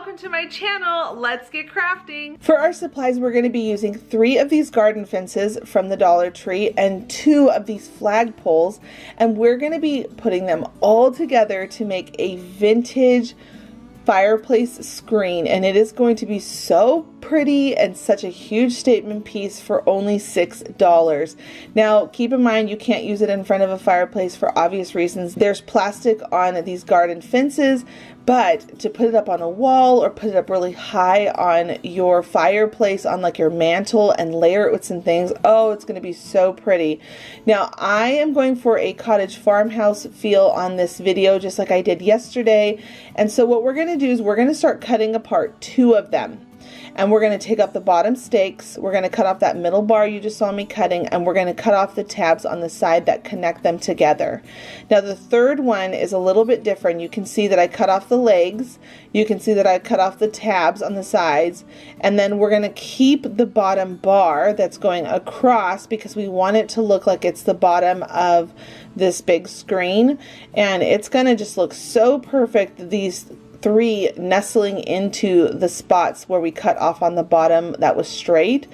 welcome to my channel. Let's get crafting. For our supplies, we're going to be using 3 of these garden fences from the Dollar Tree and 2 of these flag poles, and we're going to be putting them all together to make a vintage fireplace screen, and it is going to be so pretty and such a huge statement piece for only $6. Now keep in mind, you can't use it in front of a fireplace for obvious reasons. There's plastic on these garden fences, but to put it up on a wall or put it up really high on your fireplace, on like your mantle, and layer it with some things, oh, it's going to be so pretty. Now I am going for a cottage farmhouse feel on this video, just like I did yesterday. And so what we're going to do is we're going to start cutting apart 2 of them. And we're going to take off the bottom stakes, we're going to cut off that middle bar you just saw me cutting, and we're going to cut off the tabs on the side that connect them together. Now the third one is a little bit different. You can see that I cut off the legs, you can see that I cut off the tabs on the sides, and then we're going to keep the bottom bar that's going across because we want it to look like it's the bottom of this big screen, and it's going to just look so perfect. These 3 nestling into the spots where we cut off on the bottom that was straight,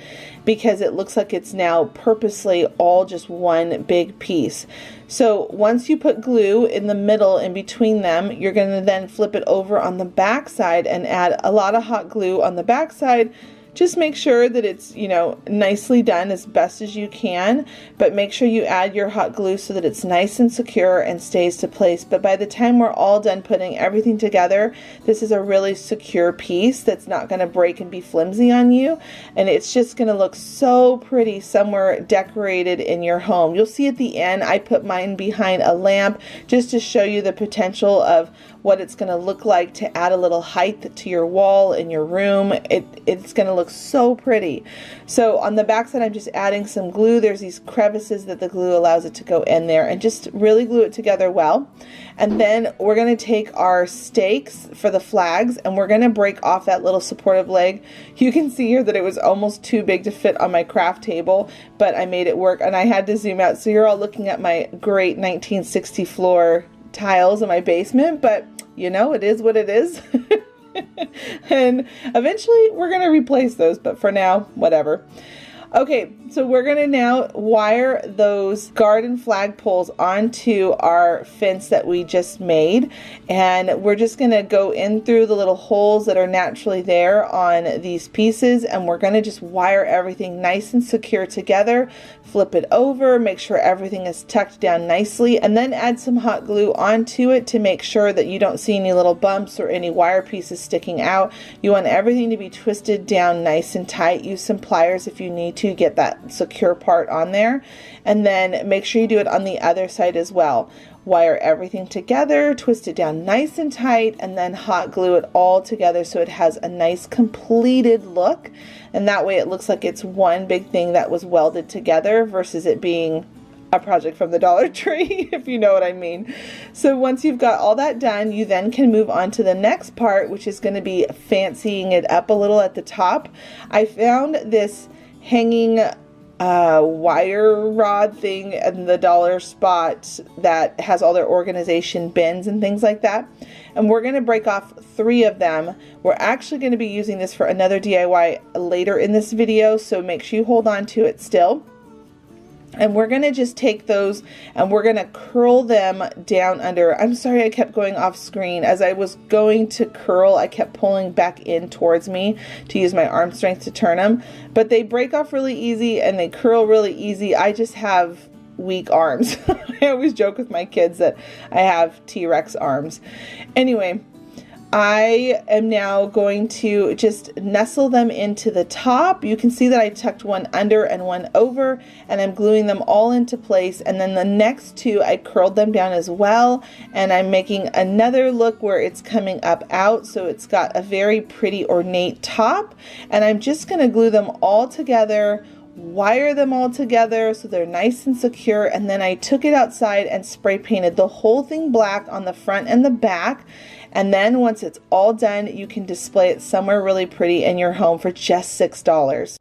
because it looks like it's now purposely all just one big piece. So once you put glue in the middle in between them, you're going to then flip it over on the back side and add a lot of hot glue on the back side. Just make sure that it's, you know, nicely done as best as you can, but make sure you add your hot glue so that it's nice and secure and stays to place. But by the time we're all done putting everything together, this is a really secure piece that's not going to break and be flimsy on you, and it's just going to look so pretty somewhere decorated in your home. You'll see at the end I put mine behind a lamp just to show you the potential of what it's going to look like to add a little height to your wall in your room. It's going to look so pretty. So on the back side, I'm just adding some glue. There's these crevices that the glue allows it to go in there, and just really glue it together well. And then we're going to take our stakes for the flags, and we're going to break off that little supportive leg. You can see here that it was almost too big to fit on my craft table, but I made it work, and I had to zoom out so you're all looking at my great 1960 floor tiles in my basement, but you know, it is what it is. And eventually we're going to replace those, but for now, whatever. Okay, so we're going to now wire those garden flag poles onto our fence that we just made, and we're just going to go in through the little holes that are naturally there on these pieces, and we're going to just wire everything nice and secure together. Flip it over, make sure everything is tucked down nicely, and then add some hot glue onto it to make sure that you don't see any little bumps or any wire pieces sticking out. You want everything to be twisted down nice and tight. Use some pliers if you need to get that secure part on there, and then make sure you do it on the other side as well. Wire everything together, twist it down nice and tight, and then hot glue it all together so it has a nice completed look, and that way it looks like it's one big thing that was welded together versus it being a project from the Dollar Tree, if you know what I mean. So once you've got all that done, you then can move on to the next part, which is going to be fancying it up a little at the top. I found this hanging wire rod thing in the dollar spot that has all their organization bins and things like that, and we're going to break off 3 of them. We're actually going to be using this for another DIY later in this video, so make sure you hold on to it still. And we're going to just take those and we're going to curl them down under. I'm sorry I kept going off screen. As I was going to curl, I kept pulling back in towards me to use my arm strength to turn them. But they break off really easy and they curl really easy. I just have weak arms. I always joke with my kids that I have T-Rex arms. Anyway, I am now going to just nestle them into the top. You can see that I tucked one under and one over, and I'm gluing them all into place. And then the next 2, I curled them down as well, and I'm making another look where it's coming up out, so it's got a very pretty ornate top. And I'm just going to glue them all together, wire them all together so they're nice and secure, and then I took it outside and spray painted the whole thing black on the front and the back. And then once it's all done, you can display it somewhere really pretty in your home for just $6.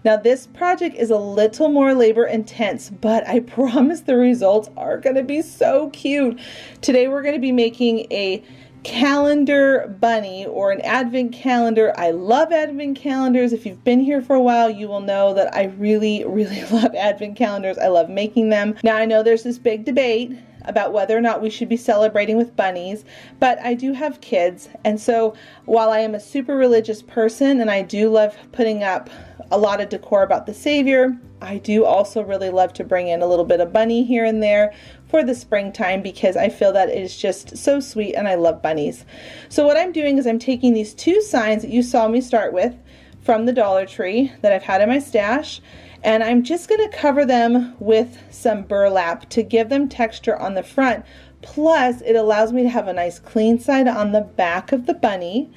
Now this project is a little more labor intense, but I promise the results are going to be so cute. Today we're going to be making a calendar bunny, or an advent calendar. I love advent calendars. If you've been here for a while, you will know that I really love advent calendars. I love making them. Now I know there's this big debate about whether or not we should be celebrating with bunnies, but I do have kids, and so while I am a super religious person and I do love putting up a lot of decor about the Savior, I do also really love to bring in a little bit of bunny here and there for the springtime, because I feel that it is just so sweet and I love bunnies. So what I'm doing is I'm taking these two signs that you saw me start with from the Dollar Tree that I've had in my stash, and I'm just going to cover them with some burlap to give them texture on the front. Plus, it allows me to have a nice clean side on the back of the bunny,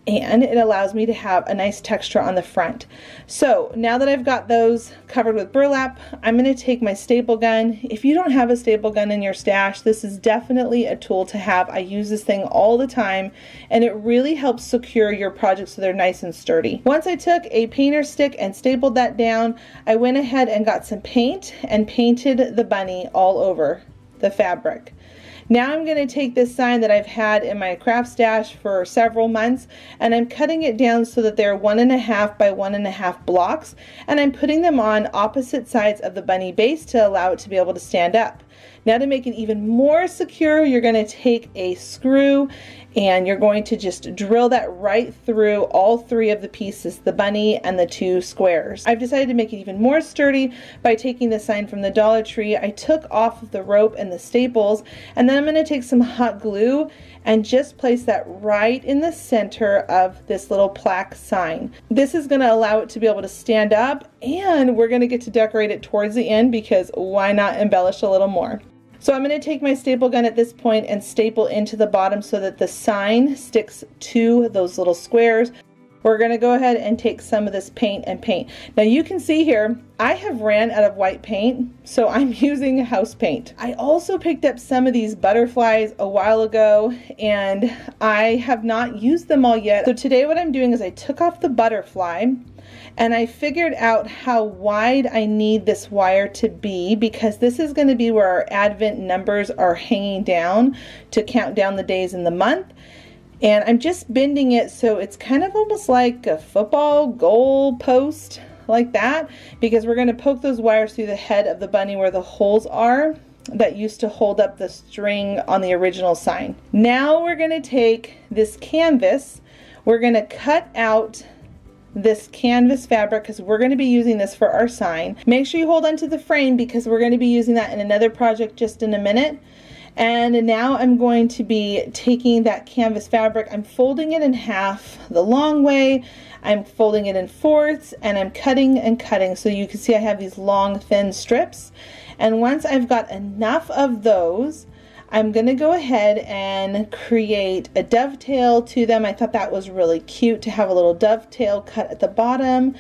and it allows me to have a nice texture on the front. So now that I've got those covered with burlap, I'm going to take my staple gun. If you don't have a staple gun in your stash, this is definitely a tool to have. I use this thing all the time, and it really helps secure your projects so they're nice and sturdy. Once I took a painter stick and stapled that down, I went ahead and got some paint and painted the bunny all over the fabric. Now I'm going to take this sign that I've had in my craft stash for several months, and I'm cutting it down so that they're 1.5 by 1.5 blocks, and I'm putting them on opposite sides of the bunny base to allow it to be able to stand up. Now to make it even more secure, you're going to take a screw and you're going to just drill that right through all three of the pieces, the bunny and the two squares. I've decided to make it even more sturdy by taking the sign from the Dollar Tree. I took off of the rope and the staples, and then I'm going to take some hot glue and just place that right in the center of this little plaque sign. This is going to allow it to be able to stand up, and we're going to get to decorate it towards the end, because why not embellish a little more? So I'm going to take my staple gun at this point and staple into the bottom so that the sign sticks to those little squares. We're going to go ahead and take some of this paint and paint. Now you can see here, I have ran out of white paint, so I'm using house paint. I also picked up some of these butterflies a while ago, and I have not used them all yet. So today what I'm doing is I took off the butterfly, and I figured out how wide I need this wire to be, because this is going to be where our Advent numbers are hanging down to count down the days in the month. And I'm just bending it so it's kind of almost like a football goal post, like that, because we're going to poke those wires through the head of the bunny where the holes are that used to hold up the string on the original sign. Now we're going to take this canvas, we're going to cut out this canvas fabric, because we're going to be using this for our sign. Make sure you hold onto the frame, because we're going to be using that in another project just in a minute. And now I'm going to be taking that canvas fabric, I'm folding it in half the long way, I'm folding it in fourths, and I'm cutting and cutting, so you can see I have these long thin strips. And once I've got enough of those, I'm going to go ahead and create a dovetail to them. I thought that was really cute to have a little dovetail cut at the bottom.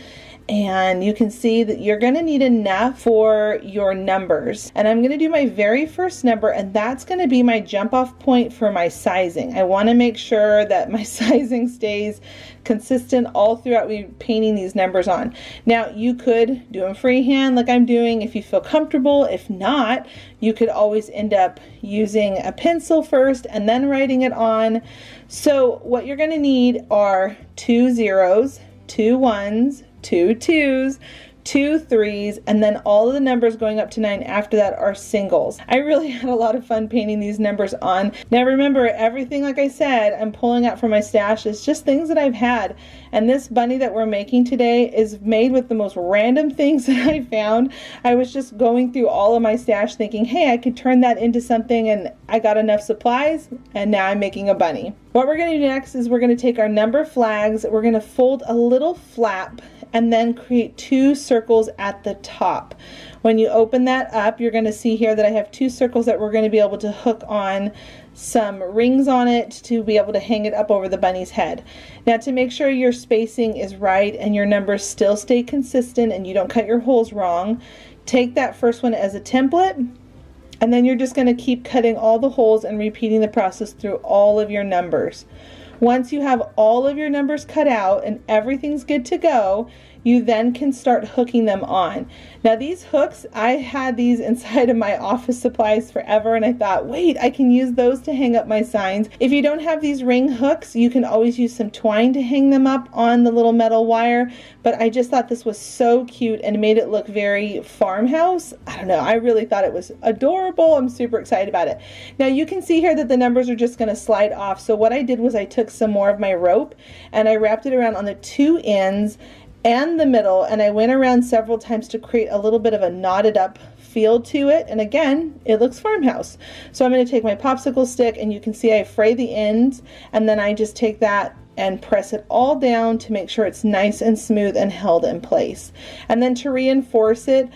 And you can see that you're going to need enough for your numbers. And I'm going to do my very first number, and that's going to be my jump off point for my sizing. I want to make sure that my sizing stays consistent all throughout me painting these numbers on. Now you could do them freehand like I'm doing if you feel comfortable. If not, you could always end up using a pencil first and then writing it on. So what you're going to need are 2 zeros, 2 1s, 2 2s, 2 3s, and then all of the numbers going up to 9 after that are singles. I really had a lot of fun painting these numbers on. Now remember, everything, like I said, I'm pulling out from my stash is just things that I've had. And this bunny that we're making today is made with the most random things that I found. I was just going through all of my stash thinking, hey, I could turn that into something, and I got enough supplies, and now I'm making a bunny. What we're going to do next is we're going to take our number flags, we're going to fold a little flap, and then create 2 circles at the top. When you open that up, you're going to see here that I have 2 circles that we're going to be able to hook on some rings on it to be able to hang it up over the bunny's head. Now, to make sure your spacing is right and your numbers still stay consistent and you don't cut your holes wrong, take that first one as a template, and then you're just going to keep cutting all the holes and repeating the process through all of your numbers. Once you have all of your numbers cut out and everything's good to go, you then can start hooking them on. Now these hooks, I had these inside of my office supplies forever, and I thought, wait, I can use those to hang up my signs. If you don't have these ring hooks, you can always use some twine to hang them up on the little metal wire, but I just thought this was so cute and made it look very farmhouse. I don't know, I really thought it was adorable. I'm super excited about it. Now you can see here that the numbers are just going to slide off. So what I did was I took some more of my rope and I wrapped it around on the two ends and the middle, and I went around several times to create a little bit of a knotted up feel to it, and again it looks farmhouse. So I'm going to take my popsicle stick, and you can see I fray the ends, and then I just take that and press it all down to make sure it's nice and smooth and held in place. And then to reinforce it,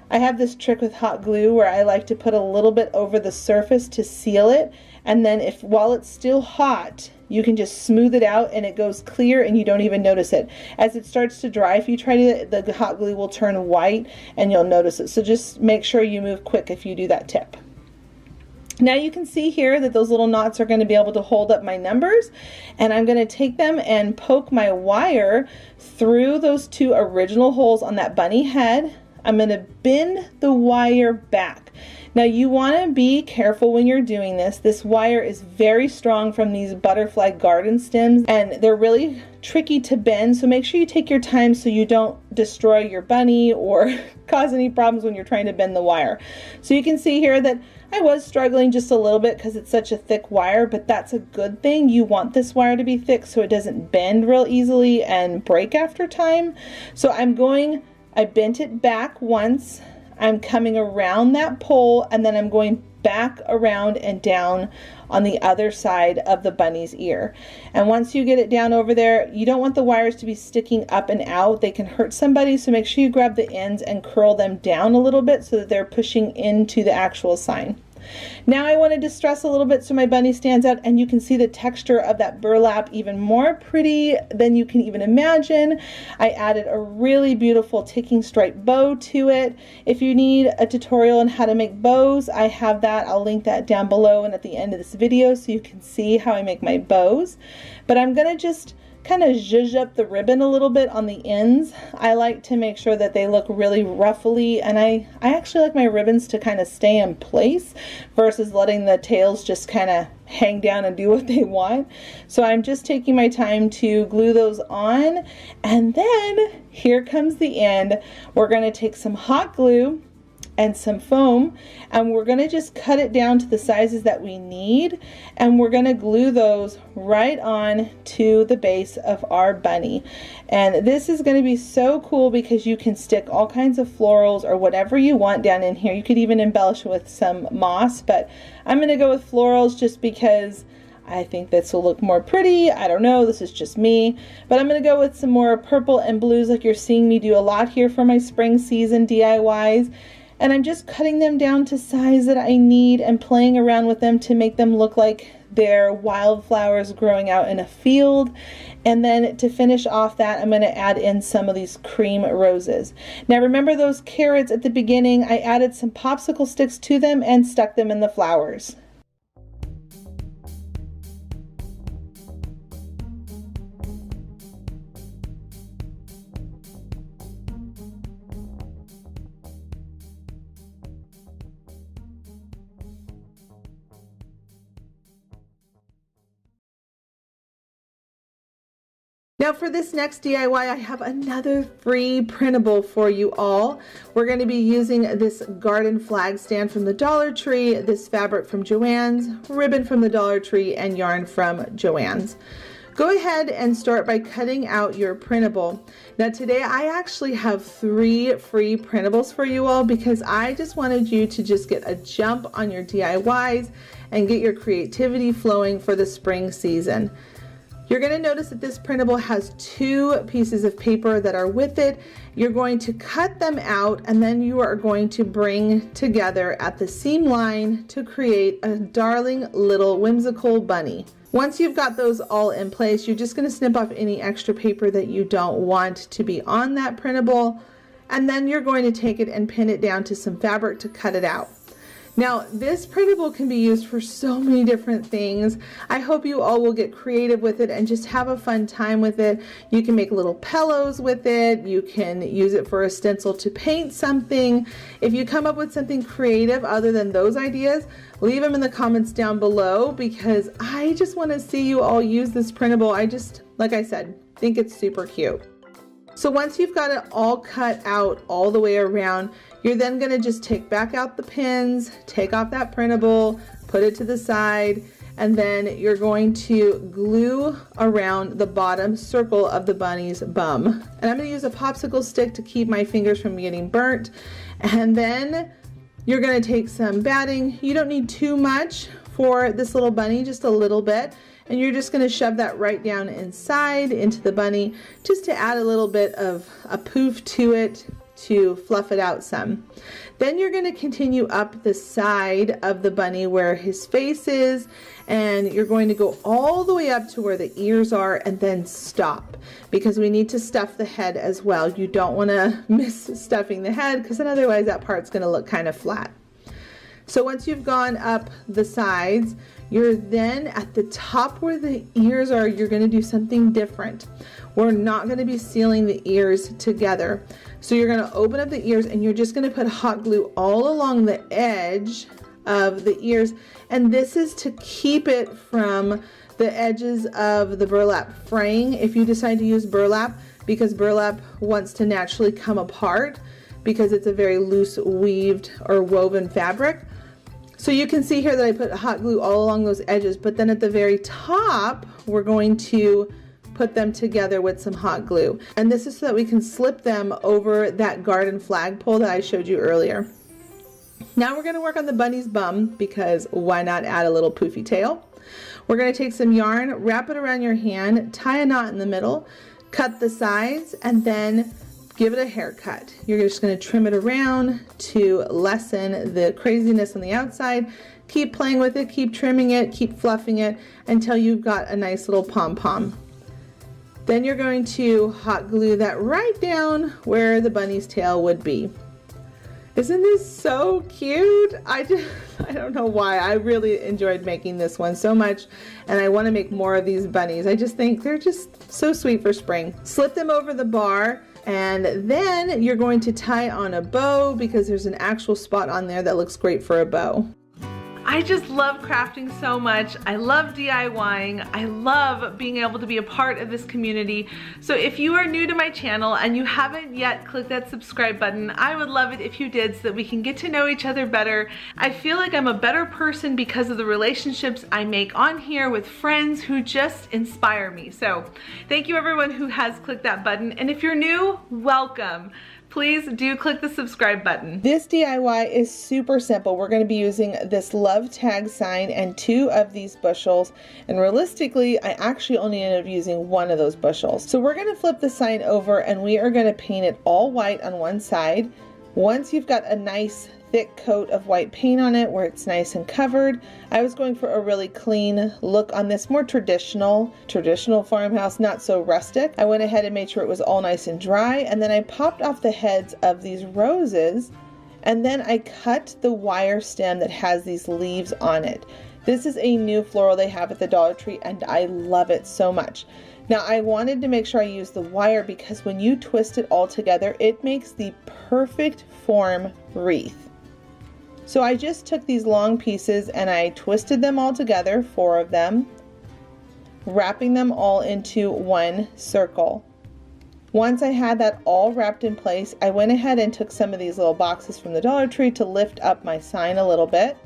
I have this trick with hot glue where I like to put a little bit over the surface to seal it, and then while it's still hot, you can just smooth it out and it goes clear and you don't even notice it. As it starts to dry, if you try to, the hot glue will turn white and you'll notice it. So just make sure you move quick if you do that tip. Now you can see here that those little knots are going to be able to hold up my numbers, and I'm going to take them and poke my wire through those two original holes on that bunny head. I'm going to bend the wire back. Now you want to be careful when you're doing this. This wire is very strong from these butterfly garden stems, and they're really tricky to bend, so make sure you take your time so you don't destroy your bunny or cause any problems when you're trying to bend the wire. So you can see here that I was struggling just a little bit because it's such a thick wire, but that's a good thing. You want this wire to be thick so it doesn't bend real easily and break after time. So I bent it back once, I'm coming around that pole, and then I'm going back around and down on the other side of the bunny's ear. And once you get it down over there, you don't want the wires to be sticking up and out. They can hurt somebody, so make sure you grab the ends and curl them down a little bit so that they're pushing into the actual sign. Now I want to distress a little bit so my bunny stands out, and you can see the texture of that burlap even more pretty than you can even imagine. I added a really beautiful ticking stripe bow to it. If you need a tutorial on how to make bows, I have that. I'll link that down below and at the end of this video so you can see how I make my bows. But I'm going to just kind of zhuzh up the ribbon a little bit on the ends. I like to make sure that they look really ruffly, and I actually like my ribbons to kind of stay in place versus letting the tails just kind of hang down and do what they want. So I'm just taking my time to glue those on, and then here comes the end. We're going to take some hot glue and some foam, and we're going to just cut it down to the sizes that we need, and we're going to glue those right on to the base of our bunny. And this is going to be so cool because you can stick all kinds of florals or whatever you want down in here. You could even embellish with some moss, but I'm going to go with florals just because I think this will look more pretty. I don't know, this is just me, but I'm going to go with some more purple and blues like you're seeing me do a lot here for my spring season DIYs. And I'm just cutting them down to size that I need and playing around with them to make them look like they're wildflowers growing out in a field. And then to finish off that, I'm going to add in some of these cream roses. Now remember those carrots at the beginning? I added some popsicle sticks to them and stuck them in the flowers. Now for this next DIY, I have another free printable for you all. We're going to be using this garden flag stand from the Dollar Tree, this fabric from Joann's, ribbon from the Dollar Tree, and yarn from Joann's. Go ahead and start by cutting out your printable. Now today I actually have 3 free printables for you all because I just wanted you to just get a jump on your DIYs and get your creativity flowing for the spring season. You're going to notice that this printable has 2 pieces of paper that are with it. You're going to cut them out, and then you are going to bring together at the seam line to create a darling little whimsical bunny. Once you've got those all in place, you're just going to snip off any extra paper that you don't want to be on that printable, and then you're going to take it and pin it down to some fabric to cut it out. Now, this printable can be used for so many different things. I hope you all will get creative with it and just have a fun time with it. You can make little pillows with it. You can use it for a stencil to paint something. If you come up with something creative other than those ideas, leave them in the comments down below, because I just want to see you all use this printable. I just, like I said, think it's super cute. So once you've got it all cut out all the way around, you're then going to just take back out the pins, take off that printable, put it to the side, and then you're going to glue around the bottom circle of the bunny's bum. And I'm going to use a popsicle stick to keep my fingers from getting burnt. And then you're going to take some batting. You don't need too much for this little bunny, just a little bit. And you're just going to shove that right down inside into the bunny, just to add a little bit of a poof to it, to fluff it out some. Then you're going to continue up the side of the bunny where his face is, and you're going to go all the way up to where the ears are and then stop, because we need to stuff the head as well. You don't want to miss stuffing the head, because then otherwise that part's going to look kind of flat. So once you've gone up the sides, you're then at the top where the ears are, you're going to do something different. We're not going to be sealing the ears together. So you're going to open up the ears and you're just going to put hot glue all along the edge of the ears. And this is to keep it from the edges of the burlap fraying if you decide to use burlap, because burlap wants to naturally come apart because it's a very loose weaved or woven fabric. So you can see here that I put hot glue all along those edges, but then at the very top, we're going to put them together with some hot glue. And this is so that we can slip them over that garden flagpole that I showed you earlier. Now we're going to work on the bunny's bum, because why not add a little poofy tail? We're going to take some yarn, wrap it around your hand, tie a knot in the middle, cut the sides, and then give it a haircut. You're just going to trim it around to lessen the craziness on the outside. Keep playing with it, keep trimming it, keep fluffing it until you've got a nice little pom-pom. Then you're going to hot glue that right down where the bunny's tail would be. Isn't this so cute? I don't know why. I really enjoyed making this one so much, and I want to make more of these bunnies. I just think they're just so sweet for spring. Slip them over the bar, and then you're going to tie on a bow, because there's an actual spot on there that looks great for a bow. I just love crafting so much. I love DIYing. I love being able to be a part of this community. So if you are new to my channel and you haven't yet clicked that subscribe button, I would love it if you did, so that we can get to know each other better. I feel like I'm a better person because of the relationships I make on here with friends who just inspire me. So thank you everyone who has clicked that button. And if you're new, welcome. Please do click the subscribe button. This DIY is super simple. We're going to be using this love tag sign and 2 of these bushels. And realistically, I actually only ended up using 1 of those bushels. So we're going to flip the sign over and we are going to paint it all white on one side. Once you've got a nice thick coat of white paint on it where it's nice and covered, I was going for a really clean look on this, more traditional farmhouse, not so rustic. I went ahead and made sure it was all nice and dry, and then I popped off the heads of these roses, and then I cut the wire stem that has these leaves on it. This is a new floral they have at the Dollar Tree, and I love it so much. Now I wanted to make sure I used the wire, because when you twist it all together, it makes the perfect form wreath. So I just took these long pieces and I twisted them all together, 4 of them, wrapping them all into one circle. Once I had that all wrapped in place, I went ahead and took some of these little boxes from the Dollar Tree to lift up my sign a little bit.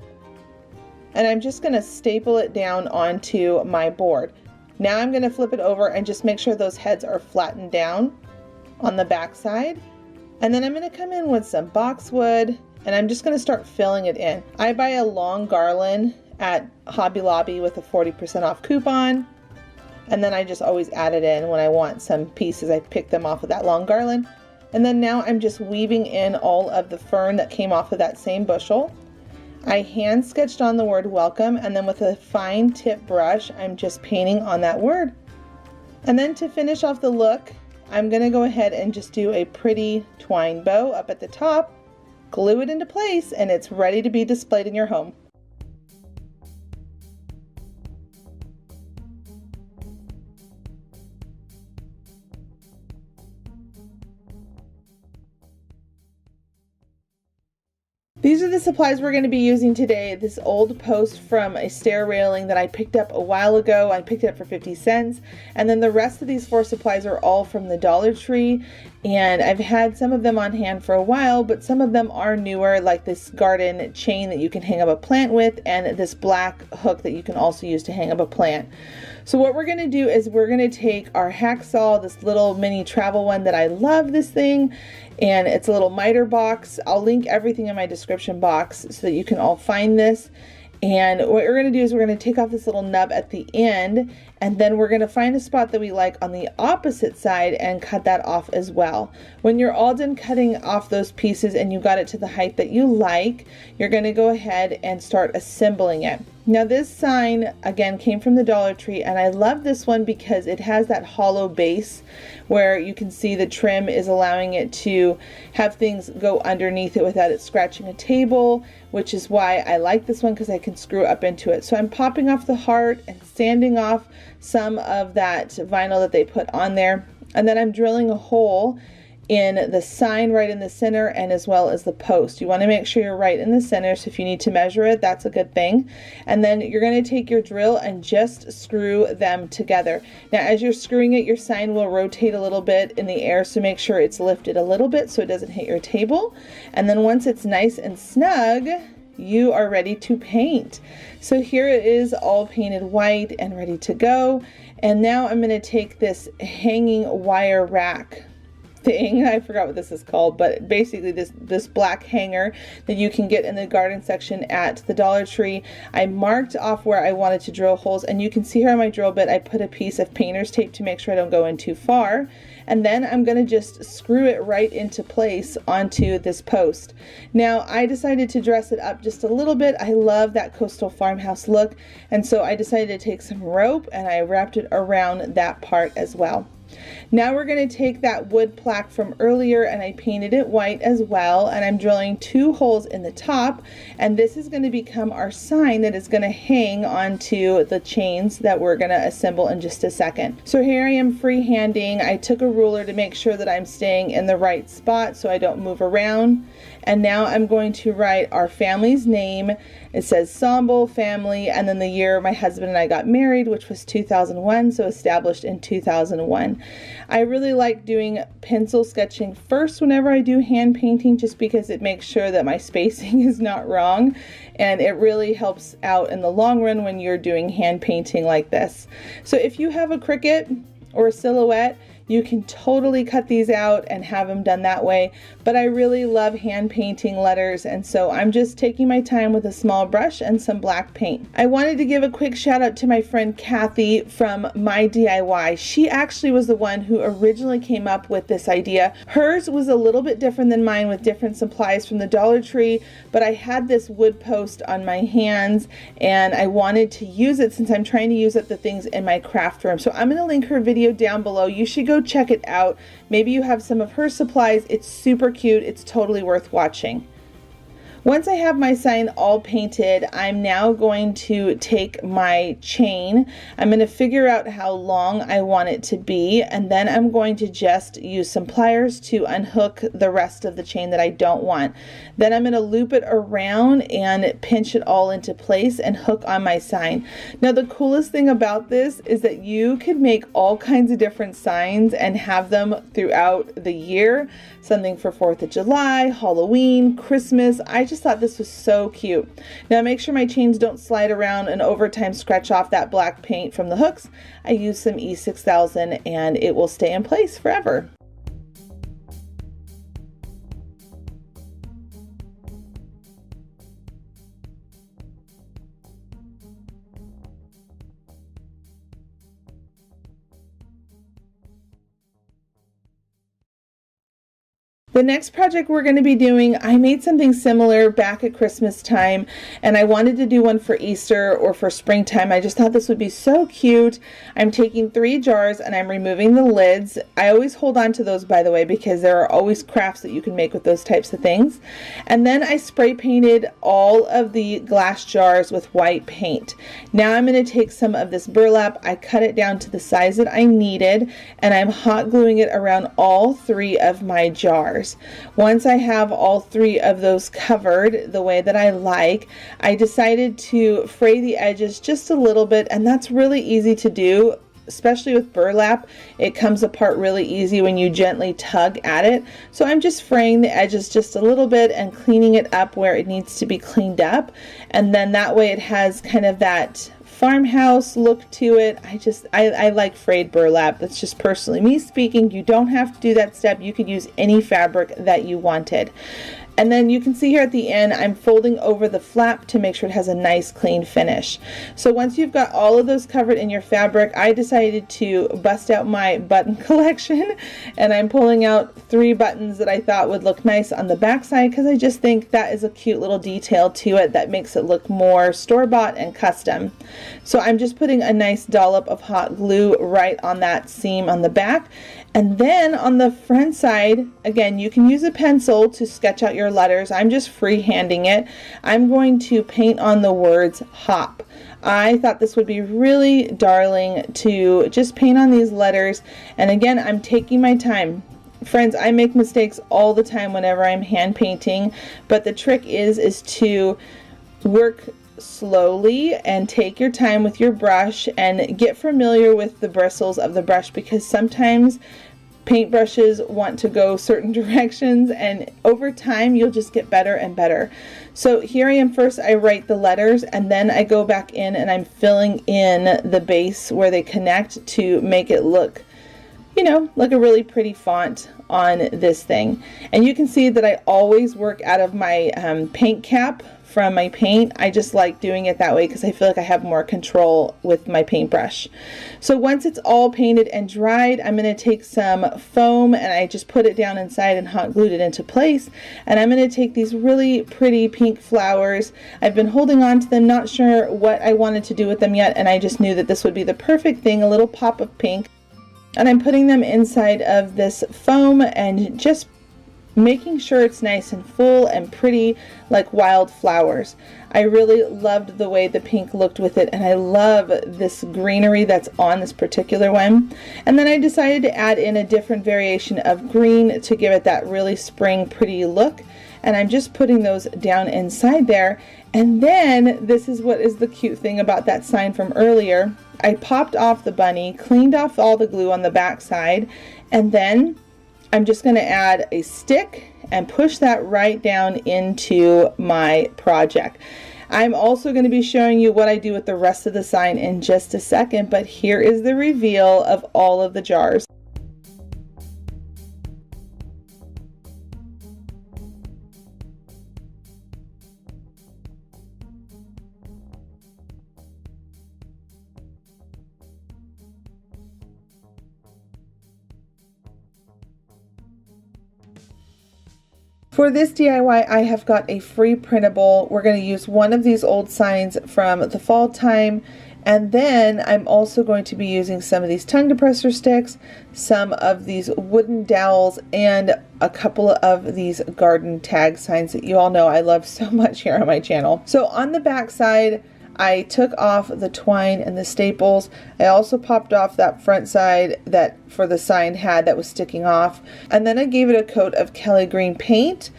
And I'm just going to staple it down onto my board. Now I'm going to flip it over and just make sure those heads are flattened down on the back side. And then I'm going to come in with some boxwood, and I'm just going to start filling it in. I buy a long garland at Hobby Lobby with a 40% off coupon, and then I just always add it in when I want some pieces. I pick them off of that long garland. And then now I'm just weaving in all of the fern that came off of that same bushel. I hand sketched on the word welcome, and then with a fine tip brush, I'm just painting on that word. And then to finish off the look, I'm going to go ahead and just do a pretty twine bow up at the top, glue it into place, and it's ready to be displayed in your home. These are the supplies we're going to be using today. This old post from a stair railing that I picked up a while ago. I picked it up for 50 cents. And then the rest of these 4 supplies are all from the Dollar Tree. And I've had some of them on hand for a while, but some of them are newer, like this garden chain that you can hang up a plant with, and this black hook that you can also use to hang up a plant. So what we're going to do is we're going to take our hacksaw, this little mini travel one that I love this thing, and it's a little miter box. I'll link everything in my description box so that you can all find this. And what we're going to do is we're going to take off this little nub at the end, and then we're going to find a spot that we like on the opposite side and cut that off as well. When you're all done cutting off those pieces and you got it to the height that you like, you're going to go ahead and start assembling it. Now this sign again came from the Dollar Tree, and I love this one because it has that hollow base where you can see the trim is allowing it to have things go underneath it without it scratching a table, which is why I like this one, because I can screw up into it. So I'm popping off the heart and sanding off some of that vinyl that they put on there, and then I'm drilling a hole in the sign right in the center, and as well as the post. You want to make sure you're right in the center, so if you need to measure it, that's a good thing. And then you're going to take your drill and just screw them together. Now as you're screwing it, your sign will rotate a little bit in the air, so make sure it's lifted a little bit so it doesn't hit your table. And then once it's nice and snug, you are ready to paint. So here it is, all painted white and ready to go. And now I'm going to take this hanging wire rack thing, I forgot what this is called, but basically this black hanger that you can get in the garden section at the Dollar Tree. I marked off where I wanted to drill holes, and you can see here on my drill bit I put a piece of painter's tape to make sure I don't go in too far, and then I'm going to just screw it right into place onto this post. Now I decided to dress it up just a little bit. I love that coastal farmhouse look, and so I decided to take some rope and I wrapped it around that part as well. Now we're going to take that wood plaque from earlier, and I painted it white as well, and I'm drilling 2 holes in the top, and this is going to become our sign that is going to hang onto the chains that we're going to assemble in just a second. So here I am freehanding. I took a ruler to make sure that I'm staying in the right spot so I don't move around. And now I'm going to write our family's name. It says Sonboul family, and then the year my husband and I got married, which was 2001, so established in 2001. I really like doing pencil sketching first whenever I do hand painting, just because it makes sure that my spacing is not wrong, and it really helps out in the long run when you're doing hand painting like this. So if you have a Cricut or a Silhouette, you can totally cut these out and have them done that way, but I really love hand painting letters, and so I'm just taking my time with a small brush and some black paint. I wanted to give a quick shout out to my friend Kathy from My DIY. She actually was the one who originally came up with this idea. Hers was a little bit different than mine, with different supplies from the Dollar Tree, but I had this wood post on my hands and I wanted to use it since I'm trying to use up the things in my craft room. So I'm going to link her video down below. You should go check it out. Maybe you have some of her supplies. It's super cute. It's totally worth watching. Once I have my sign all painted, I'm now going to take my chain. I'm going to figure out how long I want it to be, and then I'm going to just use some pliers to unhook the rest of the chain that I don't want. Then I'm going to loop it around and pinch it all into place and hook on my sign. Now the coolest thing about this is that you can make all kinds of different signs and have them throughout the year. Something for 4th of July, Halloween, Christmas. I just thought this was so cute. Now make sure my chains don't slide around and over time scratch off that black paint from the hooks. I use some E6000 and it will stay in place forever. The next project we're going to be doing, I made something similar back at Christmas time, and I wanted to do one for Easter or for springtime. I just thought this would be so cute. I'm taking 3 jars and I'm removing the lids. I always hold on to those, by the way, because there are always crafts that you can make with those types of things. And then I spray painted all of the glass jars with white paint. Now I'm going to take some of this burlap. I cut it down to the size that I needed, and I'm hot gluing it around all 3 of my jars. Once I have all 3 of those covered the way that I like, I decided to fray the edges just a little bit, and that's really easy to do, especially with burlap. It comes apart really easy when you gently tug at it. So I'm just fraying the edges just a little bit and cleaning it up where it needs to be cleaned up, and then that way it has kind of that farmhouse look to it. I like frayed burlap. That's just personally me speaking. You don't have to do that step. You could use any fabric that you wanted. And then you can see here at the end, I'm folding over the flap to make sure it has a nice clean finish. So once you've got all of those covered in your fabric, I decided to bust out my button collection, and I'm pulling out 3 buttons that I thought would look nice on the back side, because I just think that is a cute little detail to it that makes it look more store-bought and custom. So I'm just putting a nice dollop of hot glue right on that seam on the back. And then on the front side, again, you can use a pencil to sketch out your letters. I'm just freehanding it. I'm going to paint on the words hop. I thought this would be really darling to just paint on these letters. And again, I'm taking my time. Friends, I make mistakes all the time whenever I'm hand painting, but the trick is to work slowly and take your time with your brush and get familiar with the bristles of the brush, because sometimes paintbrushes want to go certain directions, and over time you'll just get better and better. So here I am. First I write the letters, and then I go back in and I'm filling in the base where they connect to make it look, you know, like a really pretty font on this thing. And you can see that I always work out of my paint cap from my paint. I just like doing it that way because I feel like I have more control with my paintbrush. So once it's all painted and dried, I'm going to take some foam and I just put it down inside and hot glued it into place. And I'm going to take these really pretty pink flowers. I've been holding on to them, not sure what I wanted to do with them yet, and I just knew that this would be the perfect thing, a little pop of pink. And I'm putting them inside of this foam and just making sure it's nice and full and pretty like wildflowers. I really loved the way the pink looked with it, and I love this greenery that's on this particular one. And then I decided to add in a different variation of green to give it that really spring pretty look, and I'm just putting those down inside there. And then this is what is the cute thing about that sign from earlier. I popped off the bunny, cleaned off all the glue on the back side, and then I'm just going to add a stick and push that right down into my project. I'm also going to be showing you what I do with the rest of the sign in just a second, but here is the reveal of all of the jars. For this DIY, I have got a free printable. We're going to use one of these old signs from the fall time, and then I'm also going to be using some of these tongue depressor sticks, some of these wooden dowels, and a couple of these garden tag signs that you all know I love so much here on my channel. So on the back side, I took off the twine and the staples. I also popped off that front side that for the sign had that was sticking off. And then I gave it a coat of Kelly green paint,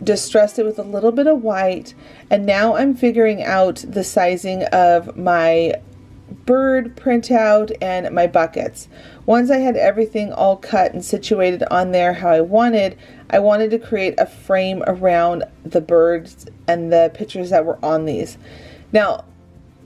distressed it with a little bit of white. And now I'm figuring out the sizing of my bird printout and my buckets. Once I had everything all cut and situated on there how I wanted to create a frame around the birds and the pictures that were on these. Now,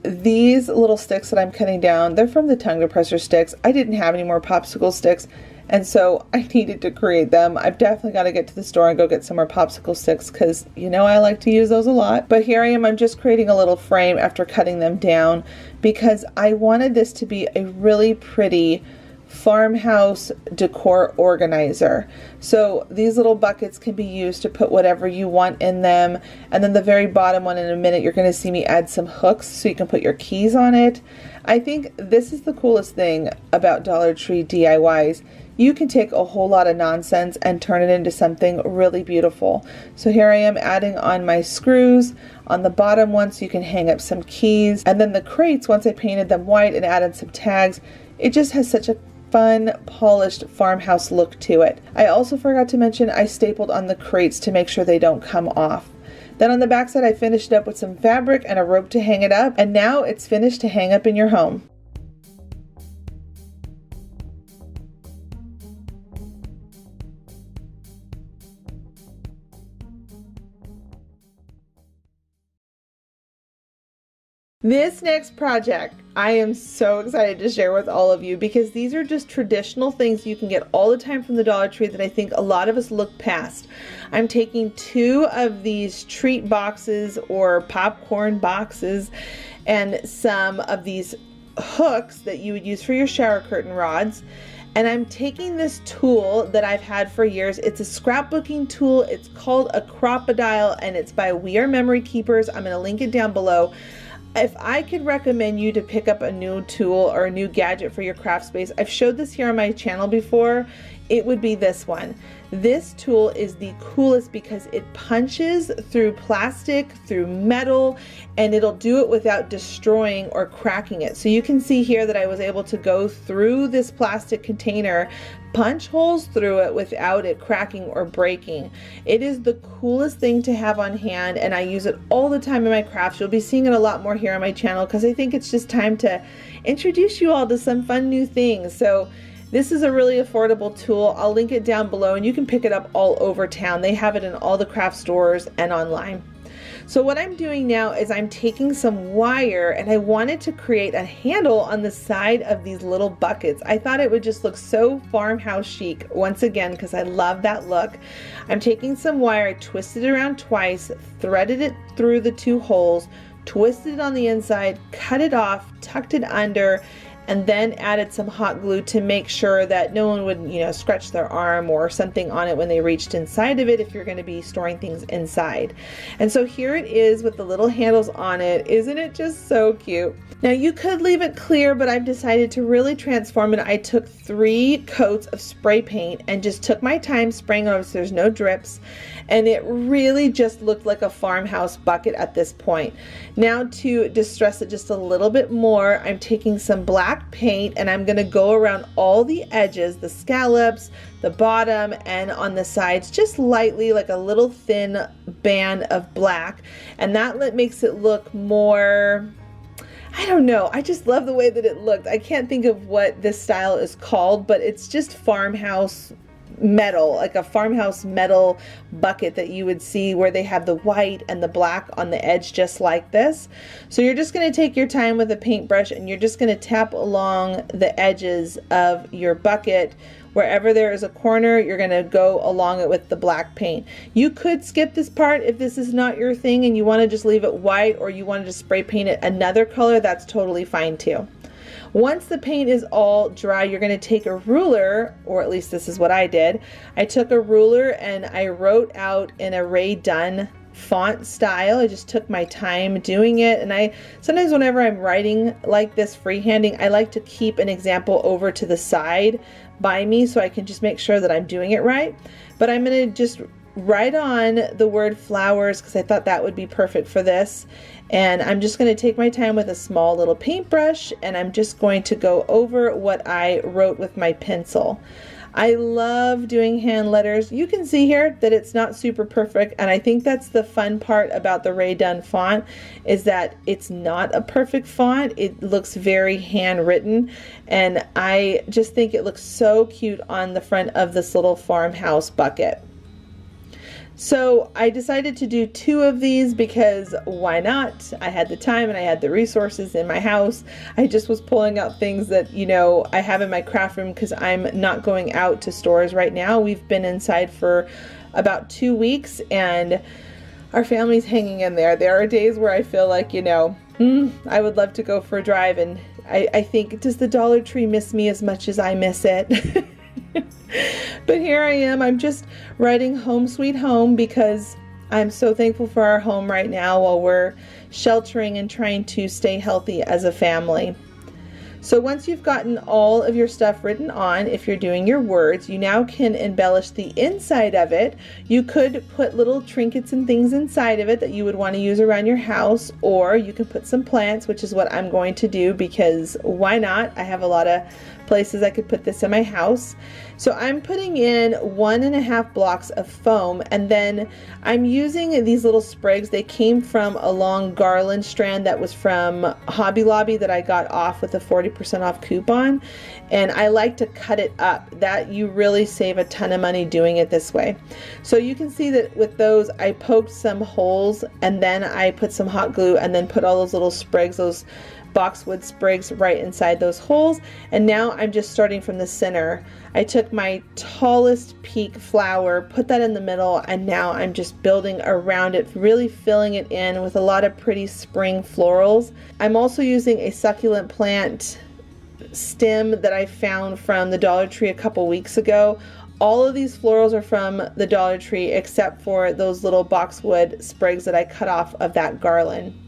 these little sticks that I'm cutting down, they're from the tongue depressor sticks. I didn't have any more popsicle sticks, and so I needed to create them. I've definitely got to get to the store and go get some more popsicle sticks because you know I like to use those a lot. But here I am, I'm just creating a little frame after cutting them down because I wanted this to be a really pretty Farmhouse Decor Organizer. So these little buckets can be used to put whatever you want in them. And then the very bottom one, in a minute, you're going to see me add some hooks so you can put your keys on it. I think this is the coolest thing about Dollar Tree DIYs. You can take a whole lot of nonsense and turn it into something really beautiful. So here I am adding on my screws on the bottom one so you can hang up some keys. And then the crates, once I painted them white and added some tags, it just has such a fun, polished farmhouse look to it. I also forgot to mention I stapled on the crates to make sure they don't come off. Then on the back side, I finished up with some fabric and a rope to hang it up, and now it's finished to hang up in your home. This next project, I am so excited to share with all of you because these are just traditional things you can get all the time from the Dollar Tree that I think a lot of us look past. I'm taking 2 of these treat boxes or popcorn boxes and some of these hooks that you would use for your shower curtain rods. And I'm taking this tool that I've had for years. It's a scrapbooking tool. It's called a Crop-A-Dile and it's by We Are Memory Keepers. I'm going to link it down below. If I could recommend you to pick up a new tool or a new gadget for your craft space, I've showed this here on my channel before, it would be this one. This tool is the coolest because it punches through plastic, through metal, and it'll do it without destroying or cracking it. So you can see here that I was able to go through this plastic container, punch holes through it without it cracking or breaking. It is the coolest thing to have on hand, and I use it all the time in my crafts. You'll be seeing it a lot more here on my channel because I think it's just time to introduce you all to some fun new things. So this is a really affordable tool. I'll link it down below and you can pick it up all over town. They have it in all the craft stores and online. So what I'm doing now is I'm taking some wire and I wanted to create a handle on the side of these little buckets. I thought it would just look so farmhouse chic once again because I love that look. I'm taking some wire, I twisted it around twice, threaded it through the 2 holes, twisted it on the inside, cut it off, tucked it under, and then added some hot glue to make sure that no one would, you know, scratch their arm or something on it when they reached inside of it if you're going to be storing things inside. And so here it is with the little handles on it. Isn't it just so cute? Now you could leave it clear, but I've decided to really transform it. I took 3 coats of spray paint and just took my time spraying over so there's no drips. And it really just looked like a farmhouse bucket at this point. Now to distress it just a little bit more, I'm taking some black paint and I'm going to go around all the edges, the scallops, the bottom, and on the sides just lightly, like a little thin band of black. And that makes it look more, I don't know, I just love the way that it looked. I can't think of what this style is called, but it's just farmhouse metal, like a farmhouse metal bucket that you would see where they have the white and the black on the edge just like this. So you're just going to take your time with a paintbrush and you're just going to tap along the edges of your bucket. Wherever there is a corner, you're going to go along it with the black paint. You could skip this part if this is not your thing and you want to just leave it white, or you want to just spray paint it another color. That's totally fine too. Once the paint is all dry, you're going to take a ruler, or at least this is what I did. I took a ruler and I wrote out in a Ray Dunn font style. I just took my time doing it, and sometimes whenever I'm writing like this freehanding, I like to keep an example over to the side by me so I can just make sure that I'm doing it right. But I'm going to just write on the word flowers because I thought that would be perfect for this. And I'm just going to take my time with a small little paintbrush and I'm just going to go over what I wrote with my pencil. I love doing hand letters. You can see here that it's not super perfect, and I think that's the fun part about the Ray Dunn font, is that it's not a perfect font. It looks very handwritten, and I just think it looks so cute on the front of this little farmhouse bucket. So I decided to do 2 of these because why not? I had the time and I had the resources in my house. I just was pulling out things that, you know, I have in my craft room because I'm not going out to stores right now. We've been inside for about 2 weeks and our family's hanging in there. There are days where I feel like, you know, I would love to go for a drive and I think, does the Dollar Tree miss me as much as I miss it? But here I am. I'm just writing Home Sweet Home because I'm so thankful for our home right now while we're sheltering and trying to stay healthy as a family. So once you've gotten all of your stuff written on, if you're doing your words, you now can embellish the inside of it. You could put little trinkets and things inside of it that you would want to use around your house, or you can put some plants, which is what I'm going to do because why not? I have a lot of places I could put this in my house. So I'm putting in 1.5 blocks of foam, and then I'm using these little sprigs. They came from a long garland strand that was from Hobby Lobby that I got off with a 40% off coupon, and I like to cut it up. That you really save a ton of money doing it this way. So you can see that with those I poked some holes, and then I put some hot glue and then put all those little sprigs, those boxwood sprigs, right inside those holes. And now I'm just starting from the center. I took my tallest peak flower, put that in the middle, and now I'm just building around it, really filling it in with a lot of pretty spring florals. I'm also using a succulent plant stem that I found from the Dollar Tree a couple weeks ago. All of these florals are from the Dollar Tree except for those little boxwood sprigs that I cut off of that garland.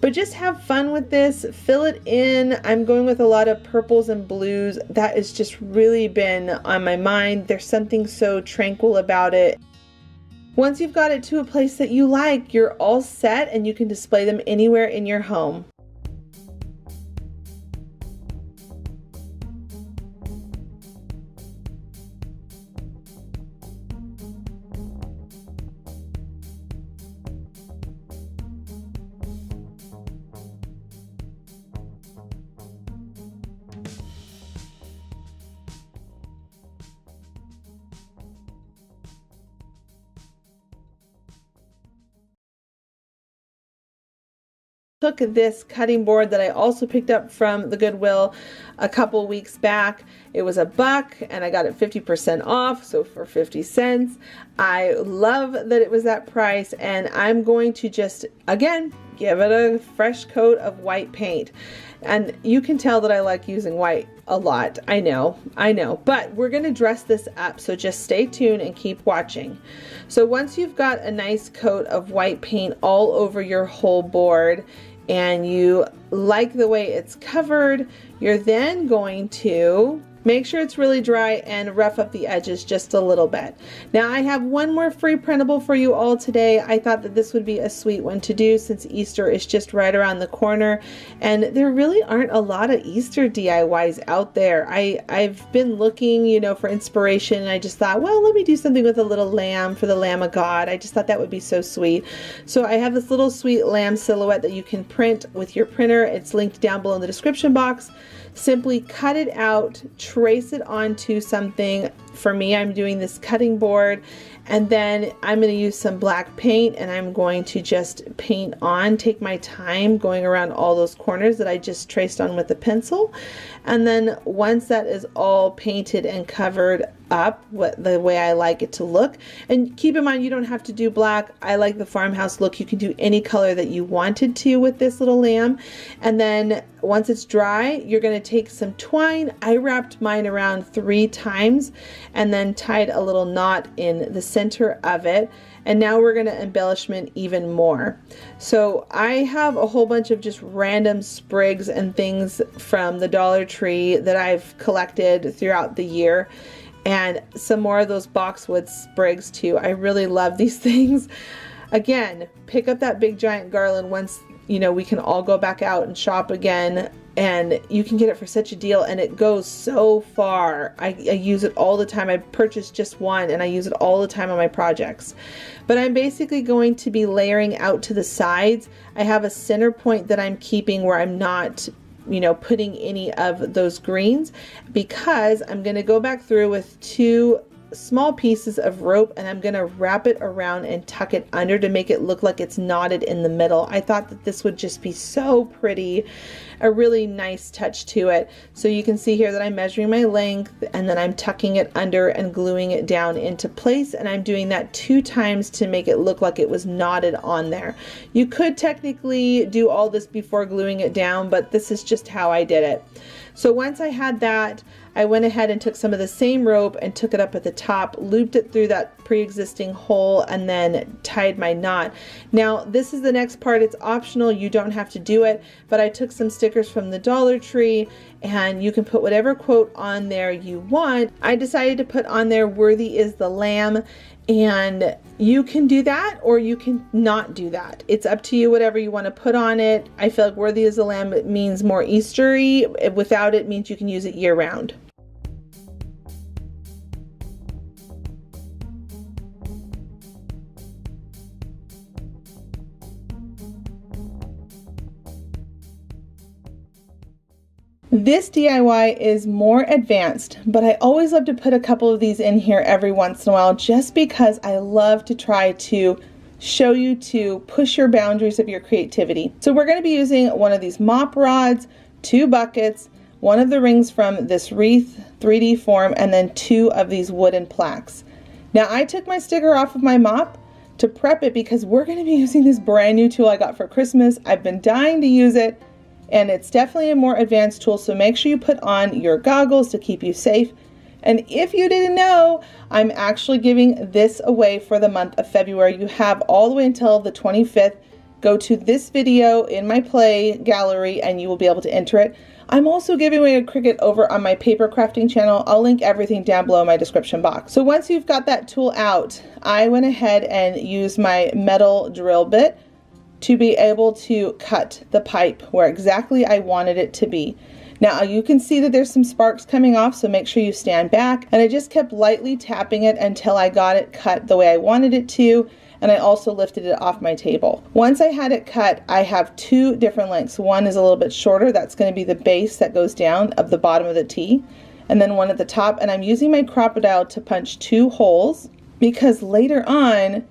But just have fun with this, fill it in. I'm going with a lot of purples and blues. That has just really been on my mind. There's something so tranquil about it. Once you've got it to a place that you like, you're all set and you can display them anywhere in your home. Took this cutting board that I also picked up from the Goodwill a couple weeks back. It was $1 and I got it 50% off, so for 50 cents. I love that it was that price, and I'm going to just, again, give it a fresh coat of white paint. And you can tell that I like using white a lot. I know, but we're going to dress this up, so just stay tuned and keep watching. So once you've got a nice coat of white paint all over your whole board, and you like the way it's covered, you're then going to make sure it's really dry and rough up the edges just a little bit. Now I have one more free printable for you all today. I thought that this would be a sweet one to do since Easter is just right around the corner, and there really aren't a lot of Easter DIYs out there. I've been looking, you know, for inspiration, and I just thought, well, let me do something with a little lamb for the Lamb of God. I just thought that would be so sweet. So I have this little sweet lamb silhouette that you can print with your printer. It's linked down below in the description box. Simply cut it out, trace it onto something. For me, I'm doing this cutting board, and then I'm going to use some black paint, and I'm going to just paint on, take my time going around all those corners that I just traced on with a pencil. And then once that is all painted and covered up the way I like it to look, and keep in mind you don't have to do black. I like the farmhouse look. You can do any color that you wanted to with this little lamb. And then once it's dry, you're going to take some twine. I wrapped mine around 3 times and then tied a little knot in the center of it. And now we're going to embellishment even more. So I have a whole bunch of just random sprigs and things from the Dollar Tree that I've collected throughout the year, and some more of those boxwood sprigs too. I really love these things. Again, pick up that big giant garland once, you know, we can all go back out and shop again, and you can get it for such a deal, and it goes so far. I use it all the time. I purchased just one and I use it all the time on my projects. But I'm basically going to be layering out to the sides. I have a center point that I'm keeping where I'm not, you know, putting any of those greens, because I'm going to go back through with 2 small pieces of rope, and I'm going to wrap it around and tuck it under to make it look like it's knotted in the middle. I thought that this would just be so pretty. a really nice touch to it. So you can see here that I'm measuring my length and then I'm tucking it under and gluing it down into place, and I'm doing that 2 times to make it look like it was knotted on there. You could technically do all this before gluing it down, but this is just how I did it. So once I had that, I went ahead and took some of the same rope and took it up at the top, looped it through that pre-existing hole, and then tied my knot. Now this is the next part. It's optional, you don't have to do it, but I took some stickers from the Dollar Tree, and you can put whatever quote on there you want. I decided to put on there, "Worthy is the Lamb," and you can do that or you can not do that. It's up to you, whatever you want to put on it. I feel like "Worthy is the Lamb" it means more Eastery. Without it means you can use it year round. This DIY is more advanced, but I always love to put a couple of these in here every once in a while just because I love to try to show you to push your boundaries of your creativity. So we're going to be using one of these mop rods, 2 buckets, one of the rings from this wreath 3D form, and then 2 of these wooden plaques. Now I took my sticker off of my mop to prep it because we're going to be using this brand new tool I got for Christmas. I've been dying to use it, and it's definitely a more advanced tool, so make sure you put on your goggles to keep you safe. And if you didn't know, I'm actually giving this away for the month of February. You have all the way until the 25th. Go to this video in my play gallery and you will be able to enter it. I'm also giving away a Cricut over on my paper crafting channel. I'll link everything down below in my description box. So once you've got that tool out, I went ahead and used my metal drill bit to be able to cut the pipe where exactly I wanted it to be. Now you can see that there's some sparks coming off, so make sure you stand back. And I just kept lightly tapping it until I got it cut the way I wanted it to, and I also lifted it off my table. Once I had it cut, I have 2 different lengths. One is a little bit shorter, that's going to be the base that goes down of the bottom of the T, and then one at the top, and I'm using my Crop-A-Dile to punch 2 holes because later on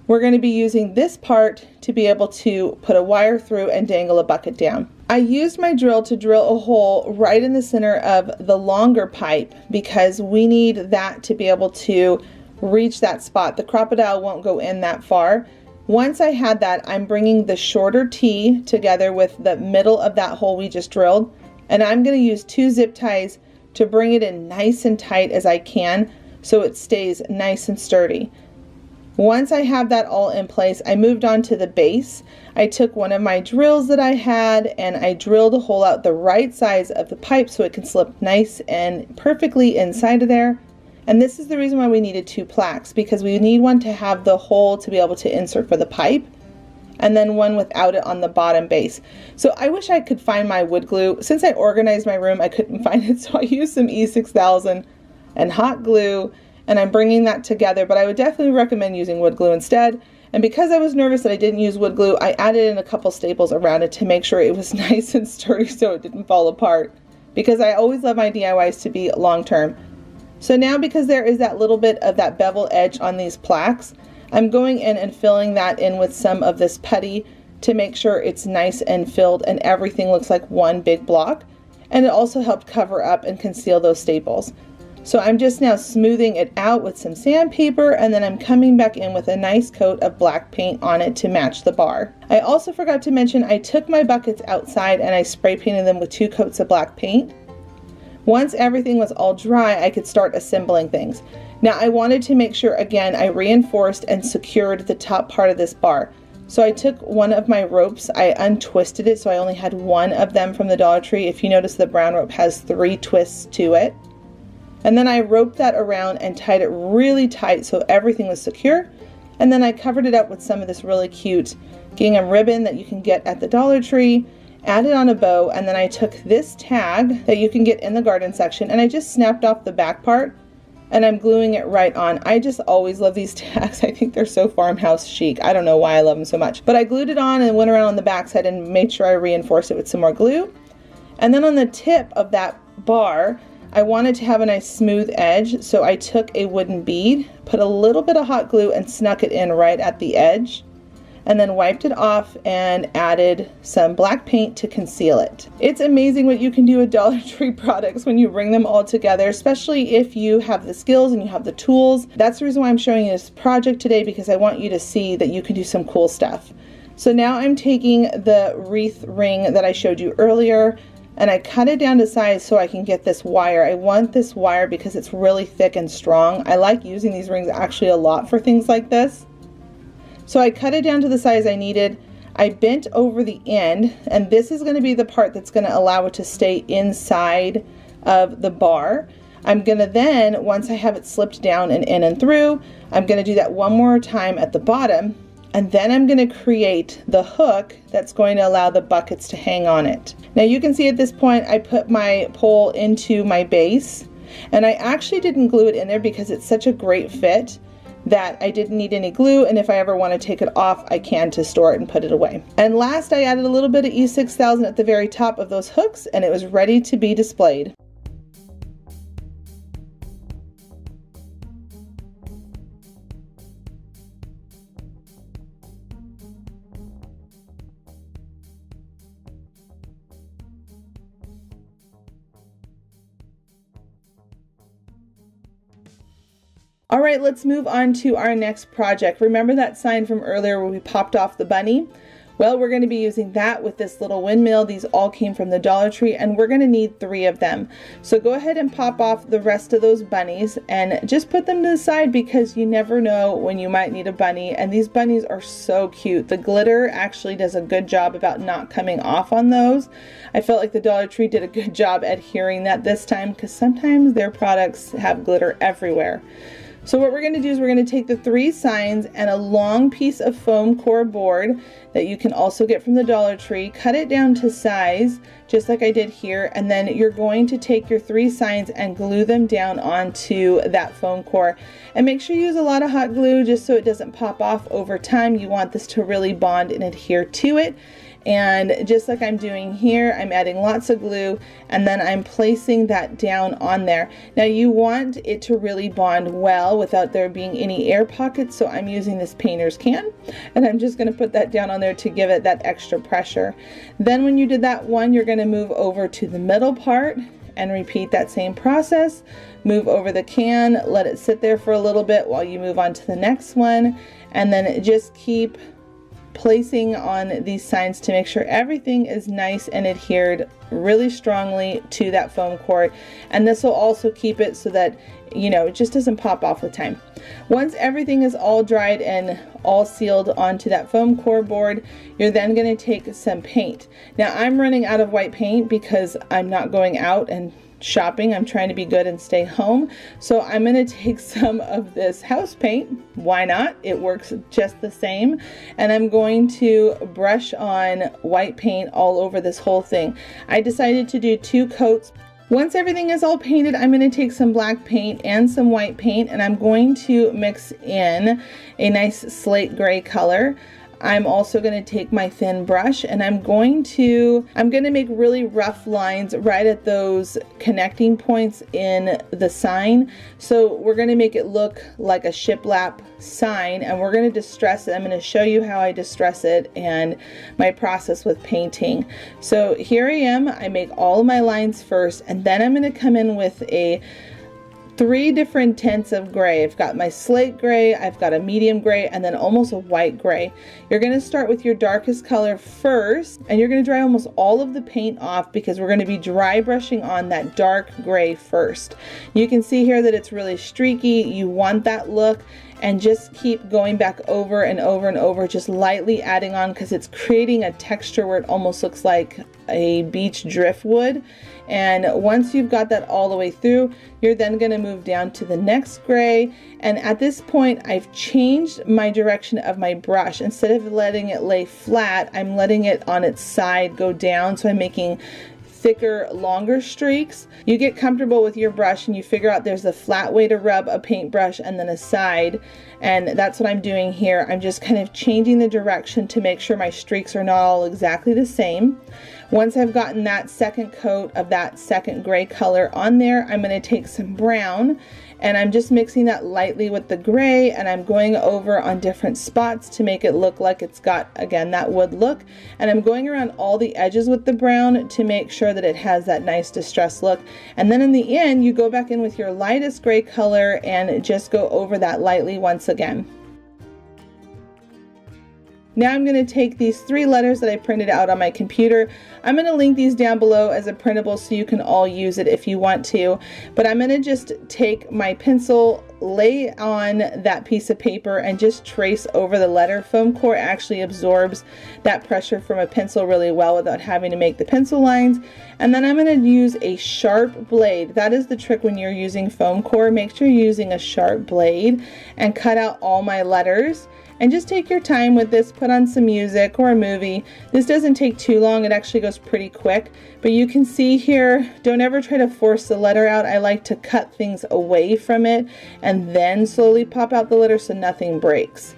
we're going to be using this part to be able to put a wire through and dangle a bucket down. I used my drill to drill a hole right in the center of the longer pipe because we need that to be able to reach that spot. The Crop-A-Dile won't go in that far. Once I had that, I'm bringing the shorter T together with the middle of that hole we just drilled, and I'm going to use 2 zip ties to bring it in nice and tight as I can so it stays nice and sturdy. Once I have that all in place, I moved on to the base. I took one of my drills that I had and I drilled a hole out the right size of the pipe so it can slip nice and perfectly inside of there. And this is the reason why we needed 2 plaques, because we need one to have the hole to be able to insert for the pipe, and then one without it on the bottom base. So I wish I could find my wood glue. Since I organized my room, I couldn't find it, so I used some E6000 and hot glue, and I'm bringing that together, but I would definitely recommend using wood glue instead. And because I was nervous that I didn't use wood glue, I added in a couple staples around it to make sure it was nice and sturdy so it didn't fall apart, because I always love my DIYs to be long-term. So now, because there is that little bit of that bevel edge on these plaques, I'm going in and filling that in with some of this putty to make sure it's nice and filled and everything looks like one big block. And it also helped cover up and conceal those staples. So I'm just now smoothing it out with some sandpaper, and then I'm coming back in with a nice coat of black paint on it to match the bar. I also forgot to mention I took my buckets outside and I spray painted them with 2 coats of black paint. Once everything was all dry, I could start assembling things. Now I wanted to make sure, again, I reinforced and secured the top part of this bar. So I took one of my ropes, I untwisted it so I only had 1 of them from the Dollar Tree. If you notice, the brown rope has 3 twists to it. And then I roped that around and tied it really tight so everything was secure. And then I covered it up with some of this really cute gingham ribbon that you can get at the Dollar Tree, added on a bow, and then I took this tag that you can get in the garden section and I just snapped off the back part and I'm gluing it right on. I just always love these tags. I think they're so farmhouse chic. I don't know why I love them so much. But I glued it on and went around on the back side and made sure I reinforced it with some more glue. And then on the tip of that bar, I wanted to have a nice smooth edge, so I took a wooden bead, put a little bit of hot glue and snuck it in right at the edge. and then wiped it off and added some black paint to conceal it. It's amazing what you can do with Dollar Tree products when you bring them all together, especially if you have the skills and you have the tools. That's the reason why I'm showing you this project today, because I want you to see that you can do some cool stuff. So now I'm taking the wreath ring that I showed you earlier, and I cut it down to size so I can get this wire. I want this wire because it's really thick and strong. I like using these rings actually a lot for things like this. So I cut it down to the size I needed. I bent over the end, and this is going to be the part that's going to allow it to stay inside of the bar. I'm going to then, once I have it slipped down and in and through, I'm going to do that one more time at the bottom. And then I'm going to create the hook that's going to allow the buckets to hang on it. Now you can see at this point I put my pole into my base, and I actually didn't glue it in there because it's such a great fit that I didn't need any glue, and if I ever want to take it off, I can to store it and put it away. And last, I added a little bit of E6000 at the very top of those hooks, and it was ready to be displayed. All right, let's move on to our next project. Remember that sign from earlier where we popped off the bunny? Well, we're going to be using that with this little windmill. These all came from the Dollar Tree, and we're going to need 3 of them. So go ahead and pop off the rest of those bunnies and just put them to the side, because you never know when you might need a bunny. And these bunnies are so cute. The glitter actually does a good job about not coming off on those. I felt like the Dollar Tree did a good job adhering that this time, because sometimes their products have glitter everywhere. So what we're going to do is we're going to take the 3 signs and a long piece of foam core board that you can also get from the Dollar Tree, cut it down to size just like I did here, and then you're going to take your 3 signs and glue them down onto that foam core. And make sure you use a lot of hot glue just so it doesn't pop off over time. You want this to really bond and adhere to it. And just like I'm doing here, I'm adding lots of glue, and then I'm placing that down on there. Now you want it to really bond well without there being any air pockets, so I'm using this painter's can, and I'm just going to put that down on there to give it that extra pressure. Then when you did that one, you're going to move over to the middle part and repeat that same process. Move over the can, let it sit there for a little bit while you move on to the next one, and then just keep placing on these signs to make sure everything is nice and adhered really strongly to that foam core. And this will also keep it so that, you know, it just doesn't pop off with time. Once everything is all dried and all sealed onto that foam core board, you're then going to take some paint. Now I'm running out of white paint because I'm not going out and shopping. I'm trying to be good and stay home. So I'm going to take some of this house paint. Why not? It works just the same. And I'm going to brush on white paint all over this whole thing. I decided to do 2 coats. Once everything is all painted, I'm going to take some black paint and some white paint, and I'm going to mix in a nice slate gray color. I'm also going to take my thin brush, and I'm going to make really rough lines right at those connecting points in the sign. So we're going to make it look like a shiplap sign, and we're going to distress it. I'm going to show you how I distress it and my process with painting. So here I am. I make all of my lines first, and then I'm going to come in with 3 different tints of gray. I've got my slate gray, I've got a medium gray, and then almost a white gray. You're going to start with your darkest color first, and you're going to dry almost all of the paint off because we're going to be dry brushing on that dark gray first. You can see here that it's really streaky. You want that look, and just keep going back over and over and over, just lightly adding on, because it's creating a texture where it almost looks like a beach driftwood. And once you've got that all the way through, you're then going to move down to the next gray. And at this point, I've changed my direction of my brush. Instead of letting it lay flat, I'm letting it on its side go down. So I'm making thicker, longer streaks. You get comfortable with your brush and you figure out there's a flat way to rub a paintbrush and then a side, and that's what I'm doing here. I'm just kind of changing the direction to make sure my streaks are not all exactly the same. Once I've gotten that second coat of that second gray color on there, I'm going to take some brown and I'm just mixing that lightly with the gray, and I'm going over on different spots to make it look like it's got, again, that wood look. And I'm going around all the edges with the brown to make sure that it has that nice distressed look. And then in the end, you go back in with your lightest gray color and just go over that lightly once again. Now I'm going to take these 3 letters that I printed out on my computer. I'm going to link these down below as a printable so you can all use it if you want to. But I'm going to just take my pencil, lay on that piece of paper, and just trace over the letter. Foam core actually absorbs that pressure from a pencil really well without having to make the pencil lines. And then I'm going to use a sharp blade. That is the trick when you're using foam core. Make sure you're using a sharp blade and cut out all my letters. And just take your time with this, put on some music or a movie. This doesn't take too long, it actually goes pretty quick. But you can see here, don't ever try to force the letter out. I like to cut things away from it and then slowly pop out the letter so nothing breaks.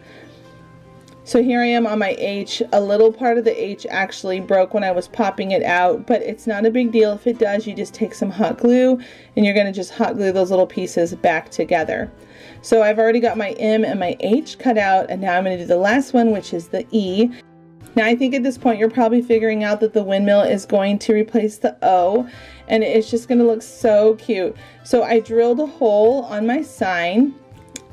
So here I am on my H. A little part of the H actually broke when I was popping it out, but it's not a big deal. If it does, you just take some hot glue and you're gonna just hot glue those little pieces back together. So I've already got my M and my H cut out, and now I'm going to do the last one, which is the E. Now I think at this point you're probably figuring out that the windmill is going to replace the O, and it's just going to look so cute. So I drilled a hole on my sign,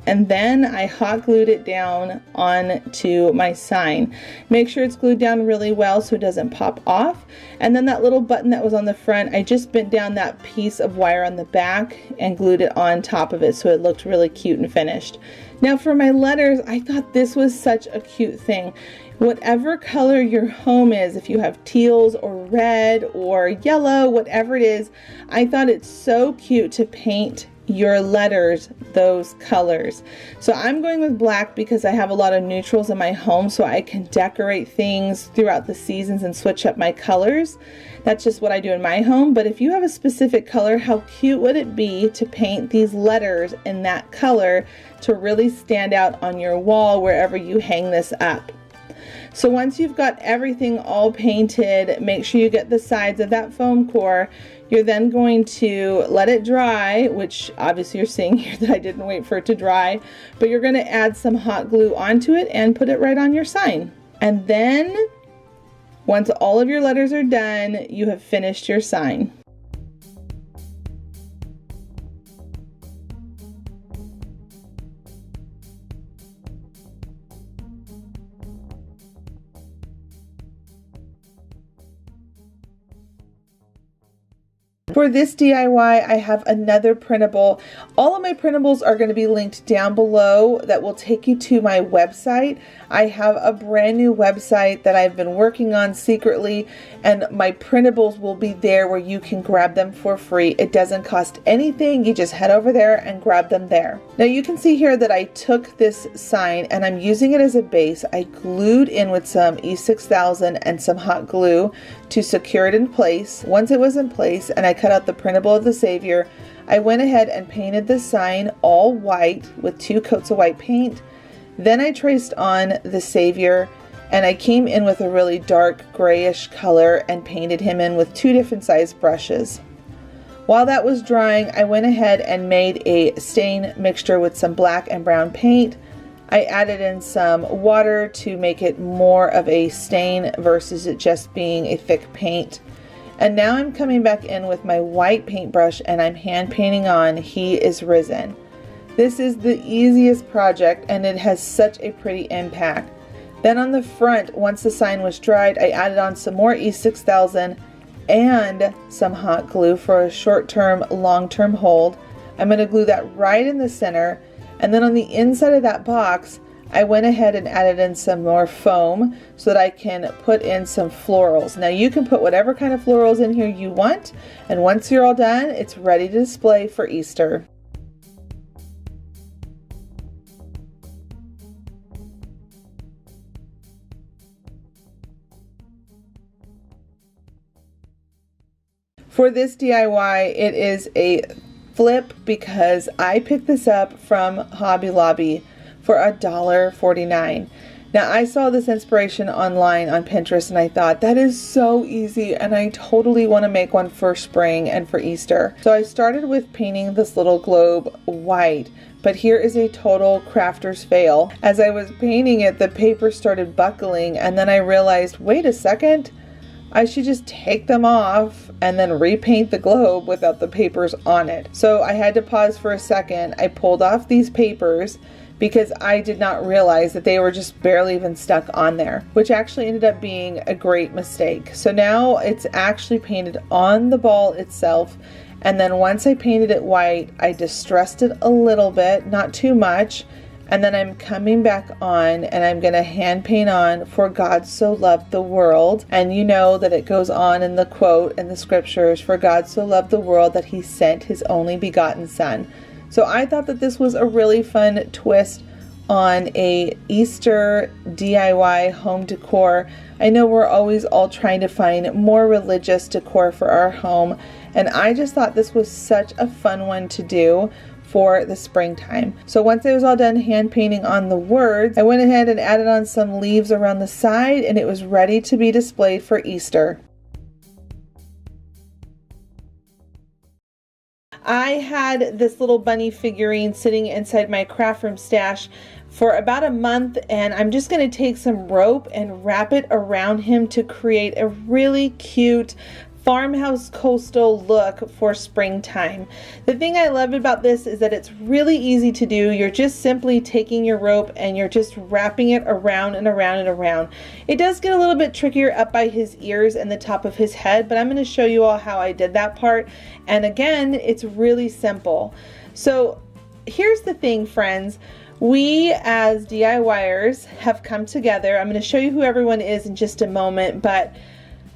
and then I hot glued it down onto my sign. Make sure it's glued down really well so it doesn't pop off. And then that little button that was on the front, I just bent down that piece of wire on the back and glued it on top of it so it looked really cute and finished. Now for my letters, I thought this was such a cute thing. Whatever color your home is, if you have teals or red or yellow, whatever it is, I thought it's so cute to paint your letters those colors. So I'm going with black because I have a lot of neutrals in my home, so I can decorate things throughout the seasons and switch up my colors. That's just what I do in my home. But if you have a specific color, how cute would it be to paint these letters in that color to really stand out on your wall wherever you hang this up? So once you've got everything all painted, make sure you get the sides of that foam core. You're then going to let it dry, which obviously you're seeing here that I didn't wait for it to dry, but you're going to add some hot glue onto it and put it right on your sign. And then once all of your letters are done, you have finished your sign. For this DIY, I have another printable. All of my printables are going to be linked down below that will take you to my website. I have a brand new website that I've been working on secretly, and my printables will be there where you can grab them for free. It doesn't cost anything. You just head over there and grab them there. Now you can see here that I took this sign and I'm using it as a base. I glued in with some E6000 and some hot glue to secure it in place. Once it was in place and I cut out the printable of the Savior, I went ahead and painted the sign all white with 2 coats of white paint. Then I traced on the Savior and I came in with a really dark grayish color and painted him in with 2 different size brushes. While that was drying, I went ahead and made a stain mixture with some black and brown paint. I added in some water to make it more of a stain versus it just being a thick paint. And now I'm coming back in with my white paintbrush and I'm hand painting on He is Risen. This is the easiest project and it has such a pretty impact. Then on the front, once the sign was dried, I added on some more E6000 and some hot glue for a short-term, long-term hold. I'm going to glue that right in the center. And then on the inside of that box, I went ahead and added in some more foam so that I can put in some florals. Now you can put whatever kind of florals in here you want, and once you're all done, it's ready to display for Easter. For this DIY, it is a flip because I picked this up from Hobby Lobby for $1.49. Now, I saw this inspiration online on Pinterest and I thought that is so easy and I totally want to make one for spring and for Easter. So I started with painting this little globe white, but here is a total crafter's fail. As I was painting it, the paper started buckling and then I realized, wait a second, I should just take them off and then repaint the globe without the papers on it. So I had to pause for a second. I pulled off these papers because I did not realize that they were just barely even stuck on there, which actually ended up being a great mistake. So now it's actually painted on the ball itself. And then once I painted it white, I distressed it a little bit, not too much. And then I'm coming back on and I'm going to hand paint on "For God so loved the world." And you know that it goes on in the quote in the scriptures, "For God so loved the world that he sent his only begotten son." So I thought that this was a really fun twist on a Easter DIY home decor. I know we're always all trying to find more religious decor for our home, and I just thought this was such a fun one to do for the springtime. So once I was all done hand painting on the words, I went ahead and added on some leaves around the side and it was ready to be displayed for Easter. I had this little bunny figurine sitting inside my craft room stash for about a month, and I'm just going to take some rope and wrap it around him to create a really cute farmhouse coastal look for springtime. The thing I love about this is that it's really easy to do. You're just simply taking your rope and you're just wrapping it around and around and around. It does get a little bit trickier up by his ears and the top of his head, but I'm going to show you all how I did that part. And again, it's really simple. So here's the thing, friends. We as DIYers have come together. I'm going to show you who everyone is in just a moment, but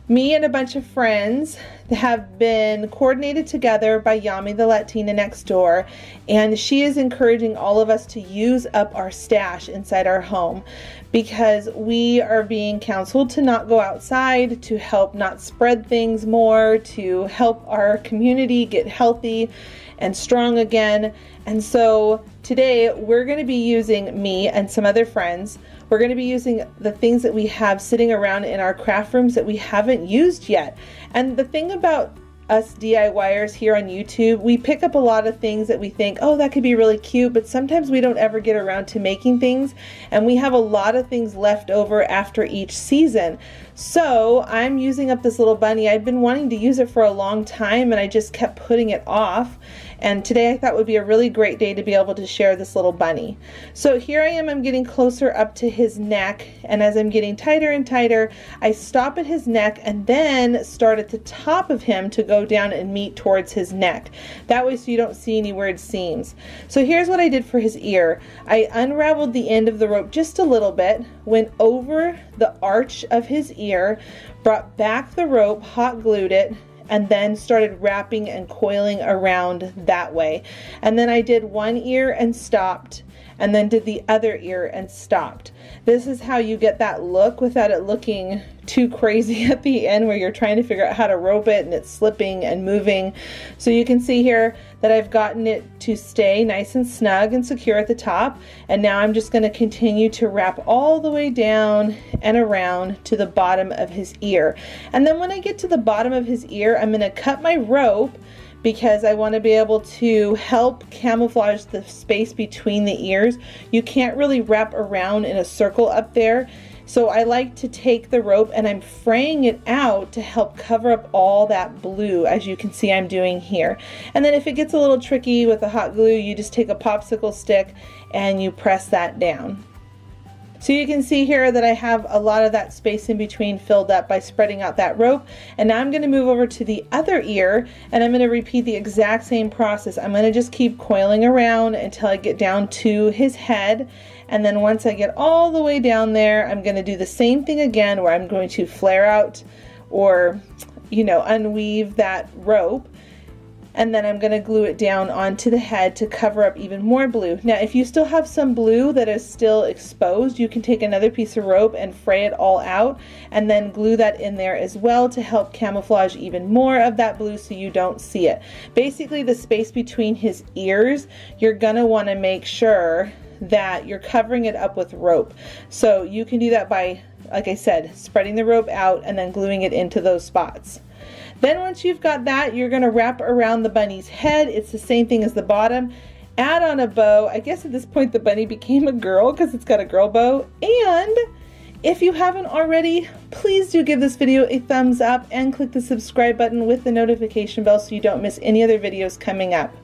me and a bunch of friends have been coordinated together by Yami, the Latina next door, and she is encouraging all of us to use up our stash inside our home because we are being counseled to not go outside, to help not spread things more, to help our community get healthy and strong again. And so today we're going to be using, me and some other friends, we're going to be using the things that we have sitting around in our craft rooms that we haven't used yet. And the thing about us DIYers here on YouTube, we pick up a lot of things that we think, oh, that could be really cute, but sometimes we don't ever get around to making things, and we have a lot of things left over after each season. So I'm using up this little bunny. I'd been wanting to use it for a long time and I just kept putting it off. And today I thought would be a really great day to be able to share this little bunny. So here I am, I'm getting closer up to his neck, and as I'm getting tighter and tighter, I stop at his neck and then start at the top of him to go down and meet towards his neck. That way so you don't see any weird seams. So here's what I did for his ear. I unraveled the end of the rope just a little bit, went over the arch of his ear, brought back the rope, hot glued it, and then started wrapping and coiling around that way. And then I did one ear and stopped, and then did the other ear and stopped. This is how you get that look without it looking too crazy at the end where you're trying to figure out how to rope it and it's slipping and moving. So you can see here that I've gotten it to stay nice and snug and secure at the top, and now I'm just going to continue to wrap all the way down and around to the bottom of his ear. And then when I get to the bottom of his ear, I'm going to cut my rope because I want to be able to help camouflage the space between the ears. You can't really wrap around in a circle up there. So I like to take the rope and I'm fraying it out to help cover up all that blue, as you can see I'm doing here. And then if it gets a little tricky with the hot glue, you just take a popsicle stick and you press that down. So you can see here that I have a lot of that space in between filled up by spreading out that rope. And now I'm going to move over to the other ear and I'm going to repeat the exact same process. I'm going to just keep coiling around until I get down to his head. And then once I get all the way down there, I'm going to do the same thing again where I'm going to flare out or, unweave that rope. And then I'm going to glue it down onto the head to cover up even more blue. Now, if you still have some blue that is still exposed, you can take another piece of rope and fray it all out and then glue that in there as well to help camouflage even more of that blue so you don't see it. Basically, the space between his ears, you're going to want to make sure that you're covering it up with rope. So you can do that by, like I said, spreading the rope out and then gluing it into those spots. Then once you've got that, you're going to wrap around the bunny's head. It's the same thing as the bottom. Add on a bow. I guess at this point the bunny became a girl because it's got a girl bow. And if you haven't already, please do give this video a thumbs up and click the subscribe button with the notification bell so you don't miss any other videos coming up.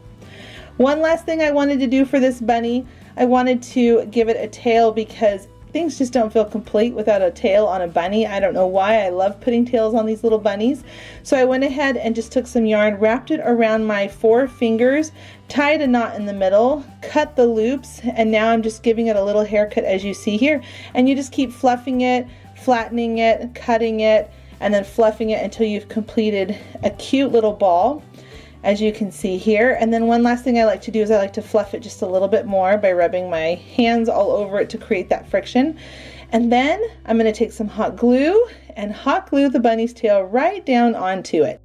One last thing I wanted to do for this bunny, I wanted to give it a tail because things just don't feel complete without a tail on a bunny. I don't know why. I love putting tails on these little bunnies. So I went ahead and just took some yarn, wrapped it around my 4 fingers, tied a knot in the middle, cut the loops, and now I'm just giving it a little haircut as you see here. And you just keep fluffing it, flattening it, cutting it, and then fluffing it until you've completed a cute little ball, as you can see here. And then one last thing I like to do is I like to fluff it just a little bit more by rubbing my hands all over it to create that friction. And then I'm going to take some hot glue and hot glue the bunny's tail right down onto it.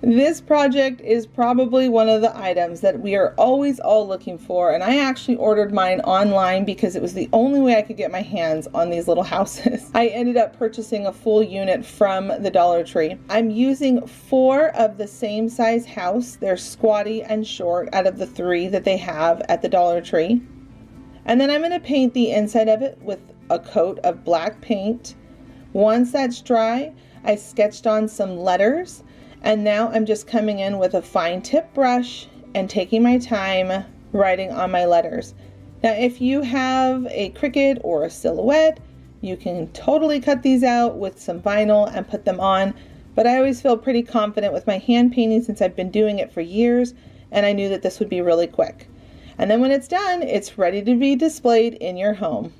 This project is probably one of the items that we are always all looking for, and I actually ordered mine online because it was the only way I could get my hands on these little houses. I ended up purchasing a full unit from the Dollar Tree. I'm using 4 of the same size house. They're squatty and short out of the 3 that they have at the Dollar Tree. And then I'm going to paint the inside of it with a coat of black paint. Once that's dry, I sketched on some letters. And now I'm just coming in with a fine tip brush and taking my time writing on my letters. Now if you have a Cricut or a Silhouette, you can totally cut these out with some vinyl and put them on. But I always feel pretty confident with my hand painting since I've been doing it for years, and I knew that this would be really quick. And then when it's done, it's ready to be displayed in your home.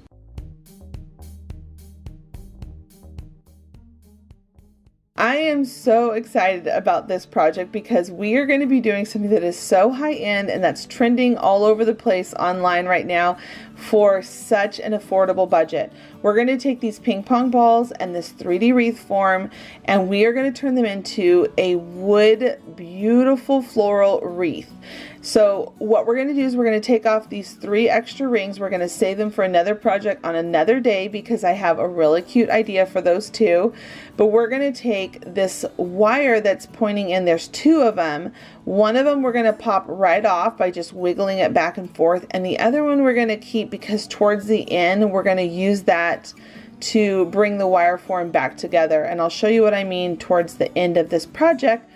I am so excited about this project because we are going to be doing something that is so high-end and that's trending all over the place online right now for such an affordable budget. We're going to take these ping pong balls and this 3D wreath form, and we are going to turn them into a wood beautiful floral wreath. So what we're going to do is we're going to take off these 3 extra rings. We're going to save them for another project on another day because I have a really cute idea for those too. But we're going to take this wire that's pointing in. There's 2 of them. One of them we're going to pop right off by just wiggling it back and forth. And the other one we're going to keep because towards the end we're going to use that to bring the wire form back together. And I'll show you what I mean towards the end of this project.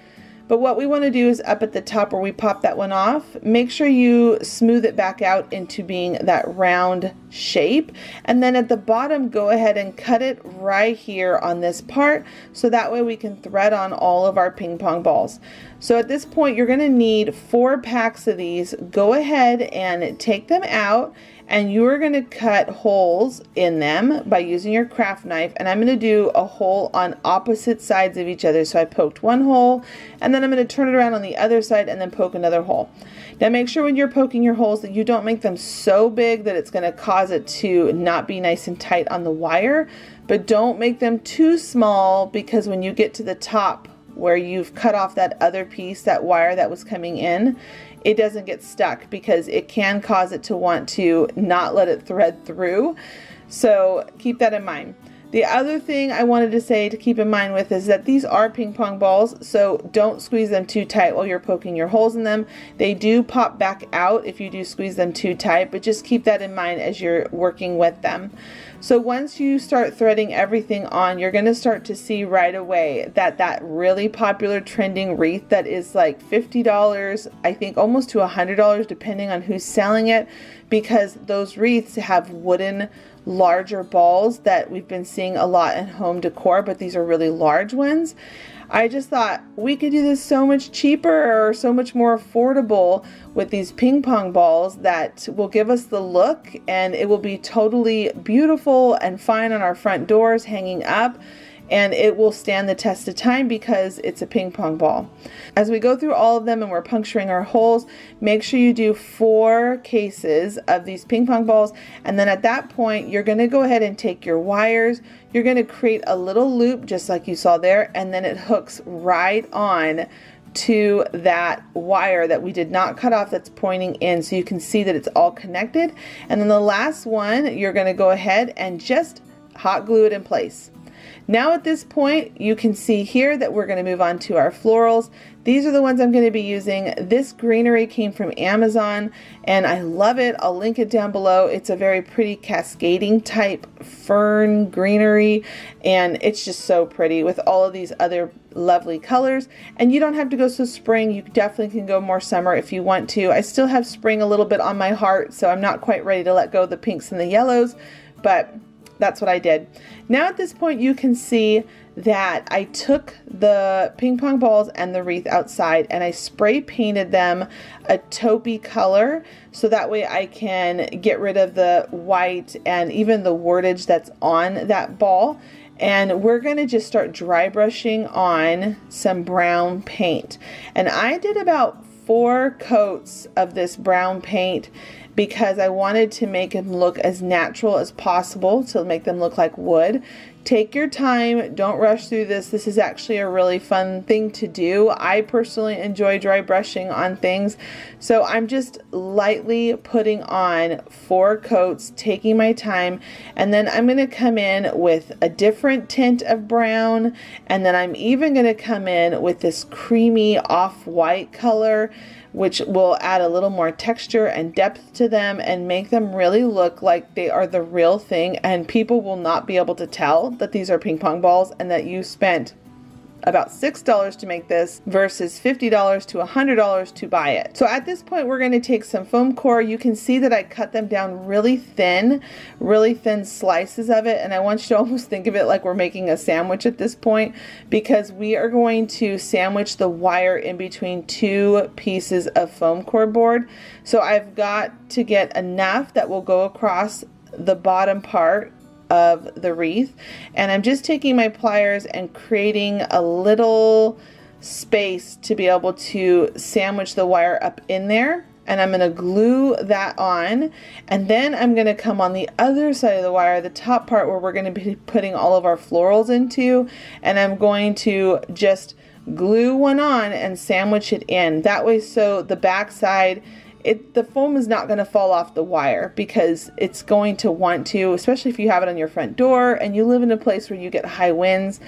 But what we want to do is up at the top where we pop that one off, make sure you smooth it back out into being that round shape. And then at the bottom, go ahead and cut it right here on this part. So that way we can thread on all of our ping pong balls. So at this point, you're going to need 4 packs of these. Go ahead and take them out. And you are going to cut holes in them by using your craft knife. And I'm going to do a hole on opposite sides of each other. So I poked one hole, and then I'm going to turn it around on the other side and then poke another hole. Now make sure when you're poking your holes that you don't make them so big that it's going to cause it to not be nice and tight on the wire. But don't make them too small, because when you get to the top where you've cut off that other piece, that wire that was coming in, it doesn't get stuck because it can cause it to want to not let it thread through. So keep that in mind. The other thing I wanted to say to keep in mind with is that these are ping pong balls, so don't squeeze them too tight while you're poking your holes in them. They do pop back out if you do squeeze them too tight, but just keep that in mind as you're working with them. So once you start threading everything on, you're going to start to see right away that that really popular trending wreath that is like $50, I think almost to $100 depending on who's selling it, because those wreaths have wooden larger balls that we've been seeing a lot in home decor, but these are really large ones. I just thought we could do this so much cheaper or so much more affordable with these ping pong balls that will give us the look, and it will be totally beautiful and fine on our front doors hanging up. and it will stand the test of time because it's a ping pong ball. As we go through all of them and we're puncturing our holes, make sure you do 4 cases of these ping pong balls, and then at that point you're going to go ahead and take your wires, you're going to create a little loop just like you saw there, and then it hooks right on to that wire that we did not cut off that's pointing in, so you can see that it's all connected. And then the last one, you're going to go ahead and just hot glue it in place. Now at this point you can see here that we're going to move on to our florals. These are the ones I'm going to be using. This greenery came from Amazon and I love it. I'll link it down below. It's a very pretty cascading type fern greenery, and it's just so pretty with all of these other lovely colors. And you don't have to go so spring, you definitely can go more summer if you want to. I still have spring a little bit on my heart, so I'm not quite ready to let go of the pinks and the yellows, but that's what I did. Now at this point you can see that I took the ping pong balls and the wreath outside and I spray painted them a taupey color, so that way I can get rid of the white and even the wordage that's on that ball. And we're going to just start dry brushing on some brown paint. And I did about 4 coats of this brown paint because I wanted to make them look as natural as possible, to make them look like wood. Take your time, don't rush through this. This is actually a really fun thing to do. I personally enjoy dry brushing on things, so I'm just lightly putting on 4 coats, taking my time, and then I'm going to come in with a different tint of brown, and then I'm even going to come in with this creamy off-white color, which will add a little more texture and depth to them and make them really look like they are the real thing, and people will not be able to tell that these are ping pong balls and that you spent about $6 to make this versus $50 to $100 to buy it. So at this point we're going to take some foam core. You can see that I cut them down really thin slices of it, and I want you to almost think of it like we're making a sandwich at this point, because we are going to sandwich the wire in between 2 pieces of foam core board. So I've got to get enough that will go across the bottom part of the wreath, and I'm just taking my pliers and creating a little space to be able to sandwich the wire up in there, and I'm going to glue that on, and then I'm going to come on the other side of the wire, the top part where we're going to be putting all of our florals into, and I'm going to just glue one on and sandwich it in that way, so the back side, the foam is not going to fall off the wire, because it's going to want to, especially if you have it on your front door and you live in a place where you get high winds.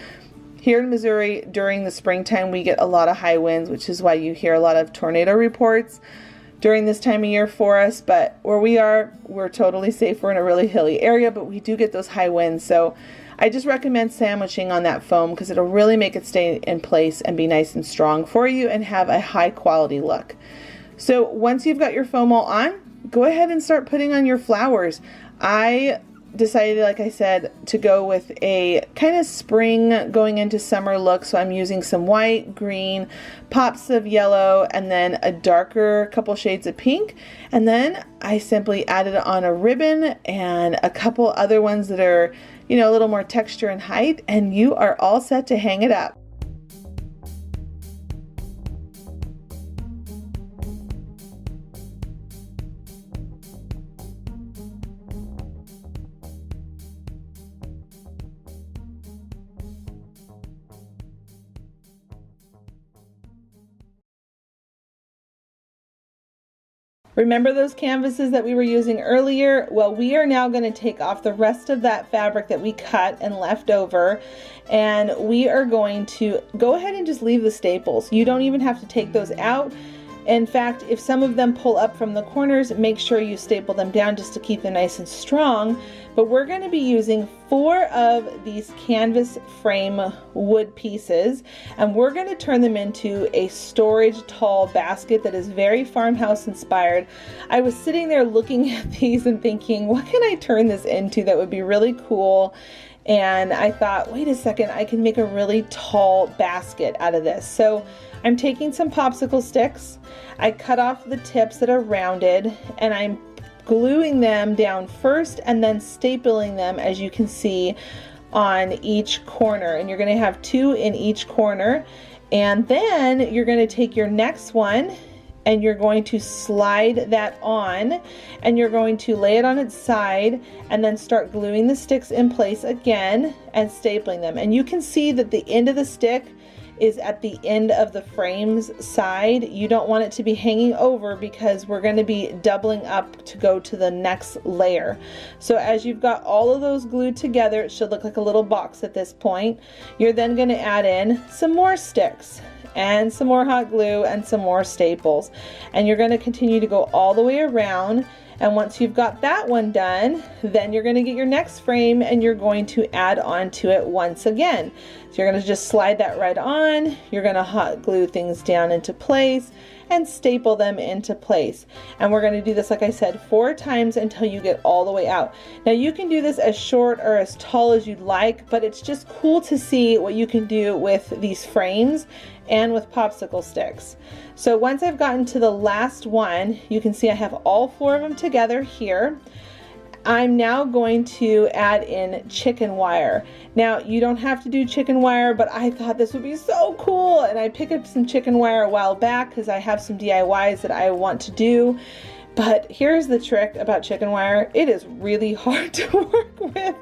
Here in Missouri during the springtime we get a lot of high winds, which is why you hear a lot of tornado reports during this time of year for us. But where we are, we're totally safe. We're in a really hilly area, but we do get those high winds. So I just recommend sandwiching on that foam because it'll really make it stay in place and be nice and strong for you and have a high quality look. So once you've got your foam all on, go ahead and start putting on your flowers. I decided, like I said, to go with a kind of spring going into summer look, so I'm using some white, green, pops of yellow, and then a darker couple shades of pink. And then I simply added on a ribbon and a couple other ones that are, you know, a little more texture and height, and you are all set to hang it up. Remember those canvases that we were using earlier? Well, we are now going to take off the rest of that fabric that we cut and left over, and we are going to go ahead and just leave the staples. You don't even have to take those out. In fact, if some of them pull up from the corners, make sure you staple them down just to keep them nice and strong. But we're going to be using 4 of these canvas frame wood pieces, and we're going to turn them into a storage tall basket that is very farmhouse inspired. I was sitting there looking at these and thinking, what can I turn this into that would be really cool? And I thought, wait a second, I can make a really tall basket out of this. So I'm taking some popsicle sticks. I cut off the tips that are rounded, and I'm gluing them down first and then stapling them, as you can see, on each corner, and you're going to have 2 in each corner. And then you're going to take your next one and you're going to slide that on, and you're going to lay it on its side and then start gluing the sticks in place again and stapling them. And you can see that the end of the stick is at the end of the frame's side. You don't want it to be hanging over because we're going to be doubling up to go to the next layer. So as you've got all of those glued together, it should look like a little box at this point. You're then going to add in some more sticks and some more hot glue and some more staples, and you're going to continue to go all the way around. And once you've got that one done, then you're going to get your next frame and you're going to add on to it once again. So you're going to just slide that right on. You're going to hot glue things down into place and staple them into place. And we're going to do this, like I said, 4 times until you get all the way out. Now you can do this as short or as tall as you'd like, but it's just cool to see what you can do with these frames and with popsicle sticks. So once I've gotten to the last one, you can see I have all 4 of them together here. I'm now going to add in chicken wire. Now you don't have to do chicken wire, but I thought this would be so cool, and I picked up some chicken wire a while back because I have some DIYs that I want to do. But here's the trick about chicken wire. It is really hard to work with.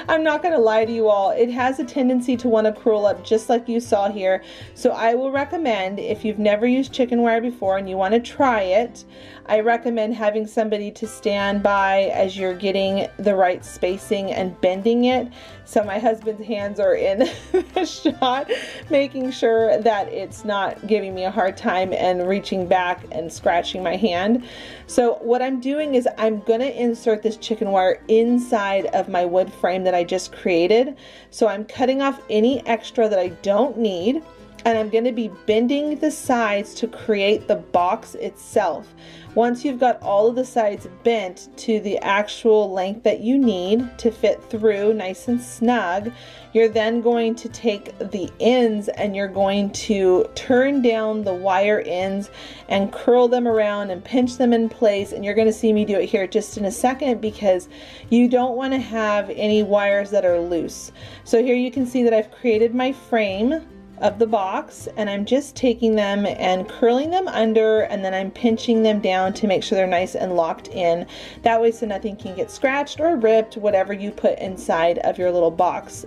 I'm not going to lie to you all. It has a tendency to want to curl up just like you saw here. So I will recommend, if you've never used chicken wire before and you want to try it, I recommend having somebody to stand by as you're getting the right spacing and bending it. So my husband's hands are in the shot, making sure that it's not giving me a hard time and reaching back and scratching my hand. So what I'm doing is I'm going to insert this chicken wire inside of my wood frame that I just created. So I'm cutting off any extra that I don't need, and I'm going to be bending the sides to create the box itself. Once you've got all of the sides bent to the actual length that you need to fit through nice and snug, you're then going to take the ends and you're going to turn down the wire ends and curl them around and pinch them in place. And you're going to see me do it here just in a second because you don't want to have any wires that are loose. So here you can see that I've created my frame of the box, and I'm just taking them and curling them under, and then I'm pinching them down to make sure they're nice and locked in. That way so nothing can get scratched or ripped, whatever you put inside of your little box.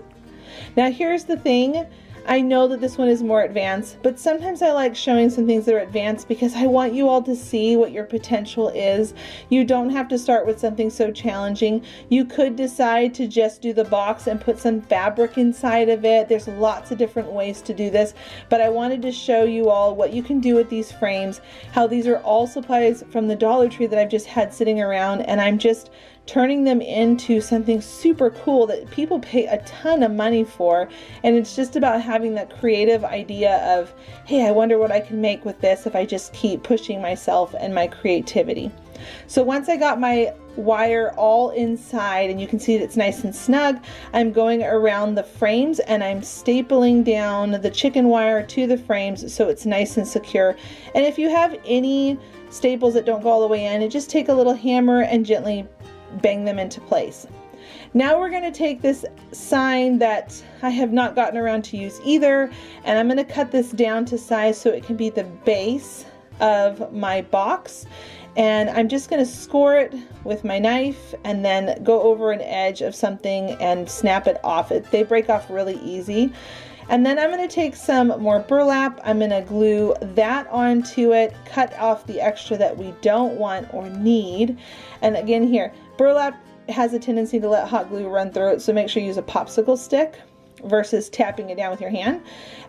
Now here's the thing. I know that this one is more advanced, but sometimes I like showing some things that are advanced because I want you all to see what your potential is. You don't have to start with something so challenging. You could decide to just do the box and put some fabric inside of it. There's lots of different ways to do this, but I wanted to show you all what you can do with these frames, how these are all supplies from the Dollar Tree that I've just had sitting around, and I'm just turning them into something super cool that people pay a ton of money for. And it's just about having that creative idea of, hey, I wonder what I can make with this if I just keep pushing myself and my creativity. So once I got my wire all inside, and you can see that it's nice and snug, I'm going around the frames and I'm stapling down the chicken wire to the frames so it's nice and secure. And if you have any staples that don't go all the way in, just take a little hammer and gently bang them into place. Now we're going to take this sign that I have not gotten around to use either, and I'm going to cut this down to size so it can be the base of my box. And I'm just going to score it with my knife and then go over an edge of something and snap it off. They break off really easy. And then I'm going to take some more burlap. I'm going to glue that onto it, cut off the extra that we don't want or need. And again here, burlap has a tendency to let hot glue run through it, so make sure you use a popsicle stick versus tapping it down with your hand.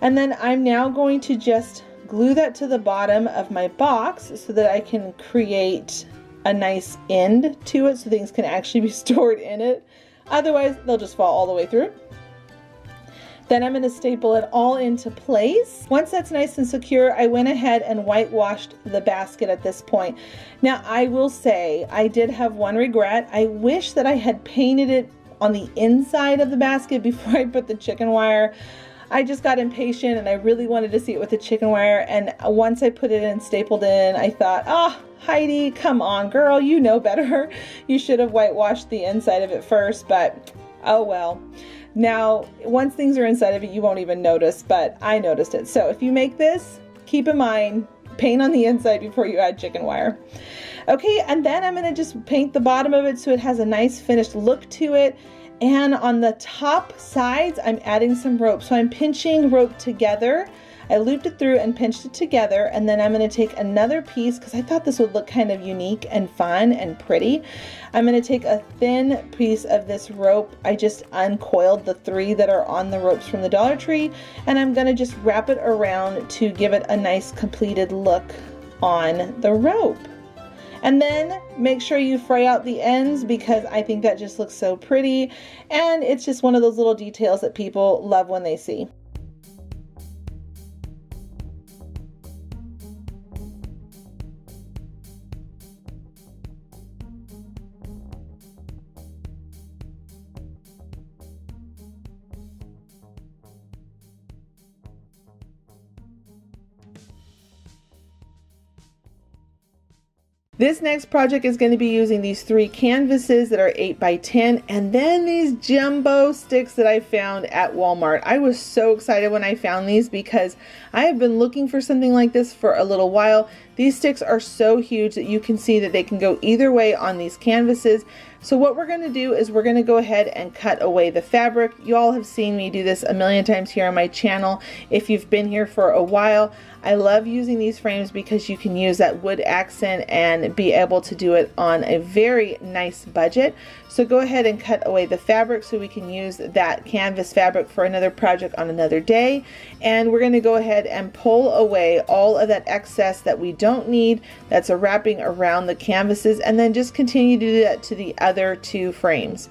And then I'm now going to just glue that to the bottom of my box so that I can create a nice end to it so things can actually be stored in it. Otherwise, they'll just fall all the way through. Then I'm going to staple it all into place. Once that's nice and secure, I went ahead and whitewashed the basket at this point. Now I will say I did have one regret. I wish that I had painted it on the inside of the basket before I put the chicken wire. I just got impatient and I really wanted to see it with the chicken wire, and once I put it in, stapled in, I thought, oh, Heidi, come on girl, you know better. You should have whitewashed the inside of it first, but Oh well. Now, once things are inside of it, you won't even notice, but I noticed it. So if you make this, keep in mind, paint on the inside before you add chicken wire. Okay, and then I'm gonna just paint the bottom of it so it has a nice finished look to it. And on the top sides, I'm adding some rope. So I'm pinching rope together. I looped it through and pinched it together, and then I'm going to take another piece because I thought this would look kind of unique and fun and pretty. I'm going to take a thin piece of this rope. I just uncoiled the 3 that are on the ropes from the Dollar Tree, and I'm going to just wrap it around to give it a nice completed look on the rope. And then make sure you fray out the ends because I think that just looks so pretty, and it's just one of those little details that people love when they see. This next project is going to be using these 3 canvases that are 8 by 10 and then these jumbo sticks that I found at Walmart. I was so excited when I found these because I have been looking for something like this for a little while. These sticks are so huge that you can see that they can go either way on these canvases. So what we're going to do is we're going to go ahead and cut away the fabric. You all have seen me do this a million times here on my channel. If you've been here for a while, I love using these frames because you can use that wood accent and be able to do it on a very nice budget. So go ahead and cut away the fabric so we can use that canvas fabric for another project on another day. And we're going to go ahead and pull away all of that excess that we don't need that's wrapping around the canvases, and then just continue to do that to the other 2 frames.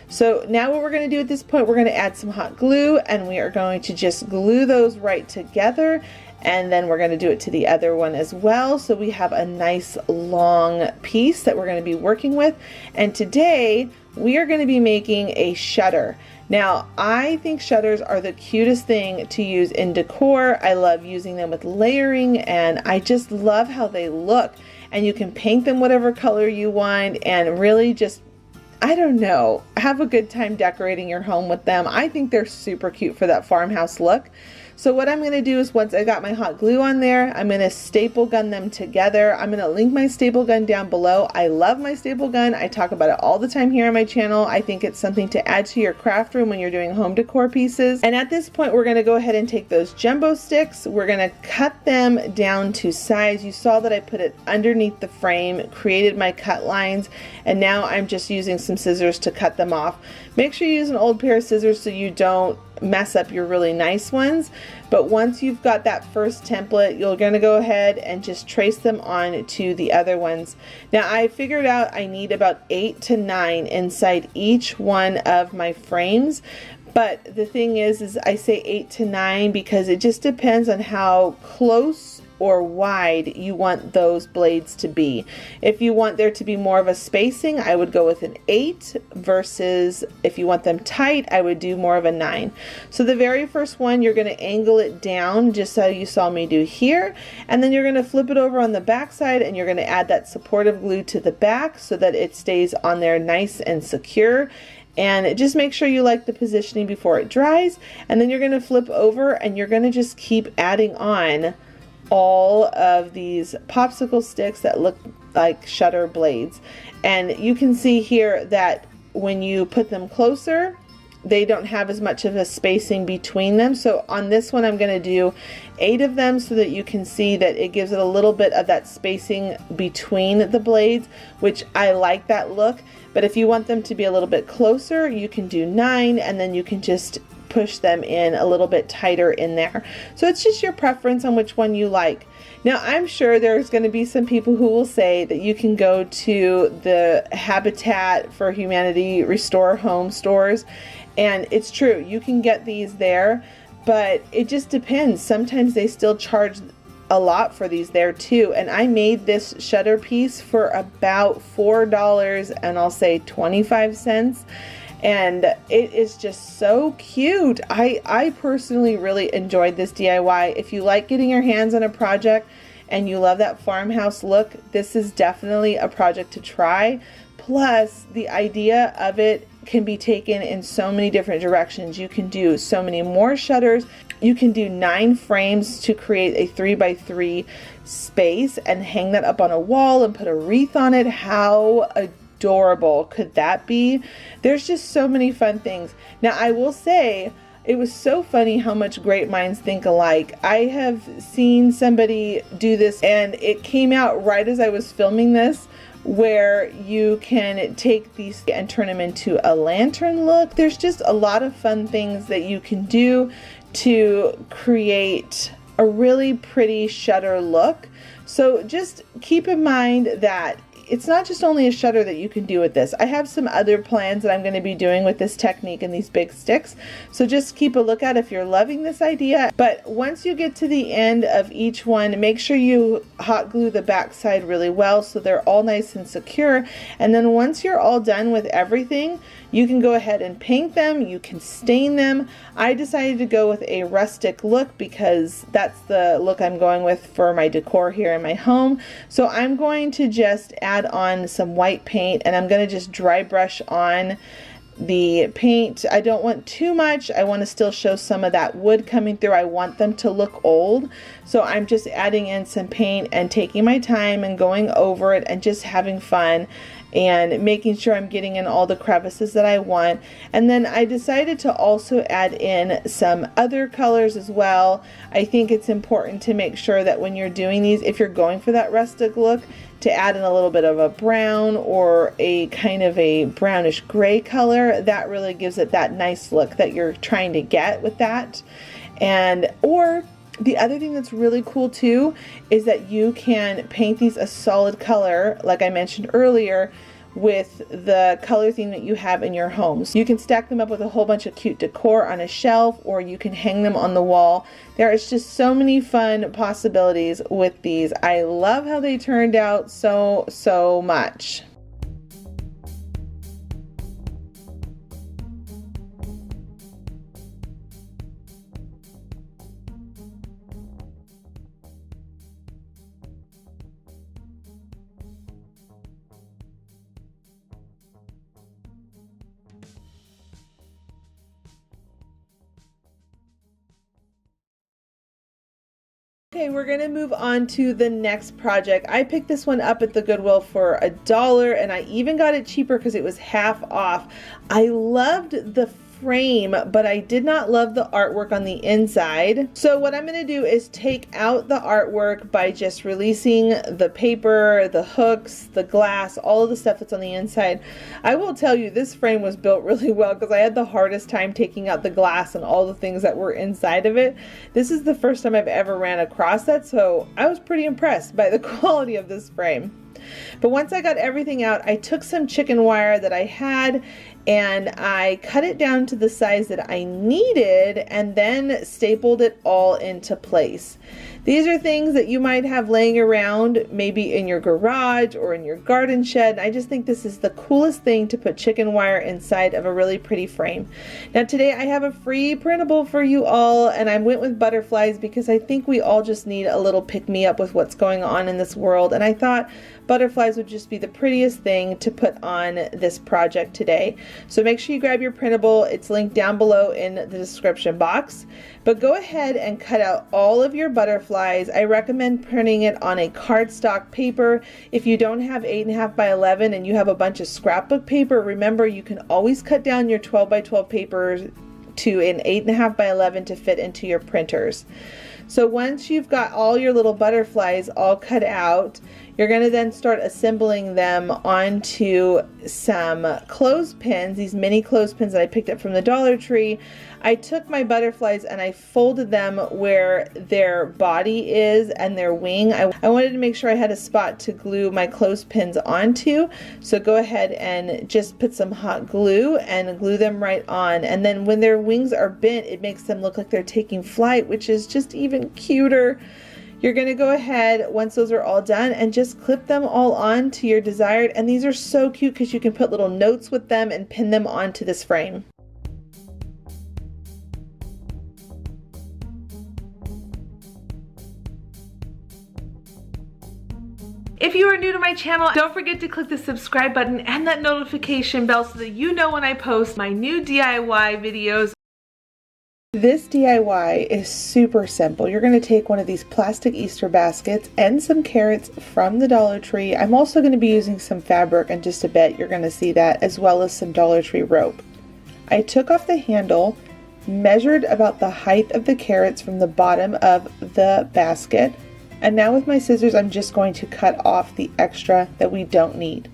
So now what we're going to do at this point, we're going to add some hot glue, and we are going to just glue those right together, and then we're going to do it to the other one as well, so we have a nice long piece that we're going to be working with. And today we are going to be making a shutter. Now, I think shutters are the cutest thing to use in decor. I love using them with layering, and I just love how they look. And you can paint them whatever color you want and really just, I don't know, have a good time decorating your home with them. I think they're super cute for that farmhouse look. So what I'm going to do is, once I got my hot glue on there, I'm going to staple gun them together. I'm going to link my staple gun down below. I love my staple gun. I talk about it all the time here on my channel. I think it's something to add to your craft room when you're doing home decor pieces. And at this point, we're going to go ahead and take those jumbo sticks. We're going to cut them down to size. You saw that I put it underneath the frame, created my cut lines, and now I'm just using some scissors to cut them off. Make sure you use an old pair of scissors so you don't mess up your really nice ones. But once you've got that first template, you're going to go ahead and just trace them on to the other ones. Now I figured out I need about 8 to 9 inside each one of my frames. But the thing is I say 8 to 9 because it just depends on how close or wide you want those blades to be. If you want there to be more of a spacing, I would go with an 8, versus if you want them tight, I would do more of a 9. So the very first one, you're going to angle it down just so you saw me do here, and then you're going to flip it over on the back side, and you're going to add that supportive glue to the back so that it stays on there nice and secure. And just make sure you like the positioning before it dries, and then you're going to flip over and you're going to just keep adding on all of these popsicle sticks that look like shutter blades. And you can see here that when you put them closer, they don't have as much of a spacing between them. So on this one, I'm going to do 8 of them so that you can see that it gives it a little bit of that spacing between the blades, which I like that look. But if you want them to be a little bit closer, you can do 9, and then you can just push them in a little bit tighter in there. So it's just your preference on which one you like. Now I'm sure there's going to be some people who will say that you can go to the Habitat for Humanity Restore Home stores, and it's true, you can get these there, but it just depends. Sometimes they still charge a lot for these there too, and I made this shutter piece for about $4 and I'll say 25 cents. And it is just so cute. I personally really enjoyed this DIY. If you like getting your hands on a project and you love that farmhouse look, this is definitely a project to try. Plus, the idea of it can be taken in so many different directions. You can do so many more shutters. You can do 9 frames to create a 3x3 space and hang that up on a wall and put a wreath on it. How adorable could that be? There's just so many fun things. Now, I will say, it was so funny how much great minds think alike. I have seen somebody do this and it came out right as I was filming this, where you can take these and turn them into a lantern look. There's just a lot of fun things that you can do to create a really pretty shutter look. So just keep in mind that it's not just only a shutter that you can do with this. I have some other plans that I'm going to be doing with this technique and these big sticks. So just keep a lookout if you're loving this idea. But once you get to the end of each one, make sure you hot glue the back side really well so they're all nice and secure. And then once you're all done with everything, you can go ahead and paint them. You can stain them. I decided to go with a rustic look because that's the look I'm going with for my decor here in my home. So I'm going to just add on some white paint and I'm going to just dry brush on the paint. I don't want too much. I want to still show some of that wood coming through. I want them to look old. So I'm just adding in some paint and taking my time and going over it and just having fun and making sure I'm getting in all the crevices that I want. And then I decided to also add in some other colors as well. I think it's important to make sure that when you're doing these, if you're going for that rustic look, to add in a little bit of a brown or a kind of a brownish gray color. That really gives it that nice look that you're trying to get with that. And or the other thing that's really cool too is that you can paint these a solid color, like I mentioned earlier, with the color theme that you have in your home. So you can stack them up with a whole bunch of cute decor on a shelf, or you can hang them on the wall. There is just so many fun possibilities with these. I love how they turned out so much. Okay, we're gonna move on to the next project. I picked this one up at the Goodwill for $1 and I even got it cheaper because it was half off. I loved the frame, but I did not love the artwork on the inside. So what I'm gonna do is take out the artwork by just releasing the paper, the hooks, the glass, all of the stuff that's on the inside. I will tell you, this frame was built really well because I had the hardest time taking out the glass and all the things that were inside of it. This is the first time I've ever ran across that, so I was pretty impressed by the quality of this frame. But once I got everything out, I took some chicken wire that I had and I cut it down to the size that I needed and then stapled it all into place. These are things that you might have laying around maybe in your garage or in your garden shed. I just think this is the coolest thing to put chicken wire inside of a really pretty frame. Now today I have a free printable for you all, and I went with butterflies because I think we all just need a little pick-me-up with what's going on in this world, and I thought butterflies would just be the prettiest thing to put on this project today. So make sure you grab your printable. It's linked down below in the description box. But go ahead and cut out all of your butterflies. I recommend printing it on a cardstock paper. If you don't have 8.5 by 11 and you have a bunch of scrapbook paper, remember you can always cut down your 12 by 12 paper to an 8.5 by 11 to fit into your printers. So once you've got all your little butterflies all cut out, you're going to then start assembling them onto some clothespins, these mini clothespins that I picked up from the Dollar Tree. I took my butterflies and I folded them where their body is and their wing. I wanted to make sure I had a spot to glue my clothespins onto. So go ahead and just put some hot glue and glue them right on. And then when their wings are bent, it makes them look like they're taking flight, which is just even cuter. You're going to go ahead, once those are all done, and just clip them all on to your desired. And these are so cute because you can put little notes with them and pin them onto this frame. If you are new to my channel, don't forget to click the subscribe button and that notification bell so that you know when I post my new DIY videos. This DIY is super simple. You're going to take one of these plastic Easter baskets and some carrots from the Dollar Tree. I'm also going to be using some fabric in just a bit. You're going to see that, as well as some Dollar Tree rope. I took off the handle, measured about the height of the carrots from the bottom of the basket, and now with my scissors I'm just going to cut off the extra that we don't need.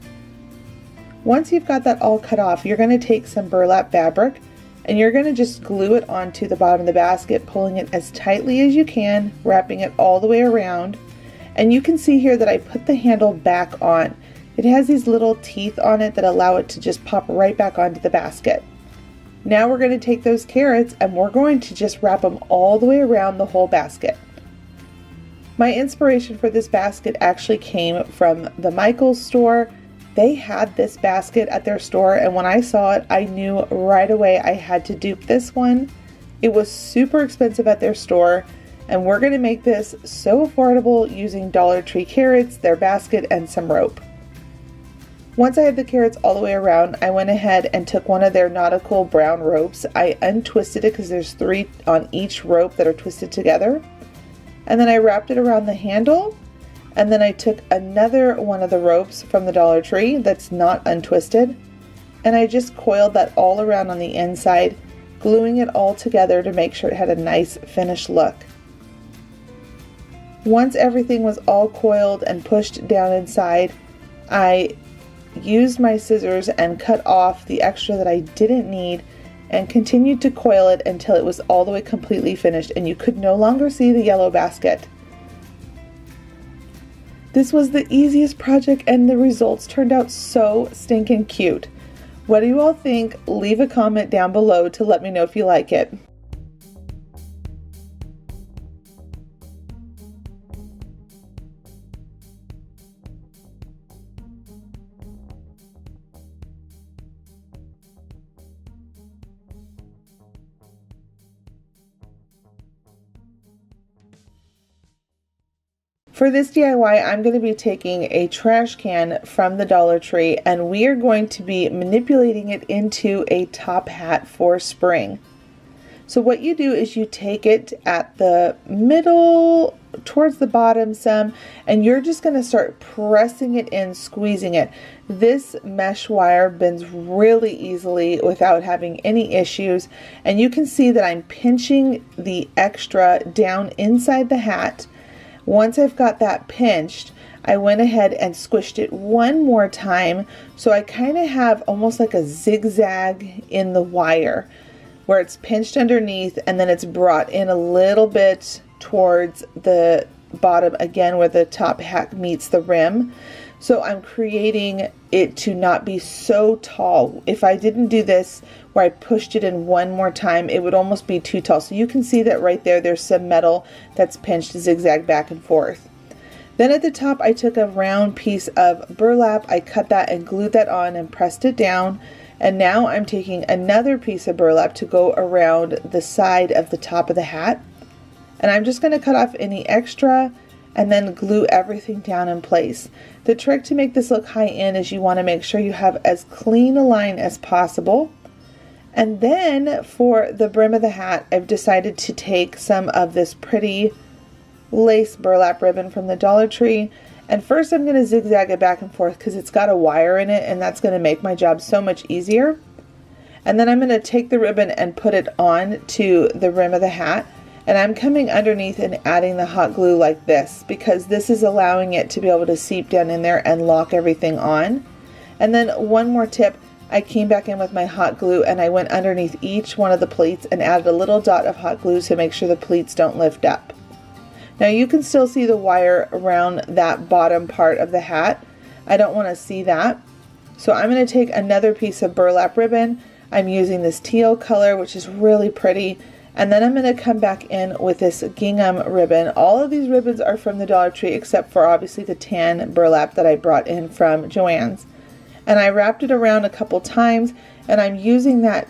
Once you've got that all cut off, you're going to take some burlap fabric and you're going to just glue it onto the bottom of the basket, pulling it as tightly as you can, wrapping it all the way around. And you can see here that I put the handle back on. It has these little teeth on it that allow it to just pop right back onto the basket. Now we're going to take those carrots and we're going to just wrap them all the way around the whole basket. My inspiration for this basket actually came from the Michaels store. They had this basket at their store, and when I saw it, I knew right away I had to dupe this one. It was super expensive at their store, and we're going to make this so affordable using Dollar Tree carrots, their basket, and some rope. Once I had the carrots all the way around, I went ahead and took one of their nautical brown ropes. I untwisted it because there's 3 on each rope that are twisted together. And then I wrapped it around the handle. And then I took another one of the ropes from the Dollar Tree that's not untwisted, and I just coiled that all around on the inside, gluing it all together to make sure it had a nice finished look. Once everything was all coiled and pushed down inside, I used my scissors and cut off the extra that I didn't need and continued to coil it until it was all the way completely finished and you could no longer see the yellow basket. This was the easiest project and the results turned out so stinking cute. What do you all think? Leave a comment down below to let me know if you like it. For this DIY, I'm going to be taking a trash can from the Dollar Tree and we are going to be manipulating it into a top hat for spring. So what you do is you take it at the middle, towards the bottom some, and you're just going to start pressing it in, squeezing it. This mesh wire bends really easily without having any issues, and you can see that I'm pinching the extra down inside the hat. Once I've got that pinched, I went ahead and squished it one more time, so I kind of have almost like a zigzag in the wire where it's pinched underneath and then it's brought in a little bit towards the bottom again where the top hat meets the rim. So I'm creating it to not be so tall. If I didn't do this where I pushed it in one more time, it would almost be too tall. So you can see that right there, there's some metal that's pinched to zigzag back and forth. Then at the top, I took a round piece of burlap. I cut that and glued that on and pressed it down. And now I'm taking another piece of burlap to go around the side of the top of the hat. And I'm just going to cut off any extra and then glue everything down in place. The trick to make this look high-end is you want to make sure you have as clean a line as possible. And then for the brim of the hat, I've decided to take some of this pretty lace burlap ribbon from the Dollar Tree. And first I'm going to zigzag it back and forth because it's got a wire in it and that's going to make my job so much easier. And then I'm going to take the ribbon and put it on to the rim of the hat. And I'm coming underneath and adding the hot glue like this because this is allowing it to be able to seep down in there and lock everything on. And then one more tip, I came back in with my hot glue and I went underneath each one of the pleats and added a little dot of hot glue to make sure the pleats don't lift up. Now you can still see the wire around that bottom part of the hat. I don't want to see that. So I'm going to take another piece of burlap ribbon. I'm using this teal color, which is really pretty. And then I'm going to come back in with this gingham ribbon. All of these ribbons are from the Dollar Tree except for obviously the tan burlap that I brought in from Joann's. And I wrapped it around a couple times and I'm using that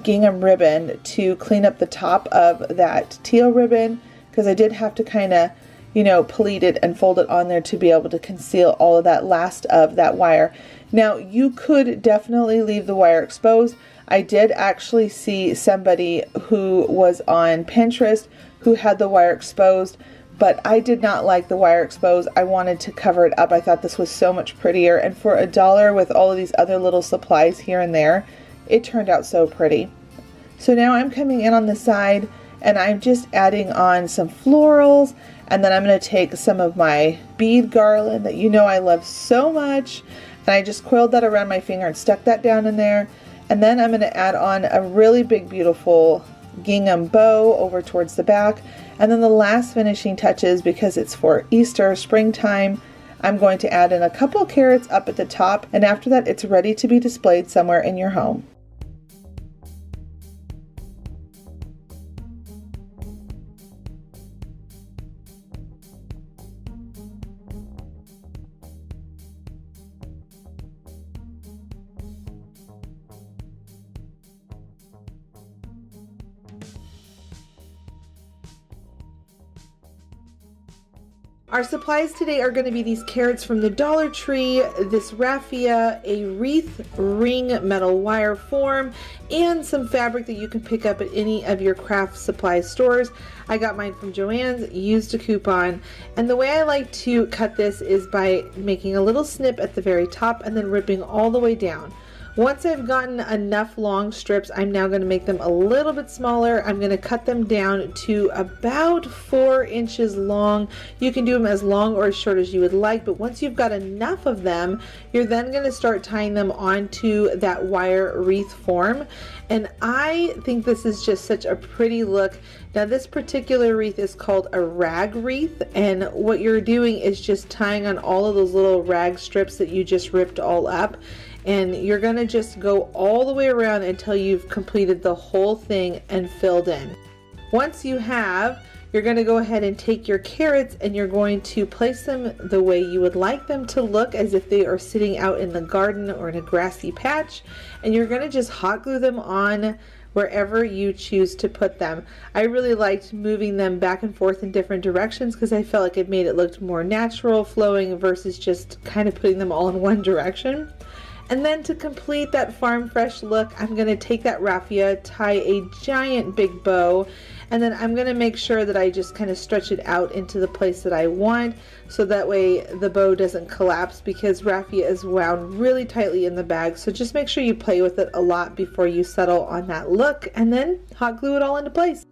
gingham ribbon to clean up the top of that teal ribbon because I did have to kind of you know, pleat it and fold it on there to be able to conceal all of that last of that wire. Now, you could definitely leave the wire exposed. I did actually see somebody who was on Pinterest who had the wire exposed, but I did not like the wire exposed. I wanted to cover it up. I thought this was so much prettier, and for $1 with all of these other little supplies here and there, it turned out so pretty. So now I'm coming in on the side and I'm just adding on some florals, and then I'm going to take some of my bead garland that you know I love so much, and I just coiled that around my finger and stuck that down in there. And then I'm going to add on a really big beautiful gingham bow over towards the back. And then the last finishing touches, because it's for Easter, springtime, I'm going to add in a couple carrots up at the top, and after that it's ready to be displayed somewhere in your home. Our supplies today are going to be these carrots from the Dollar Tree, this raffia, a wreath ring metal wire form, and some fabric that you can pick up at any of your craft supply stores. I got mine from Joann's, used a coupon, and the way I like to cut this is by making a little snip at the very top and then ripping all the way down. Once I've gotten enough long strips, I'm now going to make them a little bit smaller. I'm going to cut them down to about 4 inches long. You can do them as long or as short as you would like, but once you've got enough of them, you're then going to start tying them onto that wire wreath form. And I think this is just such a pretty look. Now, this particular wreath is called a rag wreath, and what you're doing is just tying on all of those little rag strips that you just ripped all up. And you're going to just go all the way around until you've completed the whole thing and filled in. Once you have, you're going to go ahead and take your carrots and you're going to place them the way you would like them to look, as if they are sitting out in the garden or in a grassy patch. And you're going to just hot glue them on wherever you choose to put them. I really liked moving them back and forth in different directions because I felt like it made it look more natural, flowing, versus just kind of putting them all in one direction. And then to complete that farm fresh look, I'm going to take that raffia, tie a giant big bow, and then I'm going to make sure that I just kind of stretch it out into the place that I want, so that way the bow doesn't collapse, because raffia is wound really tightly in the bag. So just make sure you play with it a lot before you settle on that look, and then hot glue it all into place.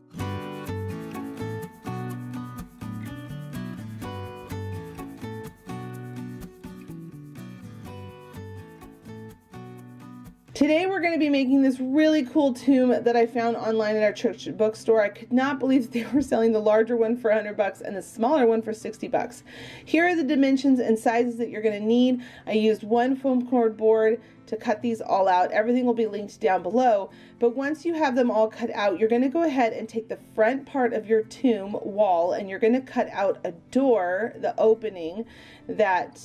Today we're going to be making this really cool tomb that I found online at our church bookstore. I could not believe that they were selling the larger one for $100 and the smaller one for $60. Here are the dimensions and sizes that you're going to need. I used one foam core board to cut these all out. Everything will be linked down below. But once you have them all cut out, you're going to go ahead and take the front part of your tomb wall and you're going to cut out a door, the opening that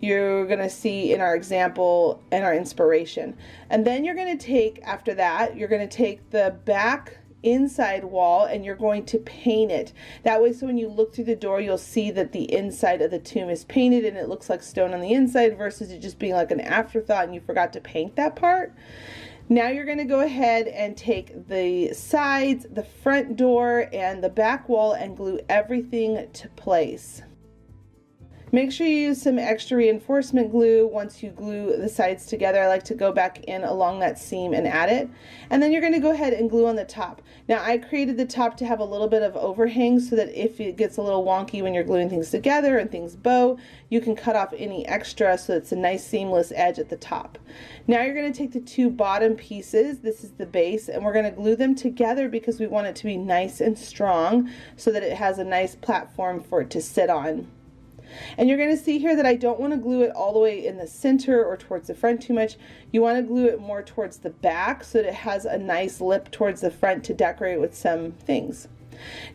you're going to see in our example and our inspiration. And then you're going to take, after that, you're going to take the back inside wall and you're going to paint it. That way, so when you look through the door, you'll see that the inside of the tomb is painted and it looks like stone on the inside, versus it just being like an afterthought and you forgot to paint that part. Now you're going to go ahead and take the sides, the front door, and the back wall and glue everything to place. Make sure you use some extra reinforcement glue once you glue the sides together. I like to go back in along that seam and add it. And then you're going to go ahead and glue on the top. Now, I created the top to have a little bit of overhang so that if it gets a little wonky when you're gluing things together and things bow, you can cut off any extra so it's a nice seamless edge at the top. Now you're going to take the two bottom pieces, this is the base, and we're going to glue them together because we want it to be nice and strong so that it has a nice platform for it to sit on. And you're going to see here that I don't want to glue it all the way in the center or towards the front too much. You want to glue it more towards the back so that it has a nice lip towards the front to decorate with some things.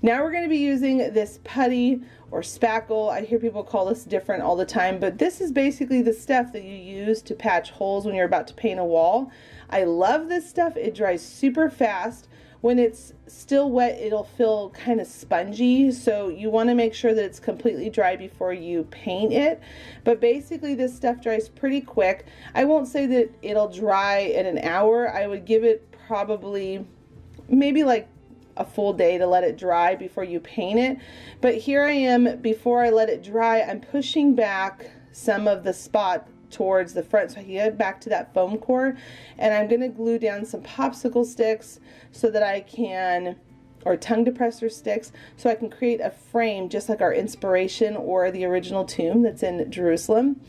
Now we're going to be using this putty or spackle. I hear people call this different all the time, but this is basically the stuff that you use to patch holes when you're about to paint a wall. I love this stuff. It dries super fast. When it's still wet, it'll feel kind of spongy, so you want to make sure that it's completely dry before you paint it. But basically this stuff dries pretty quick. I won't say that it'll dry in an hour. I would give it probably maybe like a full day to let it dry before you paint it. But here I am, before I let it dry, I'm pushing back some of the spot towards the front so I can get back to that foam core, and I'm going to glue down some popsicle sticks so that I can, or tongue depressor sticks, so I can create a frame just like our inspiration or the original tomb that's in Jerusalem.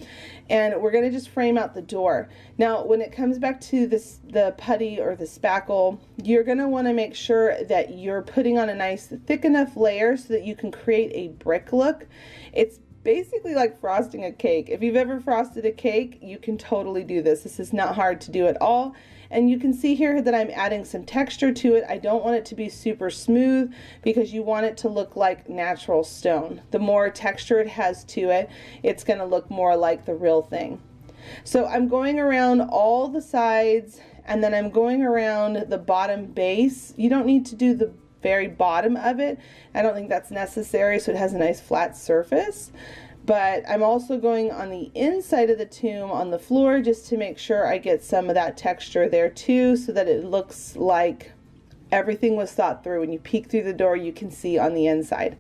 And we're going to just frame out the door. Now when it comes back to this, the putty or the spackle, you're going to want to make sure that you're putting on a nice thick enough layer so that you can create a brick look. It's basically like frosting a cake. If you've ever frosted a cake, you can totally do this. This is not hard to do at all. And you can see here that I'm adding some texture to it. I don't want it to be super smooth because you want it to look like natural stone. The more texture it has to it, it's going to look more like the real thing. So I'm going around all the sides, and then I'm going around the bottom base. You don't need to do the very bottom of it. I don't think that's necessary, so it has a nice flat surface. But I'm also going on the inside of the tomb on the floor just to make sure I get some of that texture there too, so that it looks like everything was thought through. When you peek through the door, you can see on the inside.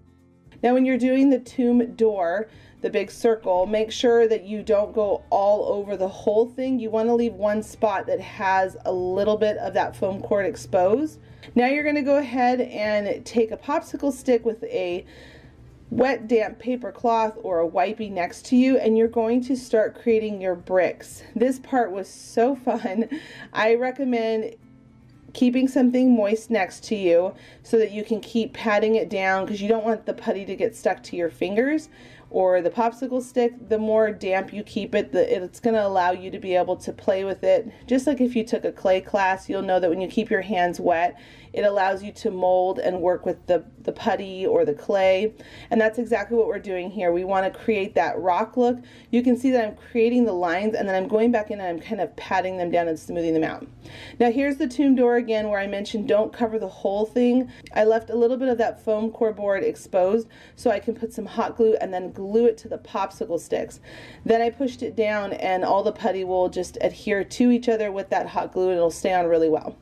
Now when you're doing the tomb door, the big circle, make sure that you don't go all over the whole thing. You want to leave one spot that has a little bit of that foam core exposed. Now you're going to go ahead and take a popsicle stick with a wet damp paper cloth or a wipey next to you, and you're going to start creating your bricks. This part was so fun. I recommend keeping something moist next to you so that you can keep patting it down, because you don't want the putty to get stuck to your fingers or the popsicle stick. The more damp you keep it, it's going to allow you to be able to play with it. Just like if you took a clay class, you'll know that when you keep your hands wet, it allows you to mold and work with the putty or the clay. And that's exactly what we're doing here. We want to create that rock look. You can see that I'm creating the lines, and then I'm going back in and I'm kind of patting them down and smoothing them out. Now here's the tomb door again, where I mentioned don't cover the whole thing. I left a little bit of that foam core board exposed so I can put some hot glue and then glue it to the popsicle sticks. Then I pushed it down, and all the putty will just adhere to each other with that hot glue, and it'll stay on really well.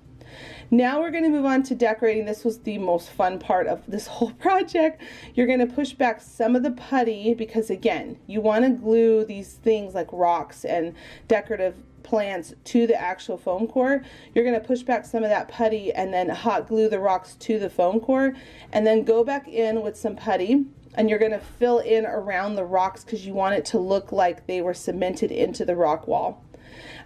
Now we're going to move on to decorating. This was the most fun part of this whole project. You're going to push back some of the putty because, again, you want to glue these things like rocks and decorative plants to the actual foam core. You're going to push back some of that putty and then hot glue the rocks to the foam core, and then go back in with some putty, and you're going to fill in around the rocks because you want it to look like they were cemented into the rock wall.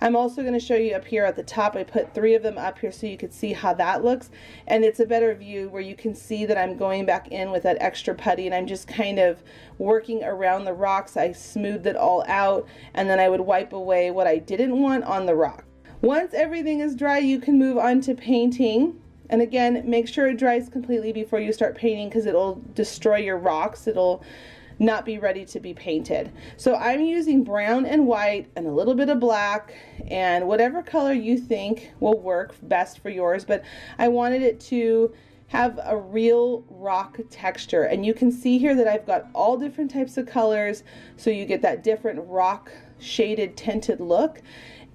I'm also going to show you up here at the top. I put 3 of them up here so you could see how that looks, and it's a better view where you can see that I'm going back in with that extra putty, and I'm just kind of working around the rocks. I smoothed it all out, and then I would wipe away what I didn't want on the rock. Once everything is dry, you can move on to painting. And again, make sure it dries completely before you start painting, because it'll destroy your rocks. It'll not be ready to be painted. So I'm using brown and white and a little bit of black and whatever color you think will work best for yours, but I wanted it to have a real rock texture. And you can see here that I've got all different types of colors, so you get that different rock shaded tinted look.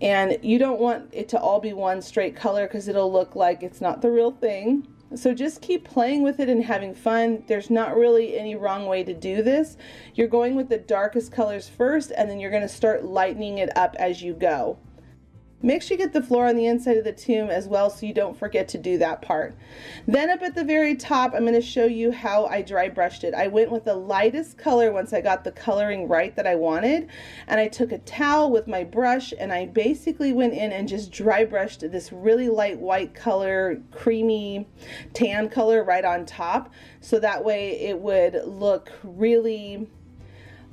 And you don't want it to all be one straight color because it'll look like it's not the real thing. So just keep playing with it and having fun. There's not really any wrong way to do this. You're going with the darkest colors first, and then you're going to start lightening it up as you go. Make sure you get the floor on the inside of the tomb as well, so you don't forget to do that part. Then up at the very top, I'm going to show you how I dry brushed it. I went with the lightest color once I got the coloring right that I wanted, and I took a towel with my brush and I basically went in and just dry brushed this really light white color, creamy tan color right on top, so that way it would look really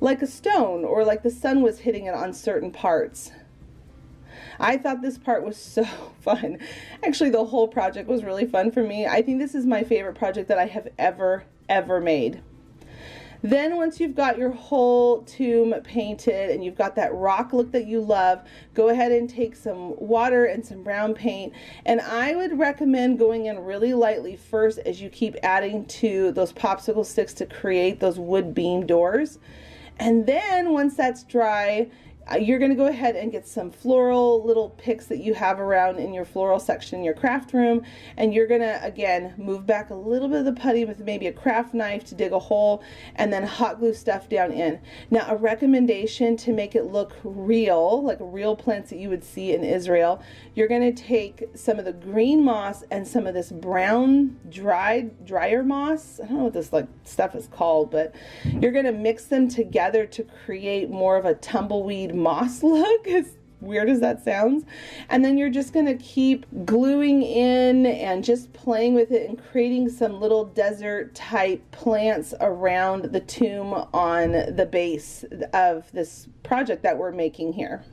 like a stone or like the sun was hitting it on certain parts. I thought this part was so fun. Actually, the whole project was really fun for me. I think this is my favorite project that I have ever made. Then once you've got your whole tomb painted and you've got that rock look that you love, go ahead and take some water and some brown paint. And I would recommend going in really lightly first as you keep adding to those popsicle sticks to create those wood beam doors. And then once that's dry, you're going to go ahead and get some floral little picks that you have around in your floral section in your craft room, and you're going to again move back a little bit of the putty with maybe a craft knife to dig a hole, and then hot glue stuff down in. Now, a recommendation to make it look real, like real plants that you would see in Israel, you're going to take some of the green moss and some of this brown dryer moss. I don't know what this like stuff is called, but you're going to mix them together to create more of a tumbleweed moss look, as weird as that sounds. And then you're just going to keep gluing in and just playing with it and creating some little desert type plants around the tomb on the base of this project that we're making here.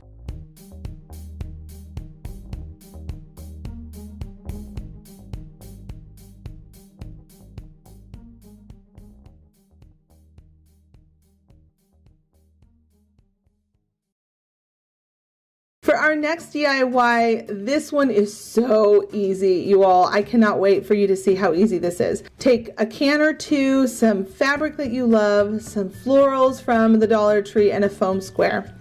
For our next DIY, this one is so easy, you all. I cannot wait for you to see how easy this is. Take a can or two, some fabric that you love, some florals from the Dollar Tree, and a foam square.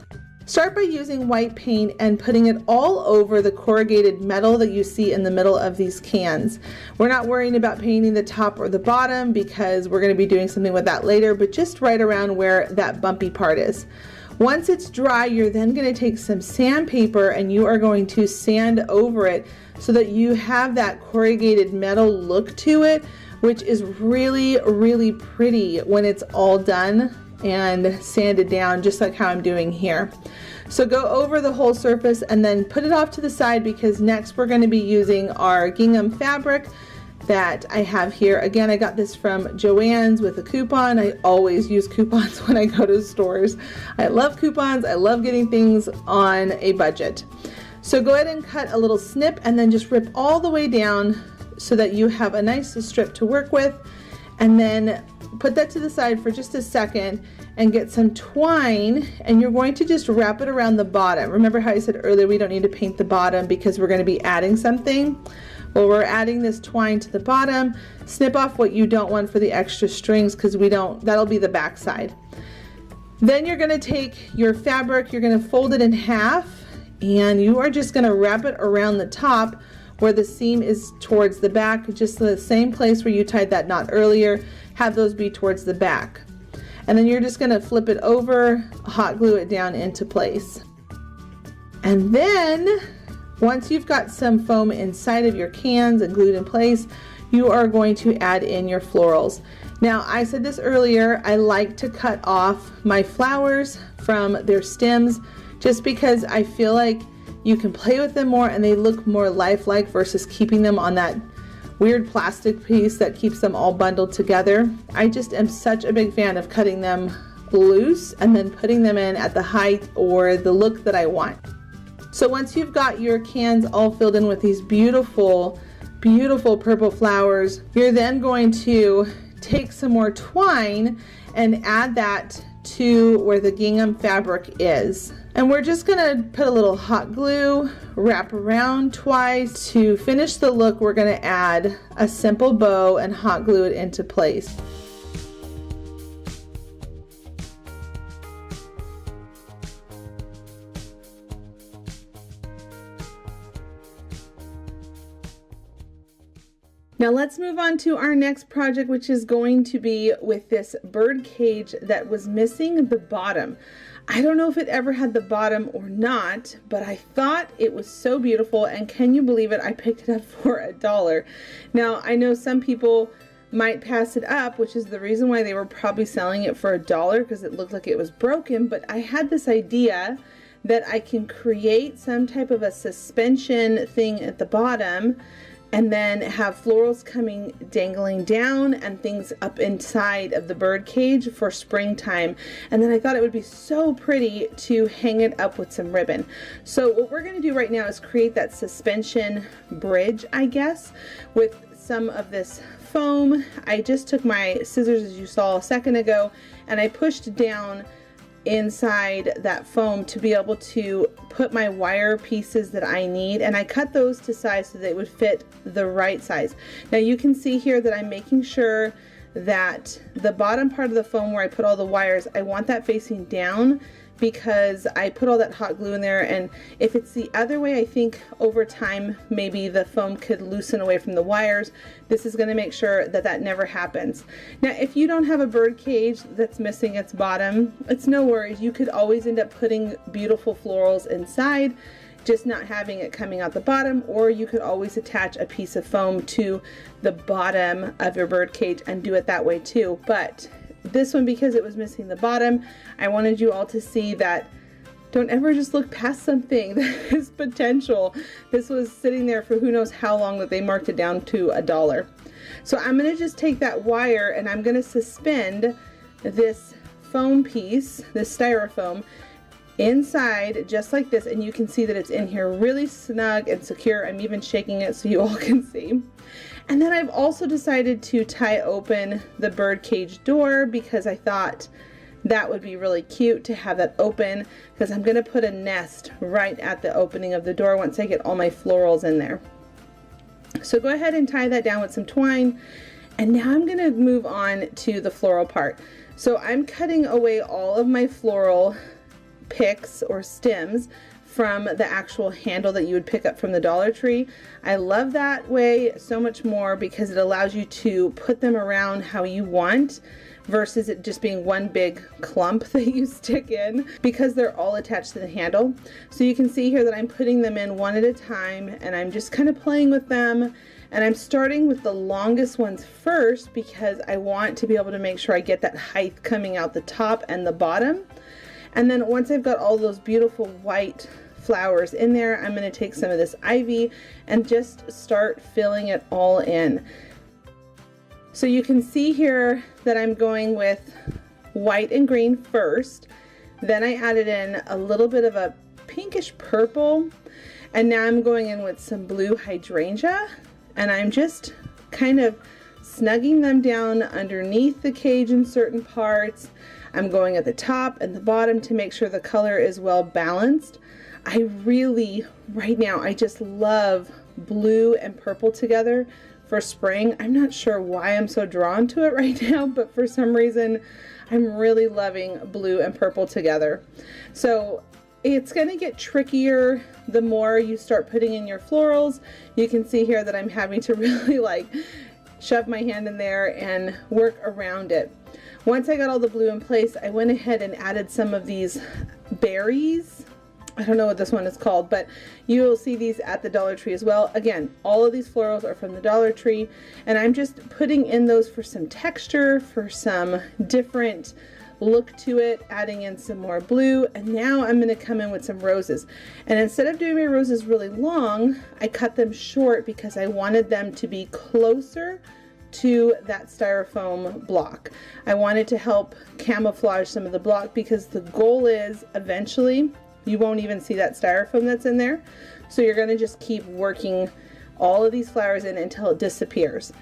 Start by using white paint and putting it all over the corrugated metal that you see in the middle of these cans. We're not worrying about painting the top or the bottom because we're going to be doing something with that later, but just right around where that bumpy part is. Once it's dry, you're then going to take some sandpaper and you are going to sand over it so that you have that corrugated metal look to it, which is really, really pretty when it's all done and sanded down, just like how I'm doing here. So go over the whole surface and then put it off to the side, because next we're going to be using our gingham fabric that I have here. Again, I got this from Joann's with a coupon. I always use coupons when I go to stores. I love coupons. I love getting things on a budget. So go ahead and cut a little snip and then just rip all the way down so that you have a nice strip to work with. And then put that to the side for just a second and get some twine, and you're going to just wrap it around the bottom. Remember how I said earlier we don't need to paint the bottom because we're going to be adding something? Well, we're adding this twine to the bottom. Snip off what you don't want for the extra strings, because that'll be the back side. Then you're going to take your fabric, you're going to fold it in half, and you are just going to wrap it around the top where the seam is towards the back, just the same place where you tied that knot earlier. Have those be towards the back. And then you're just going to flip it over, hot glue it down into place. And then once you've got some foam inside of your cans and glued in place, you are going to add in your florals. Now, I said this earlier, I like to cut off my flowers from their stems just because I feel like you can play with them more and they look more lifelike versus keeping them on that weird plastic piece that keeps them all bundled together. I just am such a big fan of cutting them loose and then putting them in at the height or the look that I want. So once you've got your cans all filled in with these beautiful, beautiful purple flowers, you're then going to take some more twine and add that to where the gingham fabric is. And we're just gonna put a little hot glue, wrap around twice. To finish the look, we're gonna add a simple bow and hot glue it into place. Now let's move on to our next project, which is going to be with this bird cage that was missing the bottom. I don't know if it ever had the bottom or not, but I thought it was so beautiful, and can you believe it? I picked it up for $1. Now I know some people might pass it up, which is the reason why they were probably selling it for $1, because it looked like it was broken, but I had this idea that I can create some type of a suspension thing at the bottom and then have florals coming dangling down and things up inside of the bird cage for springtime. And then I thought it would be so pretty to hang it up with some ribbon. So what we're going to do right now is create that suspension bridge, I guess, with some of this foam. I just took my scissors, as you saw a second ago, and I pushed down inside that foam to be able to put my wire pieces that I need, and I cut those to size so they would fit the right size. Now you can see here that I'm making sure that the bottom part of the foam where I put all the wires, I want that facing down because I put all that hot glue in there, and if it's the other way, I think over time maybe the foam could loosen away from the wires. This is going to make sure that that never happens. Now if you don't have a bird cage that's missing its bottom, it's no worries. You could always end up putting beautiful florals inside, just not having it coming out the bottom, or you could always attach a piece of foam to the bottom of your bird cage and do it that way too. But this one, because it was missing the bottom, I wanted you all to see that don't ever just look past something that is potential. This was sitting there for who knows how long that they marked it down to $1. So I'm going to just take that wire and I'm going to suspend this foam piece, this styrofoam, inside just like this, and you can see that it's in here really snug and secure. I'm even shaking it so you all can see. And then I've also decided to tie open the bird cage door because I thought that would be really cute to have that open, because I'm going to put a nest right at the opening of the door once I get all my florals in there. So go ahead and tie that down with some twine. And now I'm going to move on to the floral part. So I'm cutting away all of my floral picks or stems from the actual handle that you would pick up from the Dollar Tree. I love that way so much more because it allows you to put them around how you want versus it just being one big clump that you stick in, because they're all attached to the handle. So you can see here that I'm putting them in one at a time and I'm just kind of playing with them, and I'm starting with the longest ones first because I want to be able to make sure I get that height coming out the top and the bottom. And then once I've got all those beautiful white flowers in there, I'm going to take some of this ivy and just start filling it all in. So you can see here that I'm going with white and green first. Then I added in a little bit of a pinkish purple, and now I'm going in with some blue hydrangea, and I'm just kind of snugging them down underneath the cage in certain parts. I'm going at the top and the bottom to make sure the color is well balanced. I really, right now, I just love blue and purple together for spring. I'm not sure why I'm so drawn to it right now, but for some reason, I'm really loving blue and purple together. So it's going to get trickier the more you start putting in your florals. You can see here that I'm having to really like shove my hand in there and work around it. Once I got all the blue in place, I went ahead and added some of these berries. I don't know what this one is called, but you will see these at the Dollar Tree as well. Again, all of these florals are from the Dollar Tree, and I'm just putting in those for some texture, for some different look to it, adding in some more blue. And now I'm going to come in with some roses. And instead of doing my roses really long, I cut them short because I wanted them to be closer to that styrofoam block. I wanted to help camouflage some of the block because the goal is eventually you won't even see that styrofoam that's in there. So you're going to just keep working all of these flowers in until it disappears.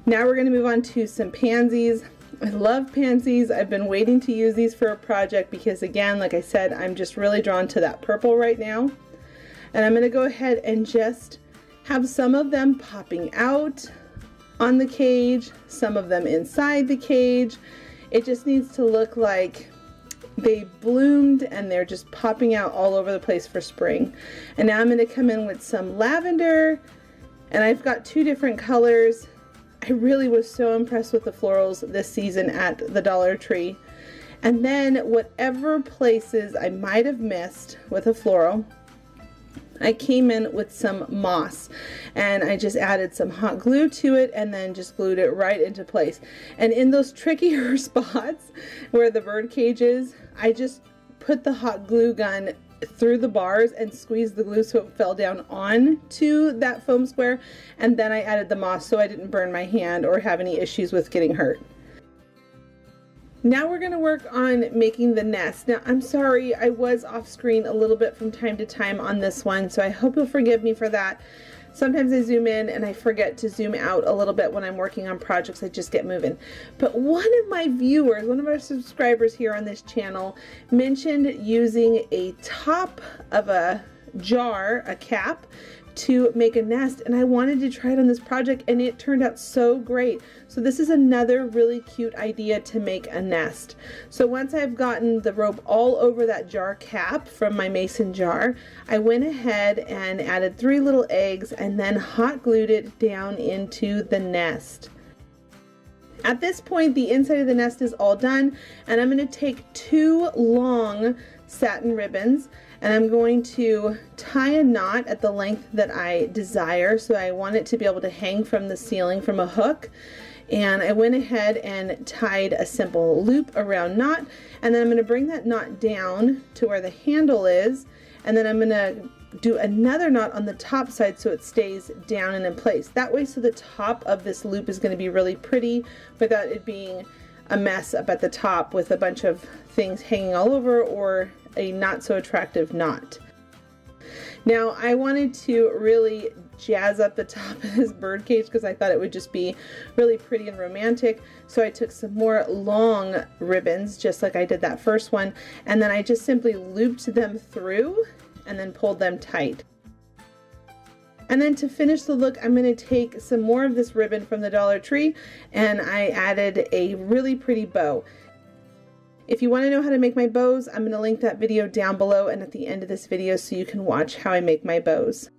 Now we're going to move on to some pansies. I love pansies. I've been waiting to use these for a project because, again, like I said, I'm just really drawn to that purple right now. And I'm going to go ahead and just have some of them popping out on the cage, some of them inside the cage. It just needs to look like they bloomed and they're just popping out all over the place for spring. And now I'm going to come in with some lavender, and I've got two different colors. I really was so impressed with the florals this season at the Dollar Tree. And then whatever places I might have missed with a floral, I came in with some moss, and I just added some hot glue to it and then just glued it right into place. And in those trickier spots where the bird cage is, I just put the hot glue gun through the bars and squeezed the glue so it fell down onto that foam square, and then I added the moss so I didn't burn my hand or have any issues with getting hurt. Now we're going to work on making the nest. Now I'm sorry I was off screen a little bit from time to time on this one, so I hope you'll forgive me for that. Sometimes I zoom in and I forget to zoom out a little bit when I'm working on projects. I just get moving. But one of my viewers, one of our subscribers here on this channel, mentioned using a top of a jar, a cap, to make a nest, and I wanted to try it on this project and it turned out so great. So this is another really cute idea to make a nest. So once I've gotten the rope all over that jar cap from my mason jar, I went ahead and added 3 little eggs and then hot glued it down into the nest. At this point, the inside of the nest is all done, and I'm going to take 2 long satin ribbons and I'm going to tie a knot at the length that I desire. So I want it to be able to hang from the ceiling from a hook. And I went ahead and tied a simple loop around knot, and then I'm going to bring that knot down to where the handle is, and then I'm going to do another knot on the top side so it stays down and in place. That way, so the top of this loop is going to be really pretty without it being a mess up at the top with a bunch of things hanging all over or a not so attractive knot. Now I wanted to really jazz up the top of this bird cage because I thought it would just be really pretty and romantic. So I took some more long ribbons, just like I did that first one, and then I just simply looped them through and then pulled them tight. And then to finish the look, I'm going to take some more of this ribbon from the Dollar Tree and I added a really pretty bow. If you want to know how to make my bows, I'm going to link that video down below and at the end of this video so you can watch how I make my bows.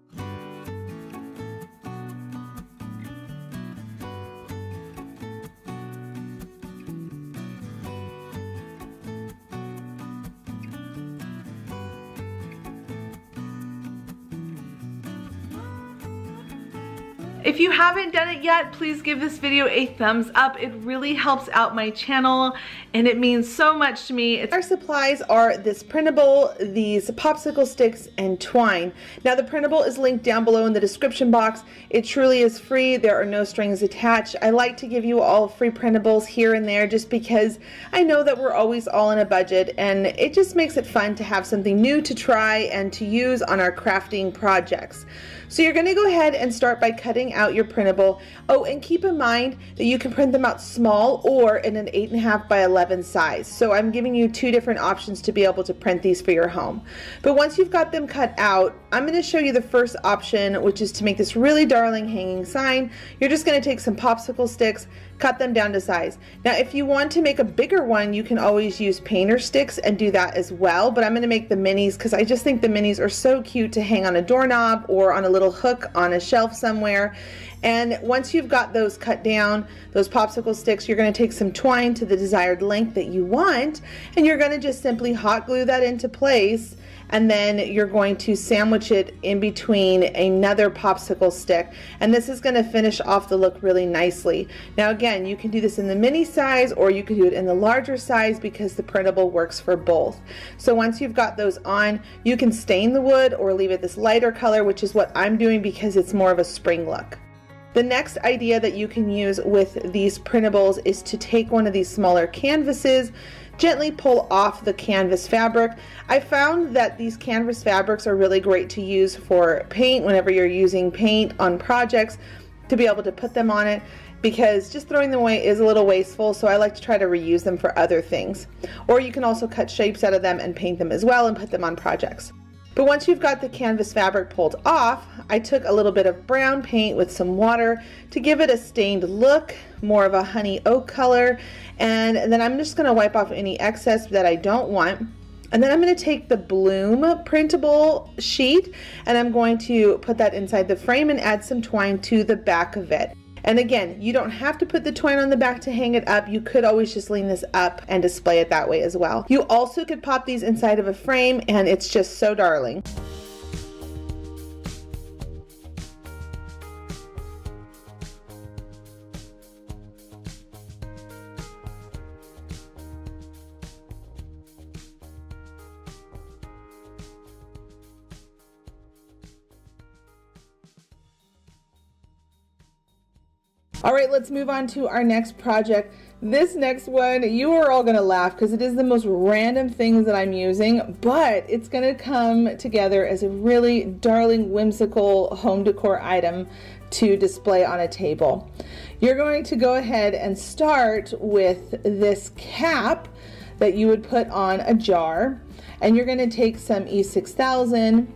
If you haven't done it yet, please give this video a thumbs up. It really helps out my channel and it means so much to me. Our supplies are this printable, these popsicle sticks, and twine. Now the printable is linked down below in the description box. It truly is free. There are no strings attached. I like to give you all free printables here and there just because I know that we're always all in a budget, and it just makes it fun to have something new to try and to use on our crafting projects. So you're going to go ahead and start by cutting out your printable. Oh, and keep in mind that you can print them out small or in an 8.5 by 11 size. So I'm giving you 2 different options to be able to print these for your home. But once you've got them cut out, I'm going to show you the first option, which is to make this really darling hanging sign. You're just going to take some popsicle sticks, cut them down to size. Now if you want to make a bigger one, you can always use painter sticks and do that as well, but I'm going to make the minis because I just think the minis are so cute to hang on a doorknob or on a little hook on a shelf somewhere. And once you've got those cut down, those popsicle sticks, you're going to take some twine to the desired length that you want, and you're going to just simply hot glue that into place, and then you're going to sandwich it in between another popsicle stick, and this is going to finish off the look really nicely. Now again, you can do this in the mini size or you can do it in the larger size because the printable works for both. So once you've got those on, you can stain the wood or leave it this lighter color, which is what I'm doing because it's more of a spring look. The next idea that you can use with these printables is to take one of these smaller canvases, gently pull off the canvas fabric. I found that these canvas fabrics are really great to use for paint whenever you're using paint on projects, to be able to put them on it, because just throwing them away is a little wasteful, so I like to try to reuse them for other things. Or you can also cut shapes out of them and paint them as well and put them on projects. But once you've got the canvas fabric pulled off, I took a little bit of brown paint with some water to give it a stained look, more of a honey oak color, and then I'm just going to wipe off any excess that I don't want. And then I'm going to take the Bloom printable sheet and I'm going to put that inside the frame and add some twine to the back of it. And again, you don't have to put the twine on the back to hang it up. You could always just lean this up and display it that way as well. You also could pop these inside of a frame and it's just so darling. All right, let's move on to our next project. This next one, you are all gonna laugh because it is the most random things that I'm using, but it's gonna come together as a really darling, whimsical home decor item to display on a table. You're going to go ahead and start with this cap that you would put on a jar, and you're gonna take some E6000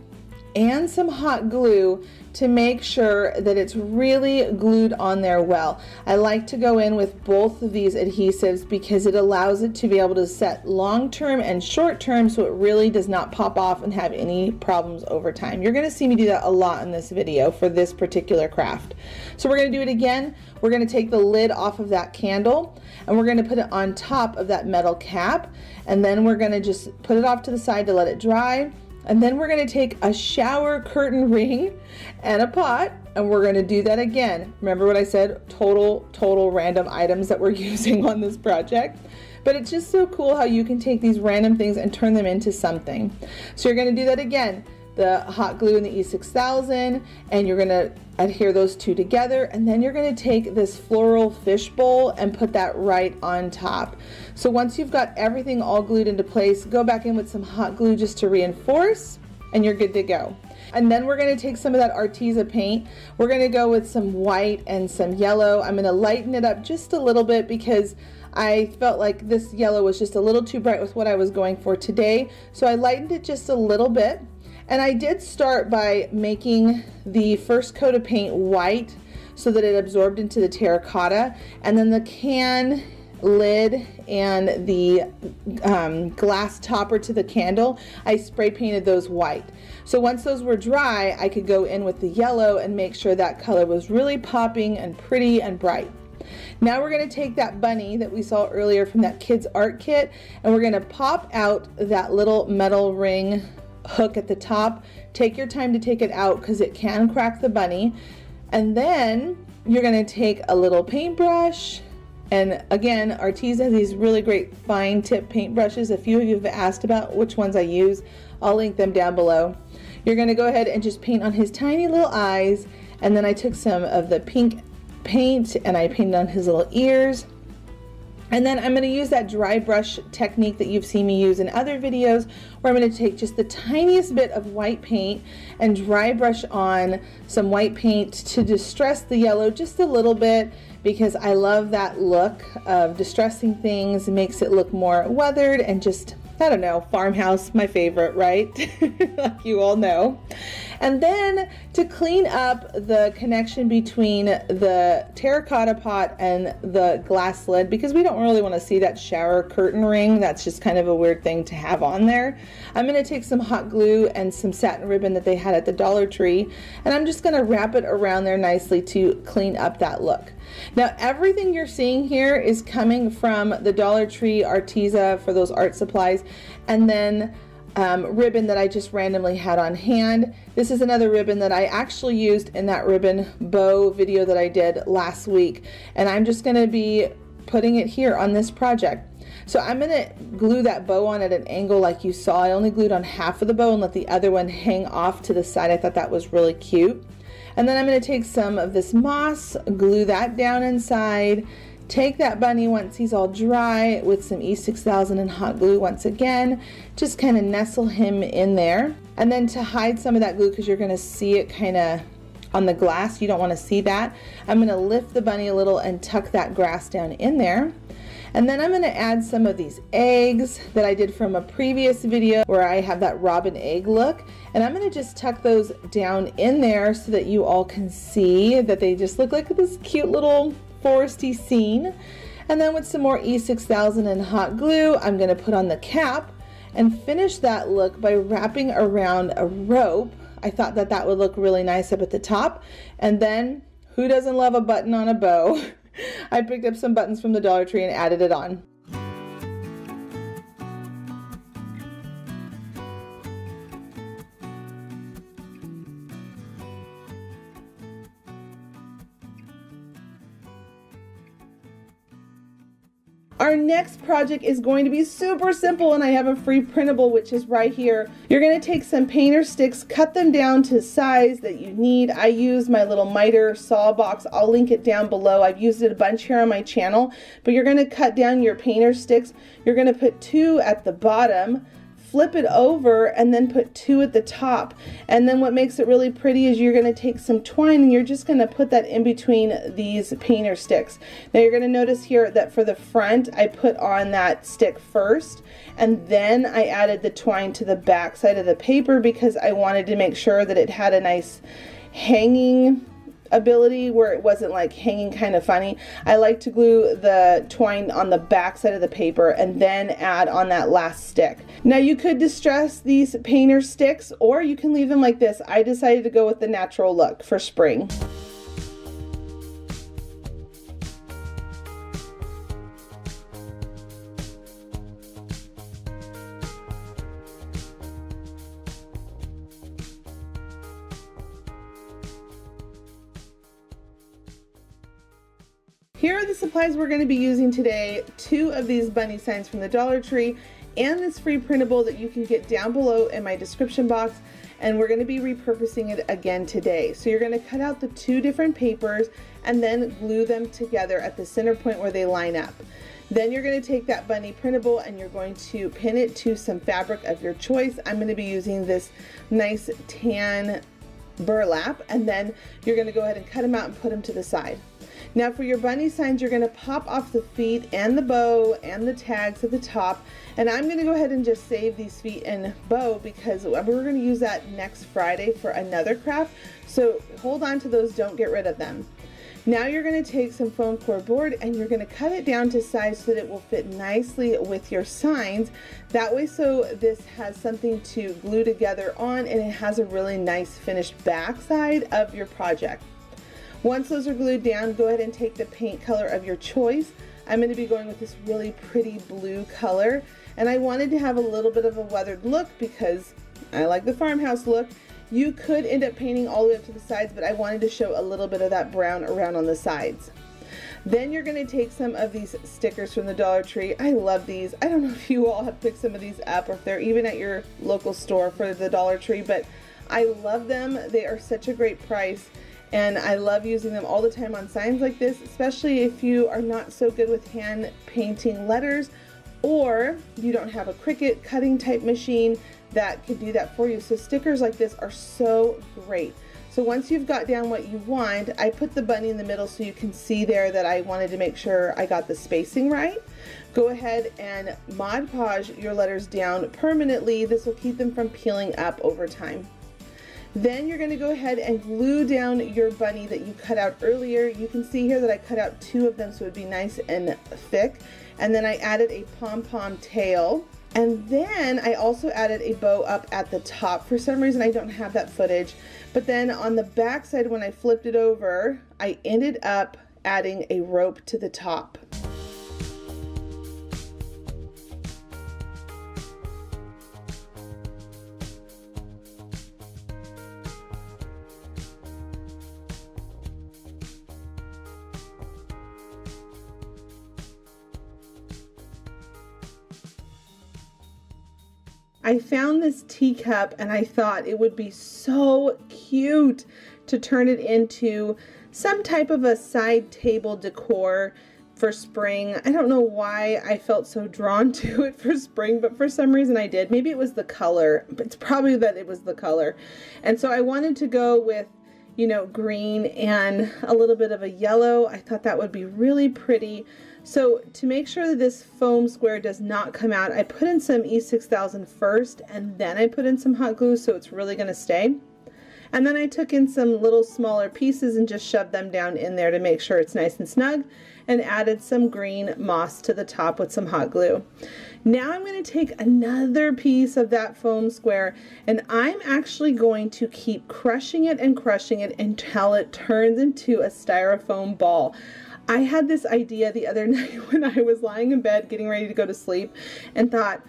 and some hot glue to make sure that it's really glued on there well. I like to go in with both of these adhesives because it allows it to be able to set long-term and short-term, so it really does not pop off and have any problems over time. You're gonna see me do that a lot in this video for this particular craft. So we're gonna do it again. We're gonna take the lid off of that candle and we're gonna put it on top of that metal cap, and then we're gonna just put it off to the side to let it dry. And then we're gonna take a shower curtain ring and a pot, and we're gonna do that again. Remember what I said, total random items that we're using on this project. But it's just so cool how you can take these random things and turn them into something. So you're gonna do that again. The hot glue and the E6000, and you're gonna adhere those two together, and then you're gonna take this floral fish bowl and put that right on top. So once you've got everything all glued into place, go back in with some hot glue just to reinforce, and you're good to go. And then we're gonna take some of that Arteza paint. We're gonna go with some white and some yellow. I'm gonna lighten it up just a little bit because I felt like this yellow was just a little too bright with what I was going for today. So I lightened it just a little bit. And I did start by making the first coat of paint white so that it absorbed into the terracotta, and then the can lid and the glass topper to the candle, I spray painted those white. So once those were dry, I could go in with the yellow and make sure that color was really popping and pretty and bright. Now we're going to take that bunny that we saw earlier from that kids art kit, and we're going to pop out that little metal ring hook at the top. Take your time to take it out because it can crack the bunny. And then you're going to take a little paintbrush, and again, Arteza has these really great fine tip paintbrushes. A few of you have asked about which ones I use. I'll link them down below. You're going to go ahead and just paint on his tiny little eyes, and then I took some of the pink paint and I painted on his little ears. And then I'm going to use that dry brush technique that you've seen me use in other videos, where I'm going to take just the tiniest bit of white paint and dry brush on some white paint to distress the yellow just a little bit, because I love that look of distressing things. It makes it look more weathered and just, I don't know, Farmhouse, my favorite, right? Like you all know. And then to clean up the connection between the terracotta pot and the glass lid, because we don't really want to see that shower curtain ring. That's just kind of a weird thing to have on there. I'm going to take some hot glue and some satin ribbon that they had at the Dollar Tree, and I'm just going to wrap it around there nicely to clean up that look. Now everything you're seeing here is coming from the Dollar Tree Arteza for those art supplies, and then ribbon that I just randomly had on hand. This is another ribbon that I actually used in that ribbon bow video that I did last week, and I'm just going to be putting it here on this project. So I'm going to glue that bow on at an angle like you saw. I only glued on half of the bow and let the other one hang off to the side. I thought that was really cute. And then I'm going to take some of this moss, glue that down inside, take that bunny once he's all dry with some E6000 and hot glue once again, just kind of nestle him in there. And then to hide some of that glue, because you're going to see it kind of on the glass, you don't want to see that, I'm going to lift the bunny a little and tuck that grass down in there. And then I'm going to add some of these eggs that I did from a previous video where I have that robin egg look, and I'm going to just tuck those down in there so that you all can see that they just look like this cute little foresty scene. And then with some more E6000 and hot glue, I'm going to put on the cap and finish that look by wrapping around a rope. I thought that that would look really nice up at the top. And then who doesn't love a button on a bow? I picked up some buttons from the Dollar Tree and added it on. Our next project is going to be super simple, and I have a free printable, which is right here. You're going to take some painter sticks, cut them down to size that you need. I use my little miter saw box. I'll link it down below. I've used it a bunch here on my channel, but you're going to cut down your painter sticks. You're going to put 2 at the bottom, flip it over, and then put 2 at the top. And then what makes it really pretty is you're going to take some twine and you're just going to put that in between these painter sticks. Now you're going to notice here that for the front I put on that stick first, and then I added the twine to the back side of the paper because I wanted to make sure that it had a nice hanging ability where it wasn't like hanging kind of funny. I like to glue the twine on the back side of the paper and then add on that last stick. Now you could distress these painter sticks or you can leave them like this. I decided to go with the natural look for spring. Here are the supplies we're going to be using today. 2 of these bunny signs from the Dollar Tree and this free printable that you can get down below in my description box, and we're going to be repurposing it again today. So you're going to cut out the 2 different papers and then glue them together at the center point where they line up. Then you're going to take that bunny printable and you're going to pin it to some fabric of your choice. I'm going to be using this nice tan burlap, and then you're going to go ahead and cut them out and put them to the side. Now for your bunny signs, you're going to pop off the feet and the bow and the tags at the top, and I'm going to go ahead and just save these feet and bow because we're going to use that next Friday for another craft, so hold on to those, don't get rid of them. Now you're going to take some foam core board and you're going to cut it down to size so that it will fit nicely with your signs. That way so this has something to glue together on and it has a really nice finished back side of your project. Once those are glued down, go ahead and take the paint color of your choice. I'm going to be going with this really pretty blue color, and I wanted to have a little bit of a weathered look because I like the farmhouse look. You could end up painting all the way up to the sides, but I wanted to show a little bit of that brown around on the sides. Then you're going to take some of these stickers from the Dollar Tree. I love these. I don't know if you all have picked some of these up or if they're even at your local store for the Dollar Tree, but I love them. They are such a great price. And I love using them all the time on signs like this, especially if you are not so good with hand painting letters or you don't have a Cricut cutting type machine that can do that for you. So stickers like this are so great. So once you've got down what you want, I put the bunny in the middle so you can see there that I wanted to make sure I got the spacing right. Go ahead and Mod Podge your letters down permanently. This will keep them from peeling up over time. Then you're going to go ahead and glue down your bunny that you cut out earlier. You can see here that I cut out 2 of them so it would be nice and thick. And then I added a pom-pom tail. And then I also added a bow up at the top. For some reason I don't have that footage. But then on the back side when I flipped it over, I ended up adding a rope to the top. I found this teacup and I thought it would be so cute to turn it into some type of a side table decor for spring. I don't know why I felt so drawn to it for spring, but for some reason I did. Maybe it was the color, but it's probably that it was the color. And so I wanted to go with, you know, green and a little bit of a yellow. I thought that would be really pretty. So to make sure that this foam square does not come out, I put in some E6000 first and then I put in some hot glue so it's really going to stay. And then I took in some little smaller pieces and just shoved them down in there to make sure it's nice and snug, and added some green moss to the top with some hot glue. Now I'm going to take another piece of that foam square and I'm actually going to keep crushing it until it turns into a styrofoam ball. I had this idea the other night when I was lying in bed getting ready to go to sleep and thought,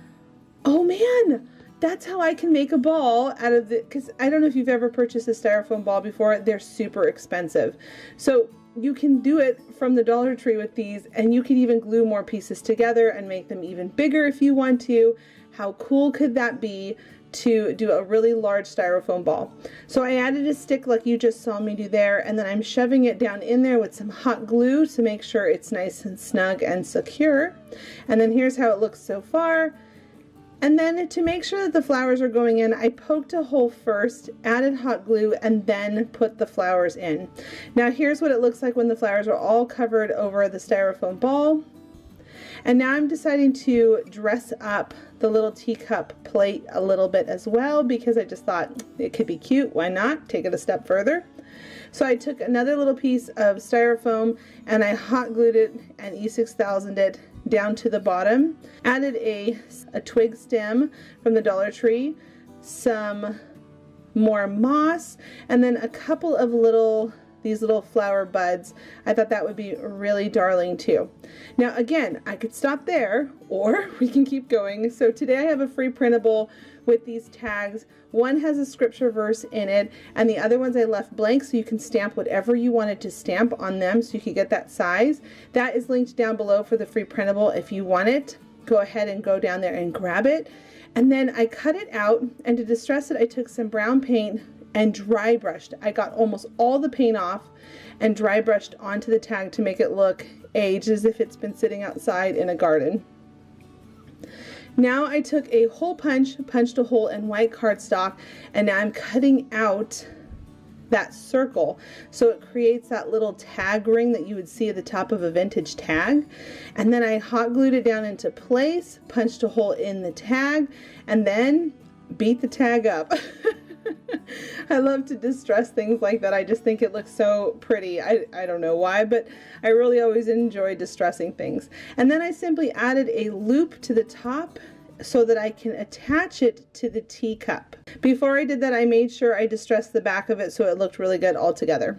oh man, that's how I can make a ball out of the, because I don't know if you've ever purchased a styrofoam ball before, they're super expensive. So you can do it from the Dollar Tree with these, and you could even glue more pieces together and make them even bigger if you want to. How cool could that be to do a really large styrofoam ball? So I added a stick like you just saw me do there, and then I'm shoving it down in there with some hot glue to make sure it's nice and snug and secure. And then here's how it looks so far. And then to make sure that the flowers are going in, I poked a hole first, added hot glue, and then put the flowers in. Now here's what it looks like when the flowers are all covered over the styrofoam ball. And now I'm deciding to dress up the little teacup plate a little bit as well, because I just thought it could be cute. Why not? Take it a step further. So I took another little piece of styrofoam and I hot glued it and E6000'd it down to the bottom. Added a twig stem from the Dollar Tree, some more moss, and then a couple of these little flower buds. I thought that would be really darling too. Now again, I could stop there or we can keep going. So today I have a free printable with these tags. One has a scripture verse in it and the other ones I left blank so you can stamp whatever you wanted to stamp on them so you could get that size. That is linked down below for the free printable. If you want it, go ahead and go down there and grab it. And then I cut it out, and to distress it I took some brown paint and dry brushed. I got almost all the paint off and dry brushed onto the tag to make it look aged, as if it's been sitting outside in a garden. Now I took a hole punch, punched a hole in white cardstock, and now I'm cutting out that circle so it creates that little tag ring that you would see at the top of a vintage tag. And then I hot glued it down into place, punched a hole in the tag, and then beat the tag up. I love to distress things like that. I just think it looks so pretty. I don't know why, but I really always enjoy distressing things. And then I simply added a loop to the top so that I can attach it to the teacup. Before I did that, I made sure I distressed the back of it so it looked really good all together.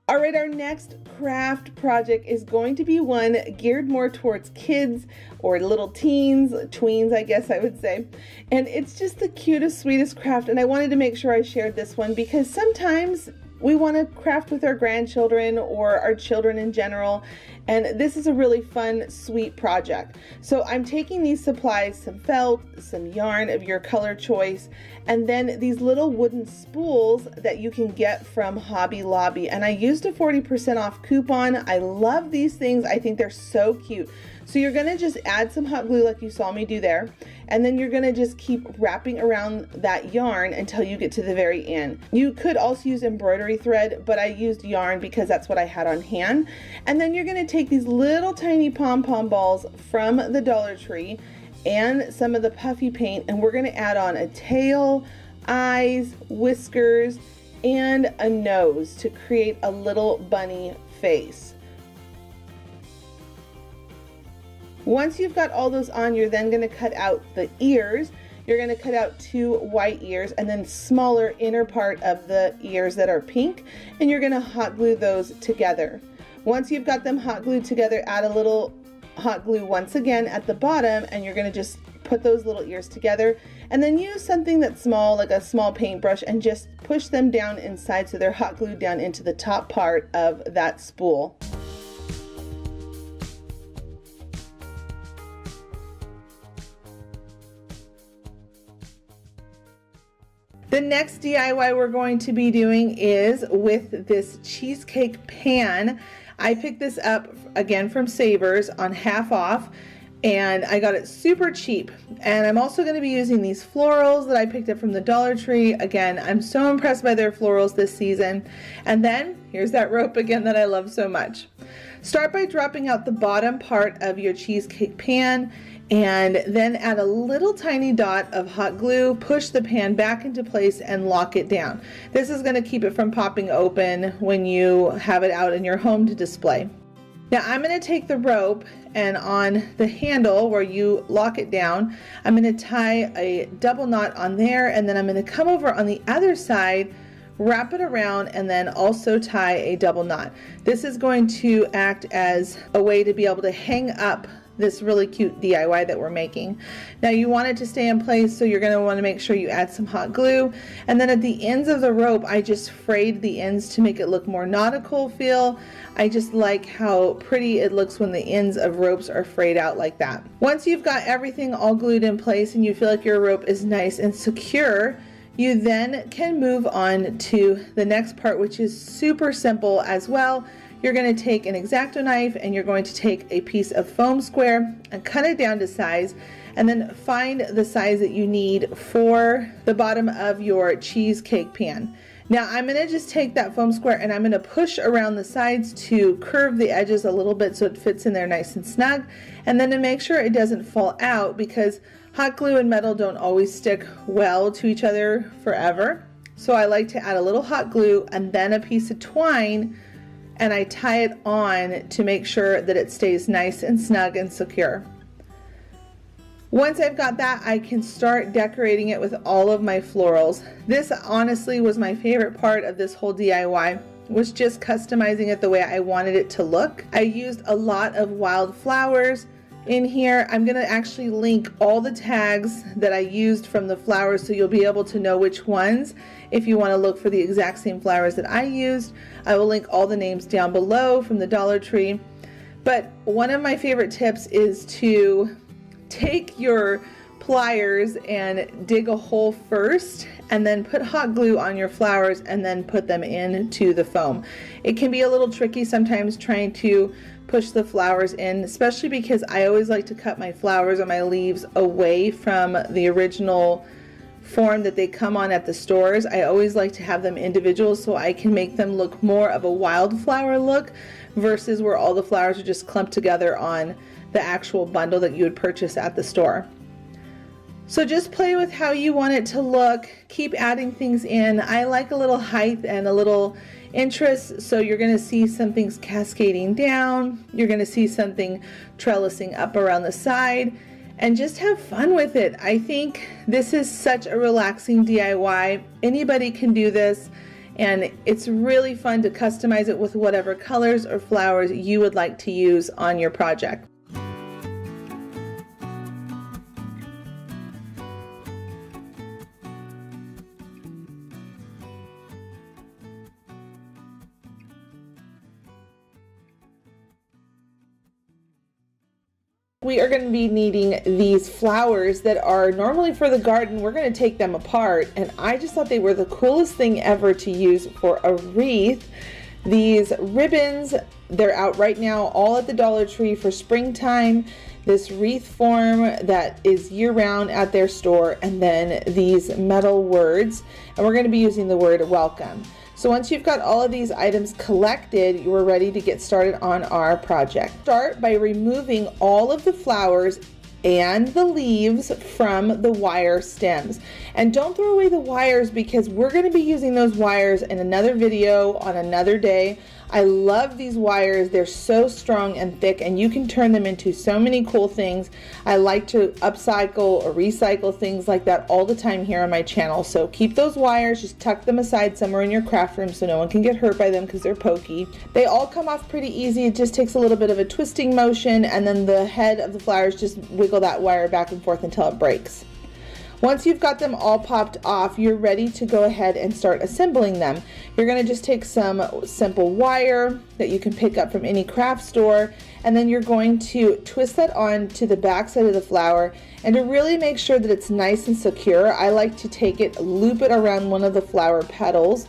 All right, our next craft project is going to be one geared more towards kids or little teens, tweens, I guess I would say. And it's just the cutest, sweetest craft. And I wanted to make sure I shared this one because sometimes we want to craft with our grandchildren or our children in general. And this is a really fun, sweet project. So I'm taking these supplies, some felt, some yarn of your color choice, and then these little wooden spools that you can get from Hobby Lobby. And I used a 40% off coupon. I love these things. I think they're so cute. So you're gonna just add some hot glue like you saw me do there, and then you're gonna just keep wrapping around that yarn until you get to the very end. You could also use embroidery thread, but I used yarn because that's what I had on hand. And then you're gonna take these little tiny pom-pom balls from the Dollar Tree and some of the puffy paint, and we're gonna add on a tail, eyes, whiskers, and a nose to create a little bunny face. Once you've got all those on, you're then going to cut out the ears. You're going to cut out 2 white ears and then smaller inner part of the ears that are pink, and you're going to hot glue those together. Once you've got them hot glued together, add a little hot glue once again at the bottom, and you're going to just put those little ears together, and then use something that's small, like a small paintbrush, and just push them down inside so they're hot glued down into the top part of that spool. The next DIY we're going to be doing is with this cheesecake pan. I picked this up again from Savers on half off, and I got it super cheap. And I'm also going to be using these florals that I picked up from the Dollar Tree. Again, I'm so impressed by their florals this season. And then here's that rope again that I love so much. Start by dropping out the bottom part of your cheesecake pan, and then add a little tiny dot of hot glue, push the pan back into place and lock it down. This is going to keep it from popping open when you have it out in your home to display. Now I'm going to take the rope, and on the handle where you lock it down, I'm going to tie a double knot on there, and then I'm going to come over on the other side, wrap it around, and then also tie a double knot. This is going to act as a way to be able to hang up this really cute DIY that we're making. Now you want it to stay in place, so you're going to want to make sure you add some hot glue. And then at the ends of the rope, I just frayed the ends to make it look more nautical feel. I just like how pretty it looks when the ends of ropes are frayed out like that. Once you've got everything all glued in place and you feel like your rope is nice and secure, you then can move on to the next part, which is super simple as well. You're going to take an X-Acto knife and you're going to take a piece of foam square and cut it down to size, and then find the size that you need for the bottom of your cheesecake pan. Now I'm going to just take that foam square and I'm going to push around the sides to curve the edges a little bit so it fits in there nice and snug, and then to make sure it doesn't fall out, because hot glue and metal don't always stick well to each other forever. So I like to add a little hot glue and then a piece of twine, and I tie it on to make sure that it stays nice and snug and secure. Once I've got that, I can start decorating it with all of my florals. This honestly was my favorite part of this whole DIY, was just customizing it the way I wanted it to look. I used a lot of wild flowers in here. I'm going to actually link all the tags that I used from the flowers, so you'll be able to know which ones if you want to look for the exact same flowers that I used. I will link all the names down below from the Dollar Tree. But one of my favorite tips is to take your pliers and dig a hole first, and then put hot glue on your flowers and then put them into the foam. It can be a little tricky sometimes trying to push the flowers in, especially because I always like to cut my flowers or my leaves away from the original form that they come on at the stores. I always like to have them individual so I can make them look more of a wildflower look versus where all the flowers are just clumped together on the actual bundle that you would purchase at the store. So just play with how you want it to look. Keep adding things in. I like a little height and a little interest, so you're going to see some things cascading down. You're going to see something trellising up around the side, and just have fun with it. I think this is such a relaxing DIY. Anybody can do this, and it's really fun to customize it with whatever colors or flowers you would like to use on your project. We are going to be needing these flowers that are normally for the garden. We're going to take them apart, and I just thought they were the coolest thing ever to use for a wreath. These ribbons, they're out right now all at the Dollar Tree for springtime. This wreath form that is year-round at their store, and then these metal words, and we're going to be using the word welcome. So once you've got all of these items collected, you're ready to get started on our project. Start by removing all of the flowers and the leaves from the wire stems. And don't throw away the wires, because we're going to be using those wires in another video on another day. I love these wires. They're so strong and thick, and you can turn them into so many cool things. I like to upcycle or recycle things like that all the time here on my channel. So keep those wires, just tuck them aside somewhere in your craft room so no one can get hurt by them because they're pokey. They all come off pretty easy. It just takes a little bit of a twisting motion, and then the head of the flowers, just wiggle that wire back and forth until it breaks. Once you've got them all popped off, you're ready to go ahead and start assembling them. You're going to just take some simple wire that you can pick up from any craft store, and then you're going to twist that on to the back side of the flower. And to really make sure that it's nice and secure, I like to take it, loop it around one of the flower petals,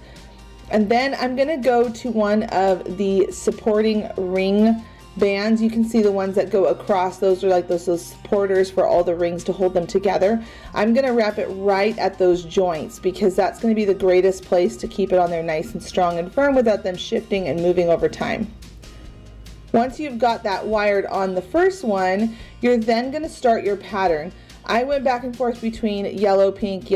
and then I'm going to go to one of the supporting ring bands. You can see the ones that go across. Those are like those supporters for all the rings to hold them together. I'm going to wrap it right at those joints, because that's going to be the greatest place to keep it on there nice and strong and firm without them shifting and moving over time. Once you've got that wired on the first one, you're then going to start your pattern. I went back and forth between yellow, pink,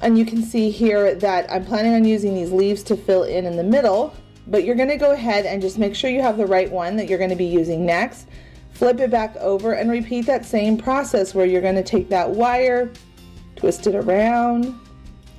and you can see here that I'm planning on using these leaves to fill in the middle. But you're going to go ahead and just make sure you have the right one that you're going to be using next. Flip it back over and repeat that same process where you're going to take that wire, twist it around,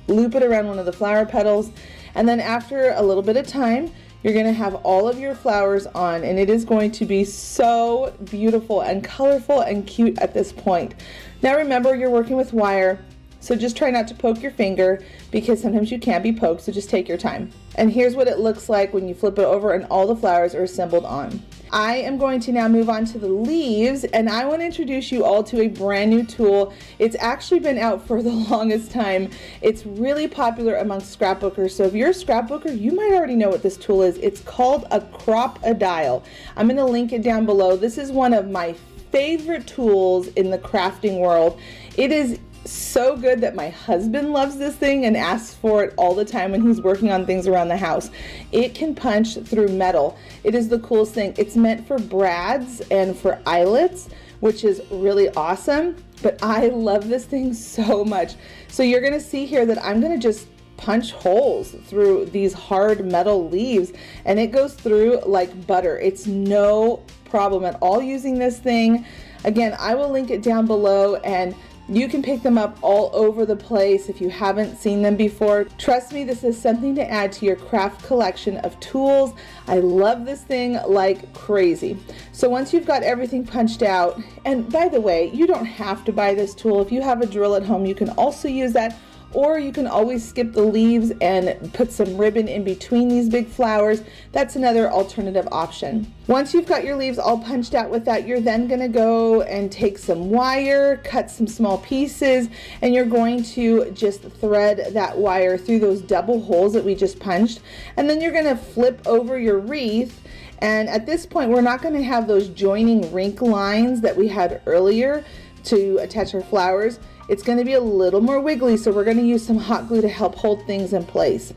loop it around one of the flower petals, and then after a little bit of time, you're going to have all of your flowers on, and it is going to be so beautiful and colorful and cute at this point. Now remember, you're working with wire, so just try not to poke your finger because sometimes you can be poked, so just take your time. And here's what it looks like when you flip it over and all the flowers are assembled on. I am going to now move on to the leaves, and I want to introduce you all to a brand new tool. It's actually been out for the longest time. It's really popular amongst scrapbookers, so if you're a scrapbooker, you might already know what this tool is. It's called a Crop-A-Dile. I'm going to link it down below. This is one of my favorite tools in the crafting world. It is so good that my husband loves this thing and asks for it all the time when he's working on things around the house. It can punch through metal. It is the coolest thing. It's meant for brads and for eyelets, which is really awesome, but I love this thing so much. So you're gonna see here that I'm gonna just punch holes through these hard metal leaves, and it goes through like butter. It's no problem at all using this thing. Again, I will link it down below, and you can pick them up all over the place if you haven't seen them before. Trust me, this is something to add to your craft collection of tools. I love this thing like crazy. So once you've got everything punched out, and by the way, you don't have to buy this tool. If you have a drill at home, you can also use that, or you can always skip the leaves and put some ribbon in between these big flowers. That's another alternative option. Once you've got your leaves all punched out with that, you're then gonna go and take some wire, cut some small pieces, and you're going to just thread that wire through those double holes that we just punched. And then you're gonna flip over your wreath. And at this point, we're not gonna have those joining rink lines that we had earlier to attach our flowers. It's going to be a little more wiggly, so we're going to use some hot glue to help hold things in place.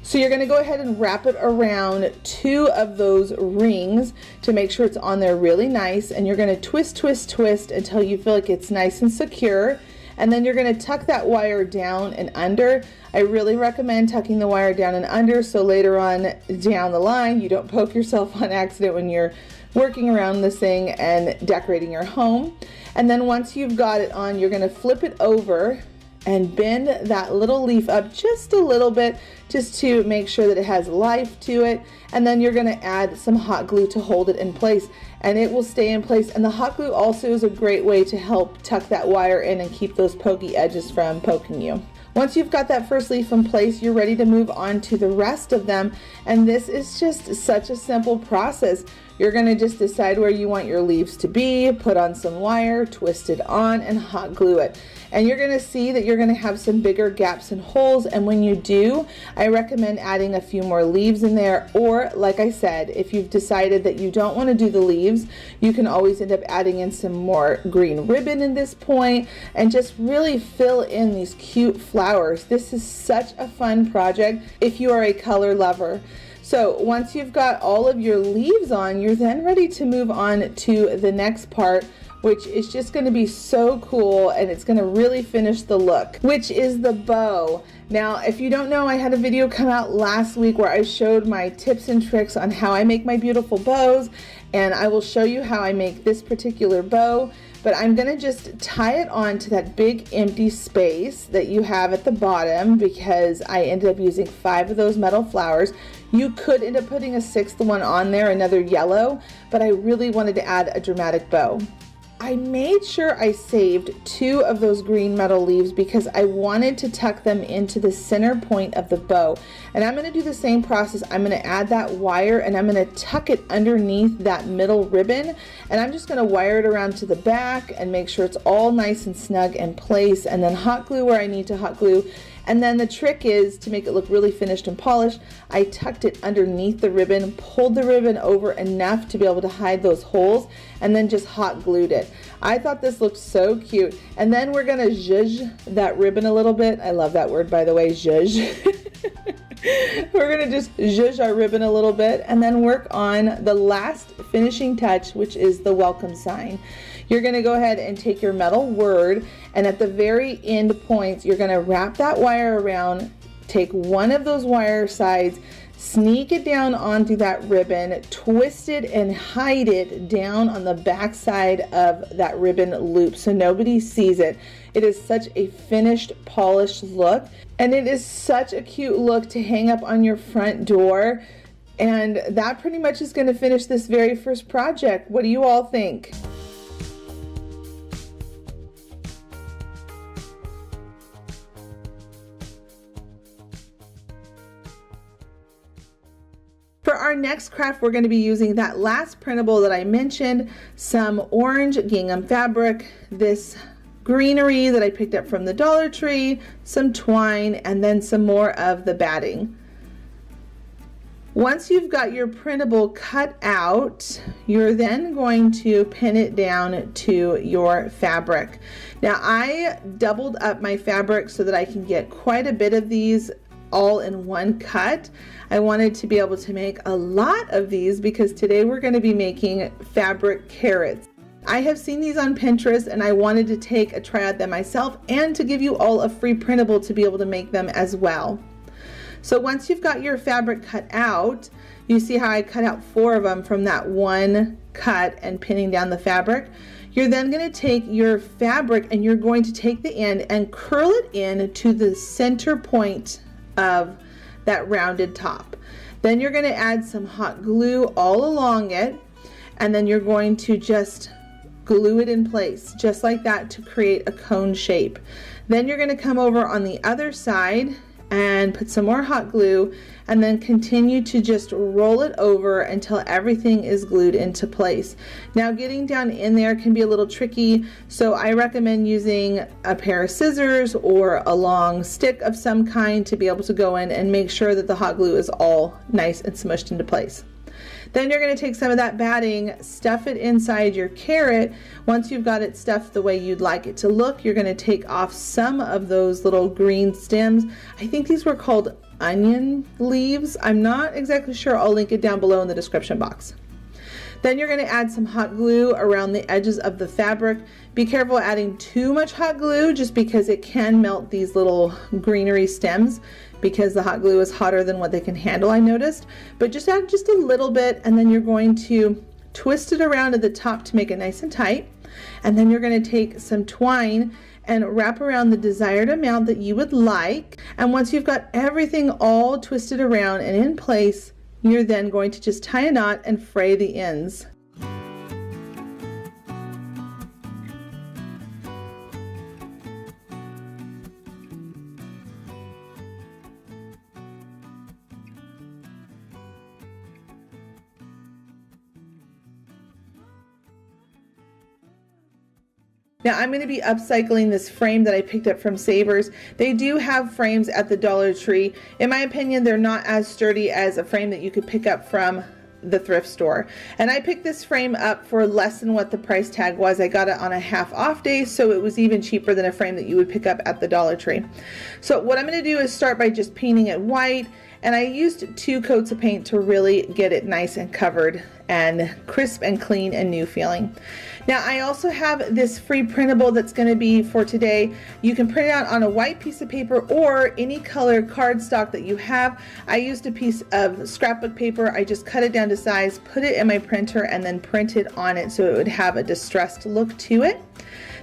So you're going to go ahead and wrap it around 2 of those rings to make sure it's on there really nice, and you're going to twist, twist, twist until you feel like it's nice and secure. And then you're going to tuck that wire down and under. I really recommend tucking the wire down and under so later on down the line you don't poke yourself on accident when you're working around this thing and decorating your home. And then once you've got it on, you're going to flip it over and bend that little leaf up just a little bit, just to make sure that it has life to it. And then you're going to add some hot glue to hold it in place, and it will stay in place. And the hot glue also is a great way to help tuck that wire in and keep those pokey edges from poking you. Once you've got that first leaf in place, you're ready to move on to the rest of them. And this is just such a simple process. You're going to just decide where you want your leaves to be, put on some wire, twist it on, and hot glue it. And you're going to see that you're going to have some bigger gaps and holes, and when you do, I recommend adding a few more leaves in there. Or like I said, if you've decided that you don't want to do the leaves, you can always end up adding in some more green ribbon in this point and just really fill in these cute flowers. This is such a fun project if you are a color lover. So once you've got all of your leaves on, you're then ready to move on to the next part, which is just going to be so cool, and it's going to really finish the look, which is the bow. Now, if you don't know, I had a video come out last week where I showed my tips and tricks on how I make my beautiful bows, and I will show you how I make this particular bow. But I'm going to just tie it on to that big empty space that you have at the bottom, because I ended up using 5 of those metal flowers. You could end up putting a 6th one on there, another yellow, but I really wanted to add a dramatic bow. I made sure I saved 2 of those green metal leaves because I wanted to tuck them into the center point of the bow. And I'm going to do the same process. I'm going to add that wire and I'm going to tuck it underneath that middle ribbon. And I'm just going to wire it around to the back and make sure it's all nice and snug in place, and then hot glue where I need to hot glue. And then the trick is to make it look really finished and polished. I tucked it underneath the ribbon, pulled the ribbon over enough to be able to hide those holes, and then just hot glued it. I thought this looked so cute. And then we're gonna zhuzh that ribbon a little bit. I love that word, by the way, zhuzh. We're gonna just zhuzh our ribbon a little bit and then work on the last finishing touch, which is the welcome sign. You're gonna go ahead and take your metal word, and at the very end points, you're gonna wrap that wire around, take one of those wire sides, sneak it down onto that ribbon, twist it and hide it down on the back side of that ribbon loop so nobody sees it. It is such a finished, polished look, and it is such a cute look to hang up on your front door. And that pretty much is going to finish this very first project. What do you all think? For our next craft, we're going to be using that last printable that I mentioned, some orange gingham fabric, this greenery that I picked up from the Dollar Tree, some twine, and then some more of the batting. Once you've got your printable cut out, you're then going to pin it down to your fabric. Now I doubled up my fabric so that I can get quite a bit of these all in one cut. I wanted to be able to make a lot of these because today we're going to be making fabric carrots. I have seen these on Pinterest and I wanted to take a try at them myself and to give you all a free printable to be able to make them as well. So once you've got your fabric cut out, you see how I cut out 4 of them from that one cut and pinning down the fabric. You're then going to take your fabric and you're going to take the end and curl it in to the center point of that rounded top. Then you're going to add some hot glue all along it, and then you're going to just glue it in place just like that to create a cone shape. Then you're going to come over on the other side and put some more hot glue and then continue to just roll it over until everything is glued into place. Now getting down in there can be a little tricky, so I recommend using a pair of scissors or a long stick of some kind to be able to go in and make sure that the hot glue is all nice and smushed into place. Then you're going to take some of that batting, stuff it inside your carrot. Once you've got it stuffed the way you'd like it to look, you're going to take off some of those little green stems. I think these were called onion leaves. I'm not exactly sure. I'll link it down below in the description box. Then you're going to add some hot glue around the edges of the fabric. Be careful adding too much hot glue just because it can melt these little greenery stems, because the hot glue is hotter than what they can handle, I noticed. But just add just a little bit, and then you're going to twist it around at the top to make it nice and tight. And then you're going to take some twine and wrap around the desired amount that you would like. And once you've got everything all twisted around and in place, you're then going to just tie a knot and fray the ends. Now I'm going to be upcycling this frame that I picked up from Savers. They do have frames at the Dollar Tree. In my opinion, they're not as sturdy as a frame that you could pick up from the thrift store. And I picked this frame up for less than what the price tag was. I got it on a half off day, so it was even cheaper than a frame that you would pick up at the Dollar Tree. So what I'm going to do is start by just painting it white. And I used 2 coats of paint to really get it nice and covered and crisp and clean and new feeling. Now I also have this free printable that's going to be for today. You can print it out on a white piece of paper or any color cardstock that you have. I used a piece of scrapbook paper. I just cut it down to size, put it in my printer, and then printed on it so it would have a distressed look to it.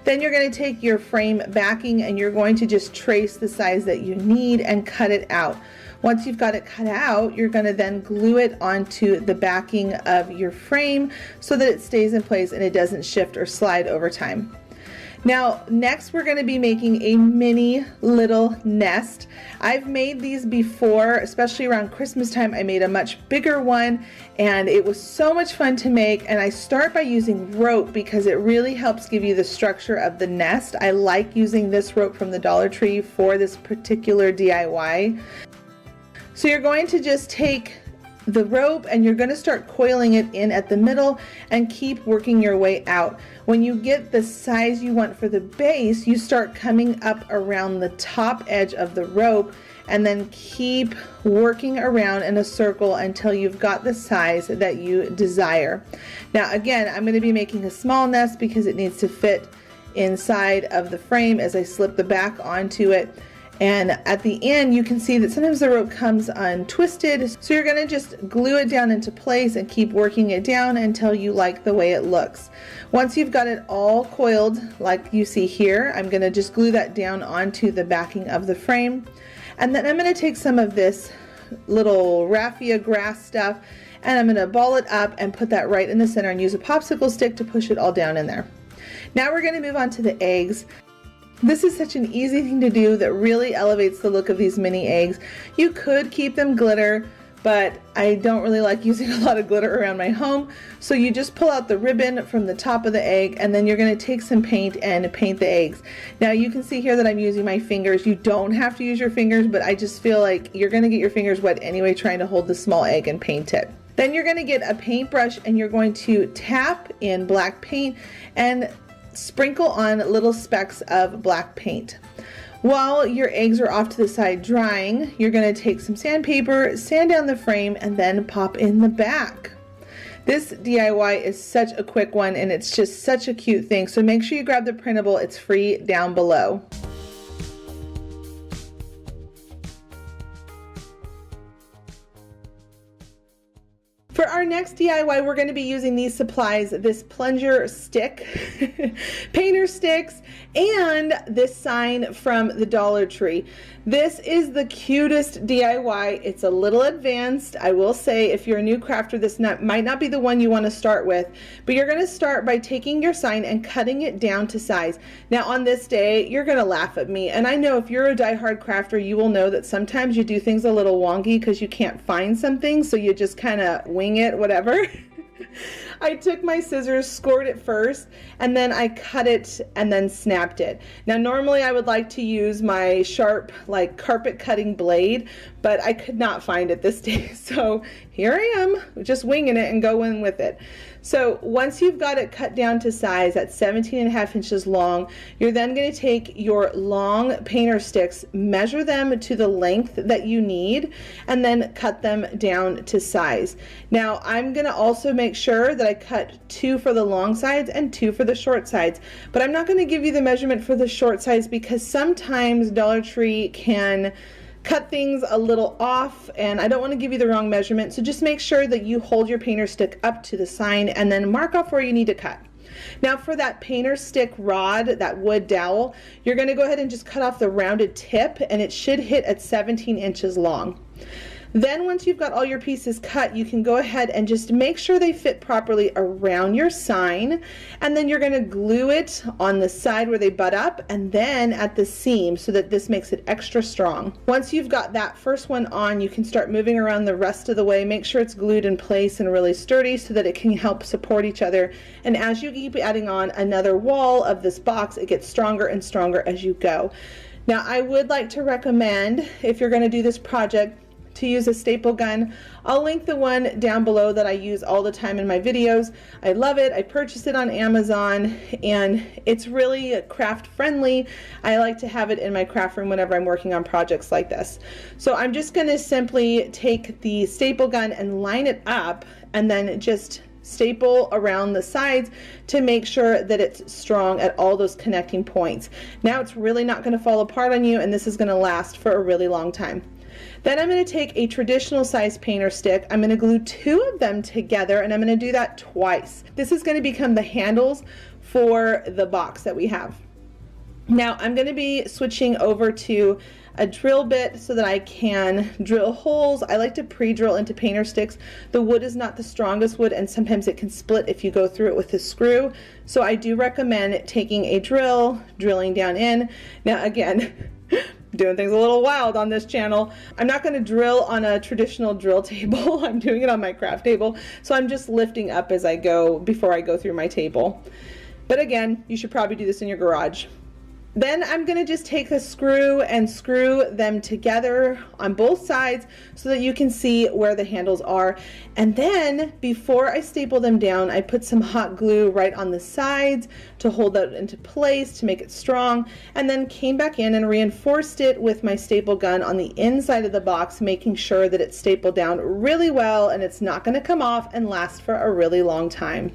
Then you're going to take your frame backing and you're going to just trace the size that you need and cut it out. Once you've got it cut out, you're going to then glue it onto the backing of your frame so that it stays in place and it doesn't shift or slide over time. Now, next we're going to be making a mini little nest. I've made these before, especially around Christmas time. I made a much bigger one and it was so much fun to make. And I start by using rope because it really helps give you the structure of the nest. I like using this rope from the Dollar Tree for this particular DIY. So you're going to just take the rope and you're going to start coiling it in at the middle and keep working your way out. When you get the size you want for the base, you start coming up around the top edge of the rope and then keep working around in a circle until you've got the size that you desire. Now again, I'm going to be making a small nest because it needs to fit inside of the frame as I slip the back onto it. And at the end, you can see that sometimes the rope comes untwisted. So you're gonna just glue it down into place and keep working it down until you like the way it looks. Once you've got it all coiled, like you see here, I'm gonna just glue that down onto the backing of the frame. And then I'm gonna take some of this little raffia grass stuff and I'm gonna ball it up and put that right in the center and use a popsicle stick to push it all down in there. Now we're gonna move on to the eggs. This is such an easy thing to do that really elevates the look of these mini eggs. You could keep them glitter, but I don't really like using a lot of glitter around my home. So you just pull out the ribbon from the top of the egg and then you're gonna take some paint and paint the eggs. Now you can see here that I'm using my fingers. You don't have to use your fingers, but I just feel like you're gonna get your fingers wet anyway trying to hold the small egg and paint it. Then you're gonna get a paintbrush and you're going to tap in black paint and sprinkle on little specks of black paint. While your eggs are off to the side drying, you're going to take some sandpaper, sand down the frame, and then pop in the back. This DIY is such a quick one and it's just such a cute thing, so make sure you grab the printable. It's free down below. For our next DIY, we're going to be using these supplies, this plunger stick, painter sticks, and this sign from the Dollar Tree. This is the cutest DIY. It's a little advanced. I will say if you're a new crafter, this might not be the one you want to start with, but you're going to start by taking your sign and cutting it down to size. Now on this day, you're going to laugh at me, and I know if you're a die-hard crafter, you will know that sometimes you do things a little wonky because you can't find something, so you just kind of wing it, whatever. I took my scissors, scored it first, and then I cut it and then snapped it. Now normally I would like to use my sharp like carpet cutting blade, but I could not find it this day. So here I am, just winging it and going with it. So once you've got it cut down to size at 17.5 inches long, you're then going to take your long painter sticks, measure them to the length that you need, and then cut them down to size. Now I'm going to also make sure that I cut 2 for the long sides and 2 for the short sides, but I'm not going to give you the measurement for the short sides because sometimes Dollar Tree can cut things a little off and I don't want to give you the wrong measurement, so just make sure that you hold your painter stick up to the sign and then mark off where you need to cut. Now for that painter stick rod, that wood dowel, you're going to go ahead and just cut off the rounded tip and it should hit at 17 inches long. Then once you've got all your pieces cut, you can go ahead and just make sure they fit properly around your sign, and then you're going to glue it on the side where they butt up and then at the seam so that this makes it extra strong. Once you've got that first one on, you can start moving around the rest of the way. Make sure it's glued in place and really sturdy so that it can help support each other, and as you keep adding on another wall of this box, it gets stronger and stronger as you go. Now I would like to recommend, if you're going to do this project, to use a staple gun. I'll link the one down below that I use all the time in my videos. I love it. I purchased it on Amazon and it's really craft friendly. I like to have it in my craft room whenever I'm working on projects like this. So I'm just going to simply take the staple gun and line it up and then just staple around the sides to make sure that it's strong at all those connecting points. Now it's really not going to fall apart on you and this is going to last for a really long time. Then I'm going to take a traditional size painter stick. I'm going to glue 2 of them together and I'm going to do that twice. This is going to become the handles for the box that we have. Now I'm going to be switching over to a drill bit so that I can drill holes. I like to pre-drill into painter sticks. The wood is not the strongest wood and sometimes it can split if you go through it with a screw. So I do recommend taking a drill, drilling down in. Now again, doing things a little wild on this channel. I'm not going to drill on a traditional drill table. I'm doing it on my craft table. So I'm just lifting up as I go before I go through my table. But again, you should probably do this in your garage. Then I'm going to just take a screw and screw them together on both sides so that you can see where the handles are. And then before I staple them down, I put some hot glue right on the sides to hold that into place to make it strong, and then came back in and reinforced it with my staple gun on the inside of the box, making sure that it's stapled down really well and it's not going to come off and last for a really long time.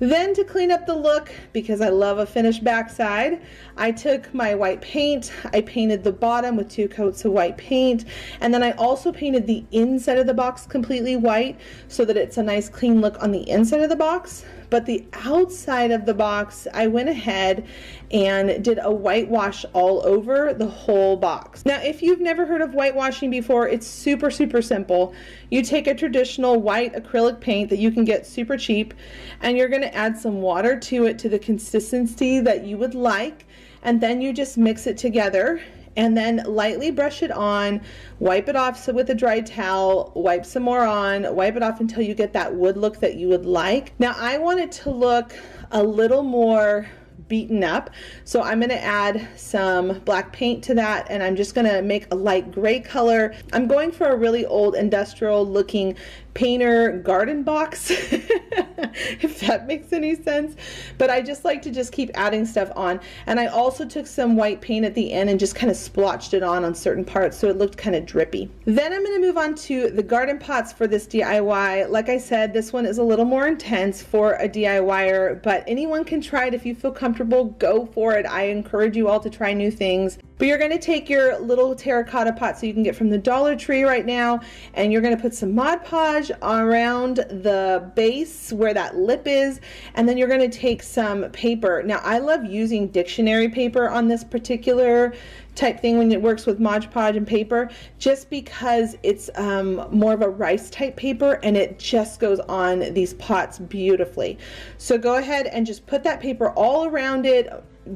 Then to clean up the look, because I love a finished backside, I took my white paint, I painted the bottom with 2 coats of white paint, and then I also painted the inside of the box completely white so that it's a nice clean look on the inside of the box. But the outside of the box, I went ahead and did a whitewash all over the whole box. Now, if you've never heard of whitewashing before, it's super simple. You take a traditional white acrylic paint that you can get super cheap, and you're going to add some water to it to the consistency that you would like, and then you just mix it together and then lightly brush it on, wipe it off with a dry towel, wipe some more on, wipe it off until you get that wood look that you would like. Now I want it to look a little more beaten up, so I'm going to add some black paint to that, and I'm just going to make a light gray color. I'm going for a really old industrial looking painter garden box if that makes any sense, but I just like to just keep adding stuff on. And I also took some white paint at the end and just kind of splotched it on certain parts so it looked kind of drippy. Then I'm going to move on to the garden pots for this DIY. Like I said, this one is a little more intense for a DIYer, but anyone can try it. If you feel comfortable, go for it. I encourage you all to try new things. But you're going to take your little terracotta pot so you can get from the Dollar Tree right now, and you're going to put some Mod Podge around the base where that lip is, and then you're going to take some paper. Now I love using dictionary paper on this particular type thing when it works with Mod Podge and paper, just because it's more of a rice type paper and it just goes on these pots beautifully. So go ahead and just put that paper all around it,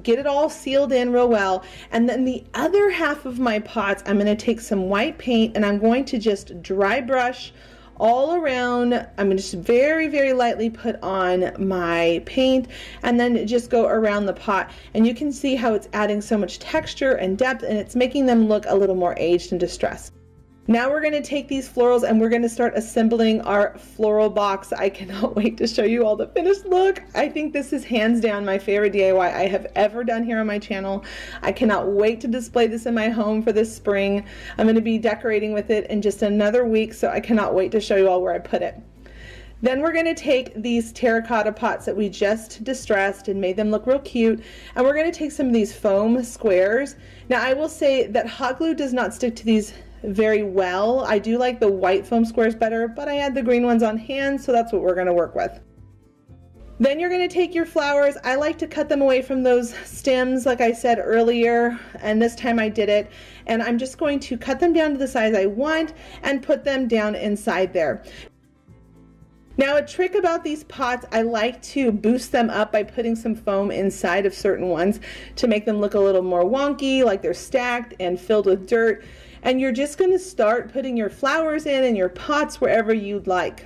get it all sealed in real well, and then the other half of my pots I'm going to take some white paint and I'm going to just dry brush all around. I'm going to just very lightly put on my paint and then just go around the pot, and you can see how it's adding so much texture and depth, and it's making them look a little more aged and distressed. Now we're going to take these florals and we're going to start assembling our floral box. I cannot wait to show you all the finished look. I think this is hands down my favorite DIY I have ever done here on my channel. I cannot wait to display this in my home for this spring. I'm going to be decorating with it in just another week, so I cannot wait to show you all where I put it. Then we're going to take these terracotta pots that we just distressed and made them look real cute, and we're going to take some of these foam squares. Now I will say that hot glue does not stick to these very well. I do like the white foam squares better, but I had the green ones on hand, so that's what we're going to work with. Then you're going to take your flowers. I like to cut them away from those stems like I said earlier, and this time I did it, and I'm just going to cut them down to the size I want and put them down inside there. Now a trick about these pots, I like to boost them up by putting some foam inside of certain ones to make them look a little more wonky, like they're stacked and filled with dirt. And you're just going to start putting your flowers in and your pots wherever you'd like.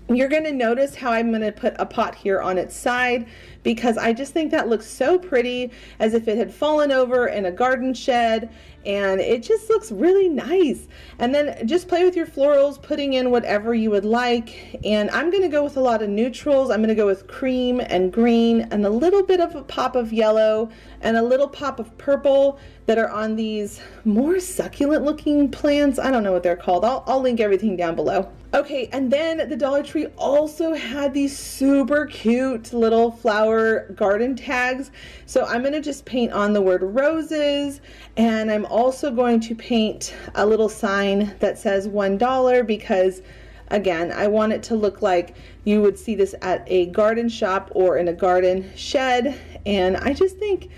You're going to notice how I'm going to put a pot here on its side, because I just think that looks so pretty, as if it had fallen over in a garden shed, and it just looks really nice. And then just play with your florals, putting in whatever you would like. And I'm going to go with a lot of neutrals. I'm going to go with cream and green and a little bit of a pop of yellow and a little pop of purple that are on these more succulent looking plants. I don't know what they're called. I'll link everything down below. Okay, and then the Dollar Tree also had these super cute little flower garden tags. So I'm going to just paint on the word roses, and I'm also going to paint a little sign that says $1, because again, I want it to look like you would see this at a garden shop or in a garden shed, and I just think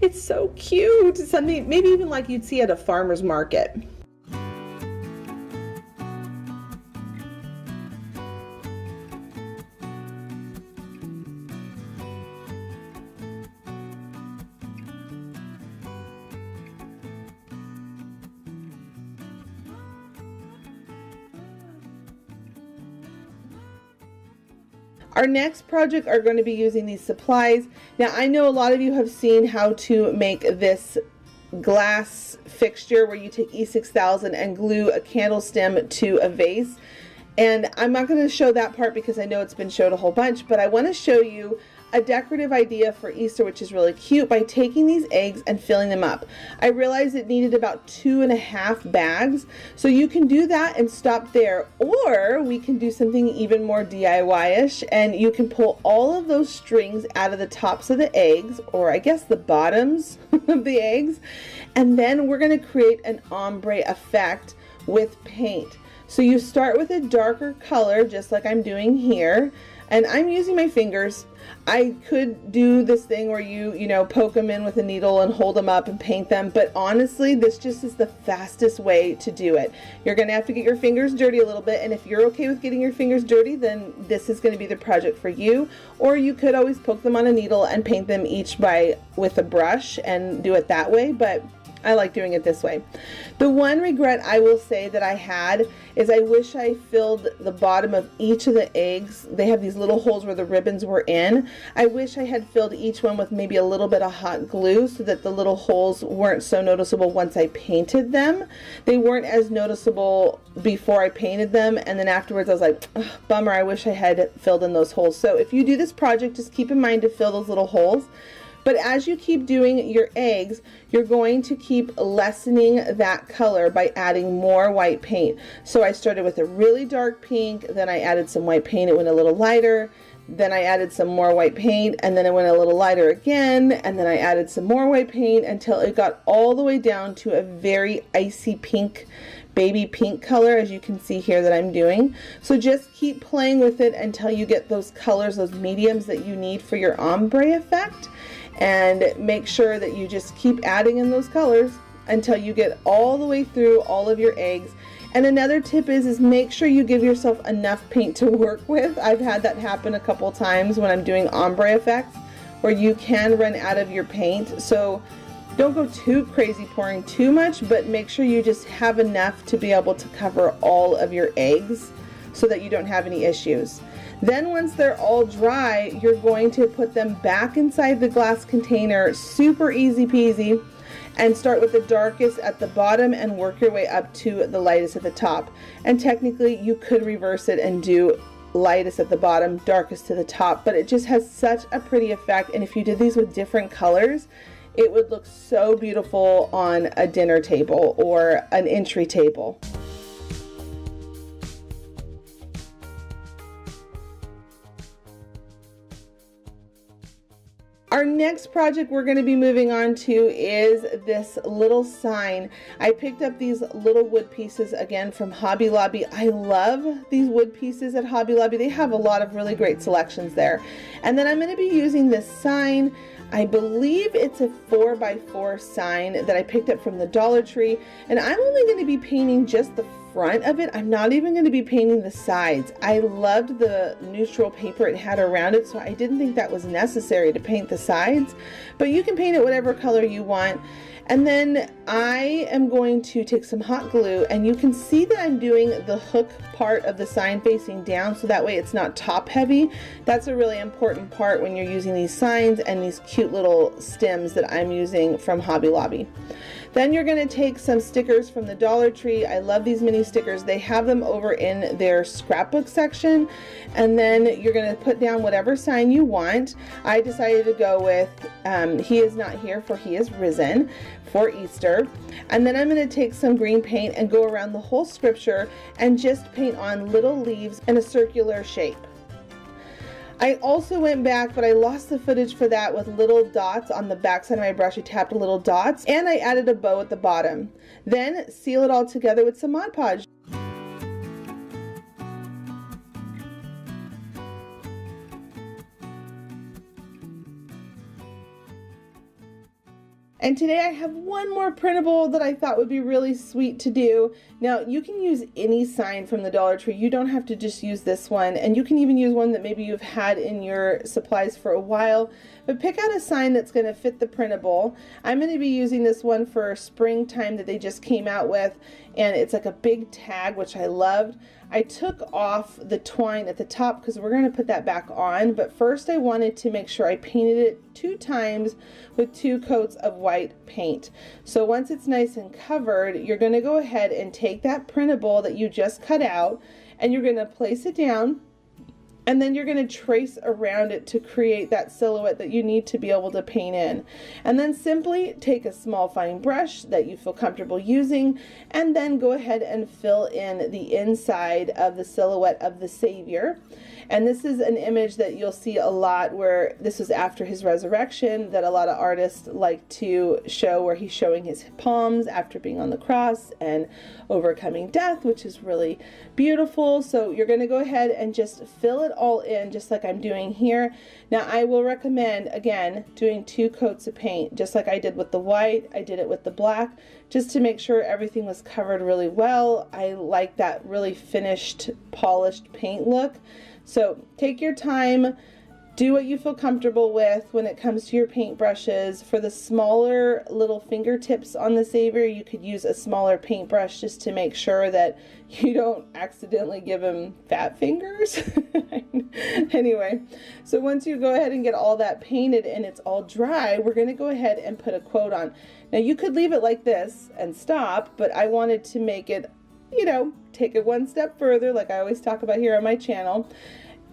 it's so cute. Something maybe even like you'd see at a farmer's market. Our next project are going to be using these supplies. Now I know a lot of you have seen how to make this glass fixture where you take E6000 and glue a candle stem to a vase. And I'm not going to show that part because I know it's been showed a whole bunch, but I want to show you a decorative idea for Easter, which is really cute, by taking these eggs and filling them up. I realized it needed about 2.5 bags, so you can do that and stop there, or we can do something even more DIY-ish, and you can pull all of those strings out of the tops of the eggs, or I guess the bottoms of the eggs, and then we're going to create an ombre effect with paint. So you start with a darker color, just like I'm doing here, and I'm using my fingers. I could do this thing where you know, poke them in with a needle and hold them up and paint them, but honestly, this just is the fastest way to do it. You're going to have to get your fingers dirty a little bit, and if you're okay with getting your fingers dirty, then this is going to be the project for you. Or you could always poke them on a needle and paint them each with a brush and do it that way, but I like doing it this way. The one regret I will say that I had is I wish I filled the bottom of each of the eggs. They have these little holes where the ribbons were in. I wish I had filled each one with maybe a little bit of hot glue so that the little holes weren't so noticeable once I painted them. They weren't as noticeable before I painted them, and then afterwards I was like, bummer, I wish I had filled in those holes. So if you do this project, just keep in mind to fill those little holes. But as you keep doing your eggs, you're going to keep lessening that color by adding more white paint. So I started with a really dark pink, then I added some white paint, it went a little lighter, then I added some more white paint, and then it went a little lighter again, and then I added some more white paint until it got all the way down to a very icy pink, baby pink color, as you can see here that I'm doing. So just keep playing with it until you get those colors, those mediums that you need for your ombre effect. And make sure that you just keep adding in those colors until you get all the way through all of your eggs. And another tip is make sure you give yourself enough paint to work with. I've had that happen a couple times when I'm doing ombre effects, where you can run out of your paint. So don't go too crazy pouring too much, but make sure you just have enough to be able to cover all of your eggs so that you don't have any issues. Then once they're all dry, you're going to put them back inside the glass container, super easy peasy, and start with the darkest at the bottom and work your way up to the lightest at the top. And technically you could reverse it and do lightest at the bottom, darkest to the top, but it just has such a pretty effect. And if you did these with different colors, it would look so beautiful on a dinner table or an entry table. Our next project we're going to be moving on to is this little sign. I picked up these little wood pieces again from Hobby Lobby. I love these wood pieces at Hobby Lobby. They have a lot of really great selections there. And then I'm going to be using this sign. I believe it's a 4x4 sign that I picked up from the Dollar Tree, and I'm only going to be painting just the front of it. I'm not even going to be painting the sides. I loved the neutral paper it had around it, so I didn't think that was necessary to paint the sides, but you can paint it whatever color you want. And then I am going to take some hot glue, and you can see that I'm doing the hook part of the sign facing down, so that way it's not top heavy. That's a really important part when you're using these signs and these cute little stems that I'm using from Hobby Lobby. Then you're going to take some stickers from the Dollar Tree. I love these mini stickers. They have them over in their scrapbook section. And then you're going to put down whatever sign you want. I decided to go with He Is Not Here, for He Is Risen, for Easter. And then I'm going to take some green paint and go around the whole scripture and just paint on little leaves in a circular shape. I also went back, but I lost the footage for that, with little dots on the back side of my brush. I tapped little dots, and I added a bow at the bottom. Then seal it all together with some Mod Podge. And today I have one more printable that I thought would be really sweet to do. Now, you can use any sign from the Dollar Tree. You don't have to just use this one, and you can even use one that maybe you've had in your supplies for a while. But pick out a sign that's going to fit the printable. I'm going to be using this one for springtime that they just came out with, and it's like a big tag, which I loved. I took off the twine at the top because we're going to put that back on, but first I wanted to make sure I painted it 2 times with 2 coats of white paint. So once it's nice and covered, you're going to go ahead and take that printable that you just cut out, and you're going to place it down. And then you're going to trace around it to create that silhouette that you need to be able to paint in. And then simply take a small fine brush that you feel comfortable using, and then go ahead and fill in the inside of the silhouette of the Savior. And this is an image that you'll see a lot, where this was after his resurrection, that a lot of artists like to show, where he's showing his palms after being on the cross and overcoming death, which is really beautiful. So you're going to go ahead and just fill it all in, just like I'm doing here. Now I will recommend, again, doing 2 coats of paint, just like I did with the white. I did it with the black, just to make sure everything was covered really well. I like that really finished, polished paint look. So take your time, do what you feel comfortable with when it comes to your paintbrushes. For the smaller little fingertips on the Savior, you could use a smaller paintbrush just to make sure that you don't accidentally give him fat fingers. Anyway, so once you go ahead and get all that painted and it's all dry, we're going to go ahead and put a quote on. Now you could leave it like this and stop, but I wanted to make it, you know, take it one step further, like I always talk about here on my channel.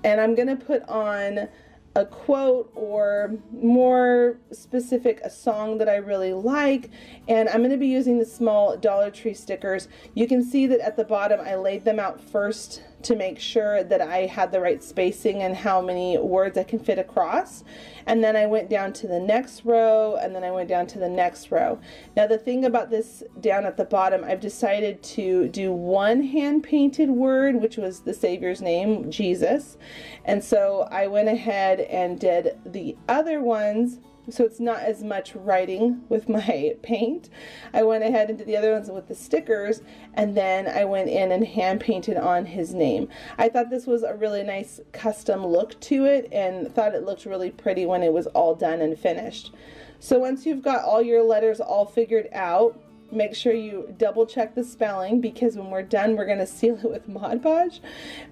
And I'm going to put on a quote, or more specific, a song that I really like. And I'm going to be using the small Dollar Tree stickers. You can see that at the bottom I laid them out first to make sure that I had the right spacing and how many words I can fit across. And then I went down to the next row, and then I went down to the next row. Now the thing about this down at the bottom, I've decided to do one hand painted word, which was the Savior's name, Jesus. And so I went ahead and did the other ones, so it's not as much writing with my paint. I went ahead and did the other ones with the stickers, and then I went in and hand painted on his name. I thought this was a really nice custom look to it, and thought it looked really pretty when it was all done and finished. So once you've got all your letters all figured out, make sure you double check the spelling, because when we're done we're going to seal it with Mod Podge.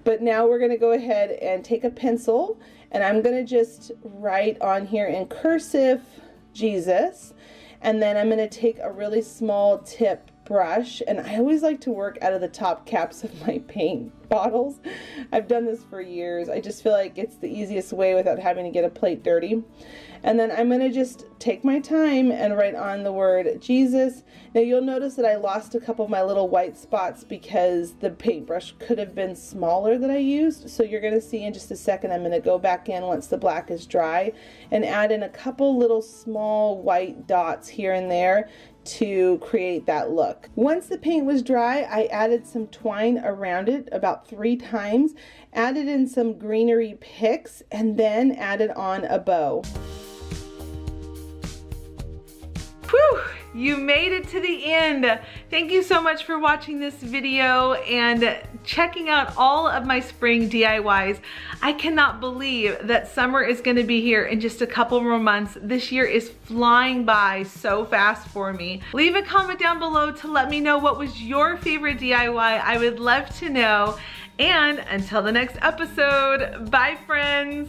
But now we're going to go ahead and take a pencil, and I'm going to just write on here in cursive Jesus, and then I'm going to take a really small tip brush, and I always like to work out of the top caps of my paint bottles. I've done this for years. I just feel like it's the easiest way without having to get a plate dirty. And then I'm going to just take my time and write on the word Jesus. Now you'll notice that I lost a couple of my little white spots because the paintbrush could have been smaller that I used. So you're going to see in just a second, I'm going to go back in once the black is dry and add in a couple little small white dots here and there to create that look. Once the paint was dry, I added some twine around it about 3 times, added in some greenery picks, and then added on a bow. Whew, you made it to the end. Thank you so much for watching this video and checking out all of my spring DIYs. I cannot believe that summer is going to be here in just a couple more months. This year is flying by so fast for me. Leave a comment down below to let me know what was your favorite DIY. I would love to know. And until the next episode, bye friends.